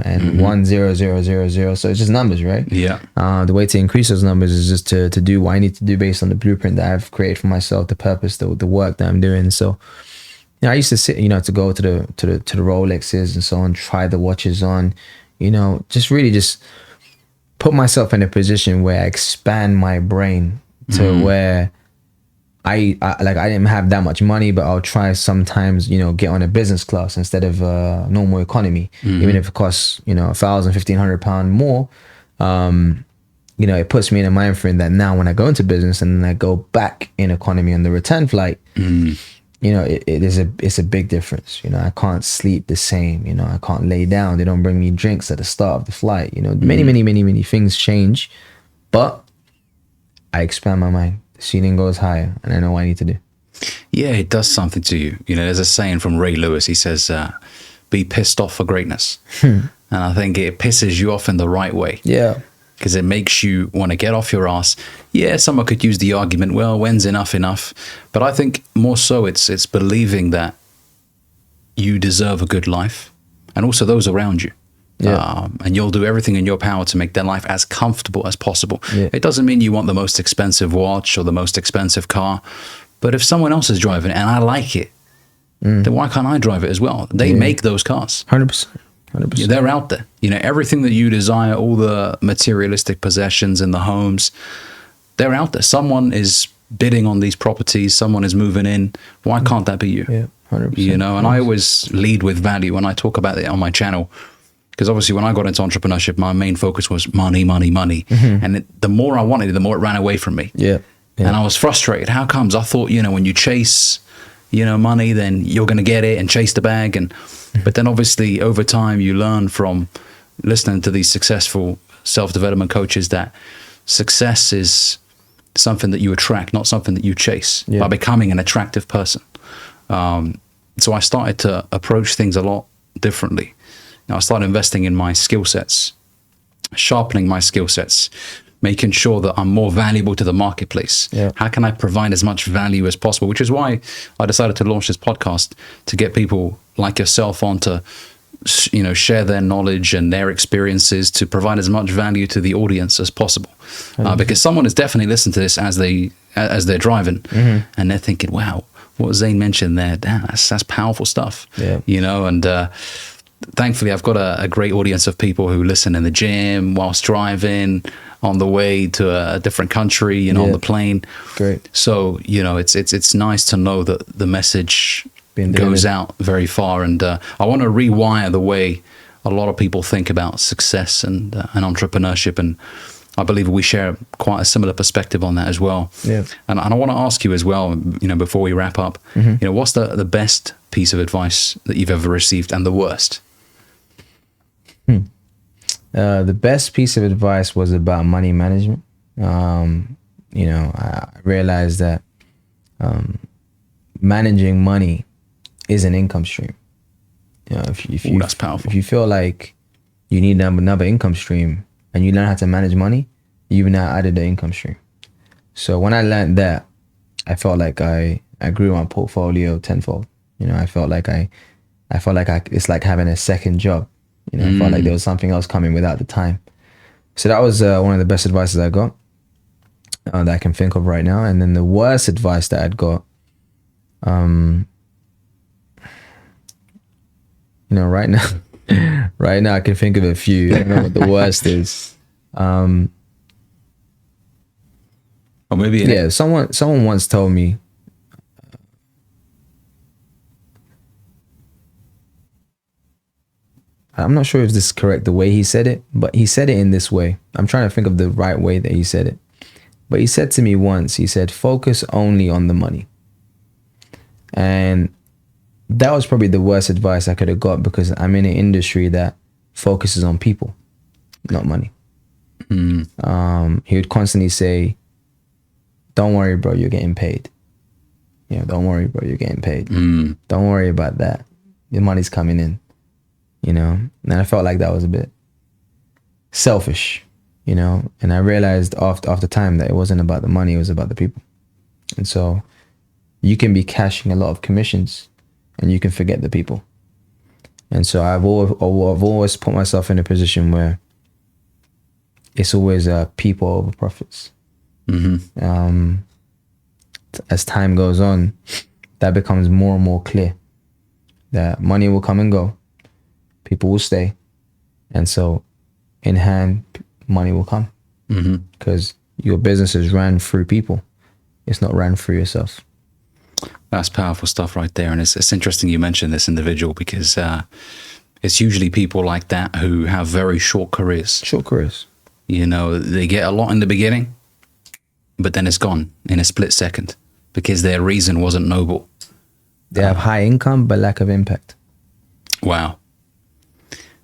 and 10000. So it's just numbers, right? Yeah. The way to increase those numbers is just to do what I need to do based on the blueprint that I've created for myself, the purpose, the work that I'm doing. So, you know, I used to sit, you know, to go to the Rolexes and so on, try the watches on, you know, just really just put myself in a position where I expand my brain to where I didn't have that much money, but I'll try sometimes, get on a business class instead of normal economy, even if it costs, £1,000, £1,500 more. It puts me in a mind frame that now when I go into business and then I go back in economy on the return flight, it's a big difference. I can't sleep the same. I can't lay down. They don't bring me drinks at the start of the flight. Many things change, but I expand my mind. The ceiling goes higher, and I know what I need to do. Yeah, it does something to you. There's a saying from Ray Lewis. He says, "Be pissed off for greatness," and I think it pisses you off in the right way. Yeah. Because it makes you want to get off your ass. Yeah, someone could use the argument, well, when's enough? But I think more so it's believing that you deserve a good life, and also those around you. Yeah. And you'll do everything in your power to make their life as comfortable as possible. Yeah. It doesn't mean you want the most expensive watch or the most expensive car, but if someone else is driving it and I like it, then why can't I drive it as well? They make those cars. 100%. 100%. They're out there. Everything that you desire, all the materialistic possessions in the homes, they're out there. Someone is bidding on these properties. Someone is moving in. Why can't that be you? Yeah, 100%. And I always lead with value when I talk about it on my channel. Because obviously when I got into entrepreneurship, my main focus was money. And the more I wanted it, the more it ran away from me. Yeah. And I was frustrated. How comes? I thought, when you chase, money, then you're going to get it and chase the bag. But then obviously over time you learn from listening to these successful self-development coaches that success is something that you attract, not something that you chase, by becoming an attractive person. So I started to approach things a lot differently. I started investing in my skill sets, sharpening my skill sets, making sure that I'm more valuable to the marketplace. Yeah. How can I provide as much value as possible? Which is why I decided to launch this podcast, to get people like yourself on to, share their knowledge and their experiences, to provide as much value to the audience as possible. Because someone is definitely listening to this as they're driving, and they're thinking, wow, what Zain mentioned there, damn, that's powerful stuff. Yeah. And thankfully I've got a great audience of people who listen in the gym, whilst driving, on the way to a different country, on the plane. Great. So, it's nice to know that the message goes out very far. And I want to rewire the way a lot of people think about success and entrepreneurship. And I believe we share quite a similar perspective on that as well. Yeah. And I want to ask you as well, before we wrap up, what's the best piece of advice that you've ever received, and the worst? The best piece of advice was about money management. I realized that managing money is an income stream. That's powerful. If you feel like you need another income stream and you learn how to manage money, you've now added the income stream. So when I learned that, I felt like I grew my portfolio tenfold. I felt like it's like having a second job. I felt like there was something else coming without the time. So that was one of the best advices I got that I can think of right now. And then the worst advice that I'd got, right now I can think of a few. I don't know what the worst is. Or maybe someone once told me, I'm not sure if this is correct the way he said it, but he said it in this way. I'm trying to think of the right way that he said it. But he said to me once, he said, focus only on the money. And that was probably the worst advice I could have got, because I'm in an industry that focuses on people, not money. He would constantly say, don't worry, bro, you're getting paid. Don't worry, bro, you're getting paid. Don't worry about that. Your money's coming in. And I felt like that was a bit selfish, and I realized after time that it wasn't about the money, it was about the people. And so you can be cashing a lot of commissions and you can forget the people. And so I've always put myself in a position where it's always people over profits. As time goes on, that becomes more and more clear that money will come and go. People will stay. And so in hand, money will come, because your business is ran through people. it's not ran through yourself. That's powerful stuff right there. And it's interesting you mentioned this individual because it's usually people like that who have very short careers. Short careers. You know, they get a lot in the beginning, but then it's gone in a split second because their reason wasn't noble. They have high income, but lack of impact. Wow.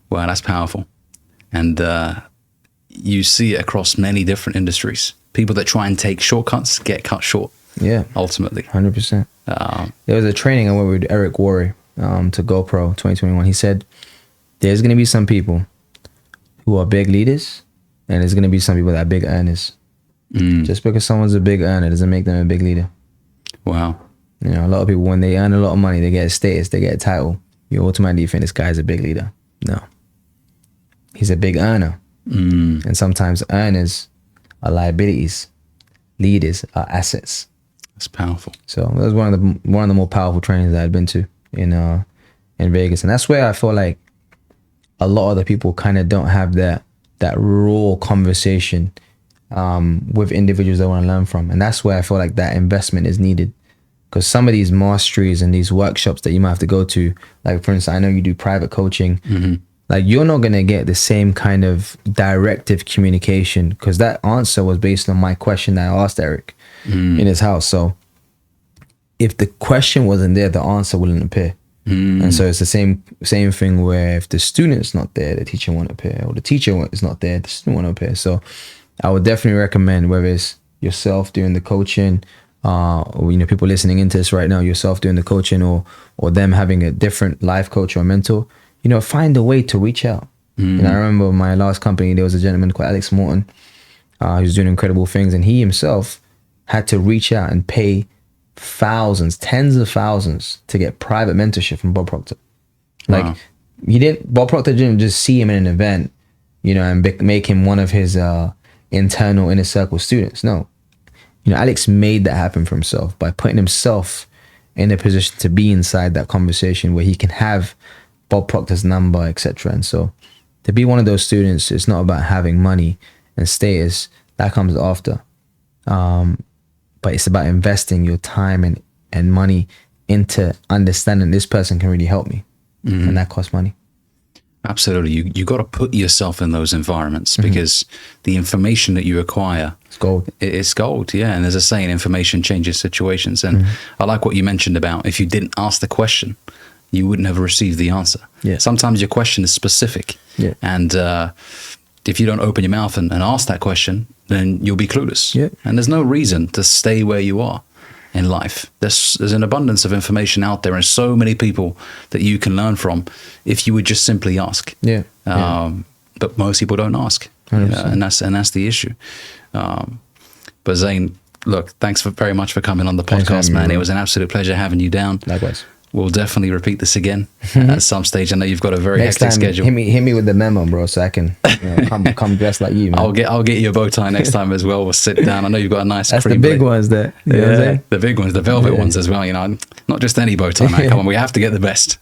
Wow, that's powerful. And you see it across many different industries. People that try and take shortcuts get cut short. Yeah. Ultimately. 100%. There was a training I went with Eric Worre to GoPro 2021. He said, there's going to be some people who are big leaders, and there's going to be some people that are big earners. Just because someone's a big earner doesn't make them a big leader. Wow. You know, a lot of people, when they earn a lot of money, they get a status, they get a title. You automatically think this guy's a big leader. No. He's a big earner. And sometimes earners are liabilities. Leaders are assets. That's powerful. So that was one of the more powerful trainings that I'd been to in Vegas. And that's where I feel like a lot of the people kind of don't have that raw conversation with individuals they want to learn from. And that's where I feel like that investment is needed. Because some of these masteries and these workshops that you might have to go to, like for instance, I know you do private coaching, like you're not going to get the same kind of directive communication, because that answer was based on my question that I asked Eric in his house. So if the question wasn't there, the answer wouldn't appear. And so it's the same thing where if the student's not there, the teacher won't appear, or the teacher is not there, the student won't appear. So I would definitely recommend, whether it's yourself doing the coaching, or, you know, people listening into this right now, yourself doing the coaching, or them having a different life coach or mentor, you know, find a way to reach out. And I remember my last company, there was a gentleman called Alex Morton, who's doing incredible things, and he himself had to reach out and pay thousands, tens of thousands to get private mentorship from Bob Proctor. Like, Bob Proctor didn't just see him in an event, you know, and make him one of his internal inner circle students. No. You know, Alex made that happen for himself by putting himself in a position to be inside that conversation where he can have Bob Proctor's number, etc. And so to be one of those students, it's not about having money and status. That comes after. But it's about investing your time and money into understanding this person can really help me. And that costs money. Absolutely. You got to put yourself in those environments because the information that you acquire, it's gold. It's gold, yeah. And there's a saying, information changes situations. And I like what you mentioned about if you didn't ask the question, you wouldn't have received the answer. Yeah. Sometimes your question is specific. Yeah. And if you don't open your mouth and ask that question, then you'll be clueless. Yeah. And there's no reason to stay where you are in life. There's an abundance of information out there and so many people that you can learn from if you would just simply ask. Yeah. But most people don't ask. You know, and that's the issue. But Zain, look, thanks very much for coming on the podcast, man. It was an absolute pleasure having you down. Likewise. We'll definitely repeat this again at some stage. I know you've got a very hectic schedule. Hit me with the memo, bro, so I can come dressed like you, man. I'll get you a bow tie next time as well. We'll sit down. I know you've got a nice. That's the big ones, there. Yeah, the big ones, the velvet ones as well. You know, not just any bow tie, man. Come on, we have to get the best.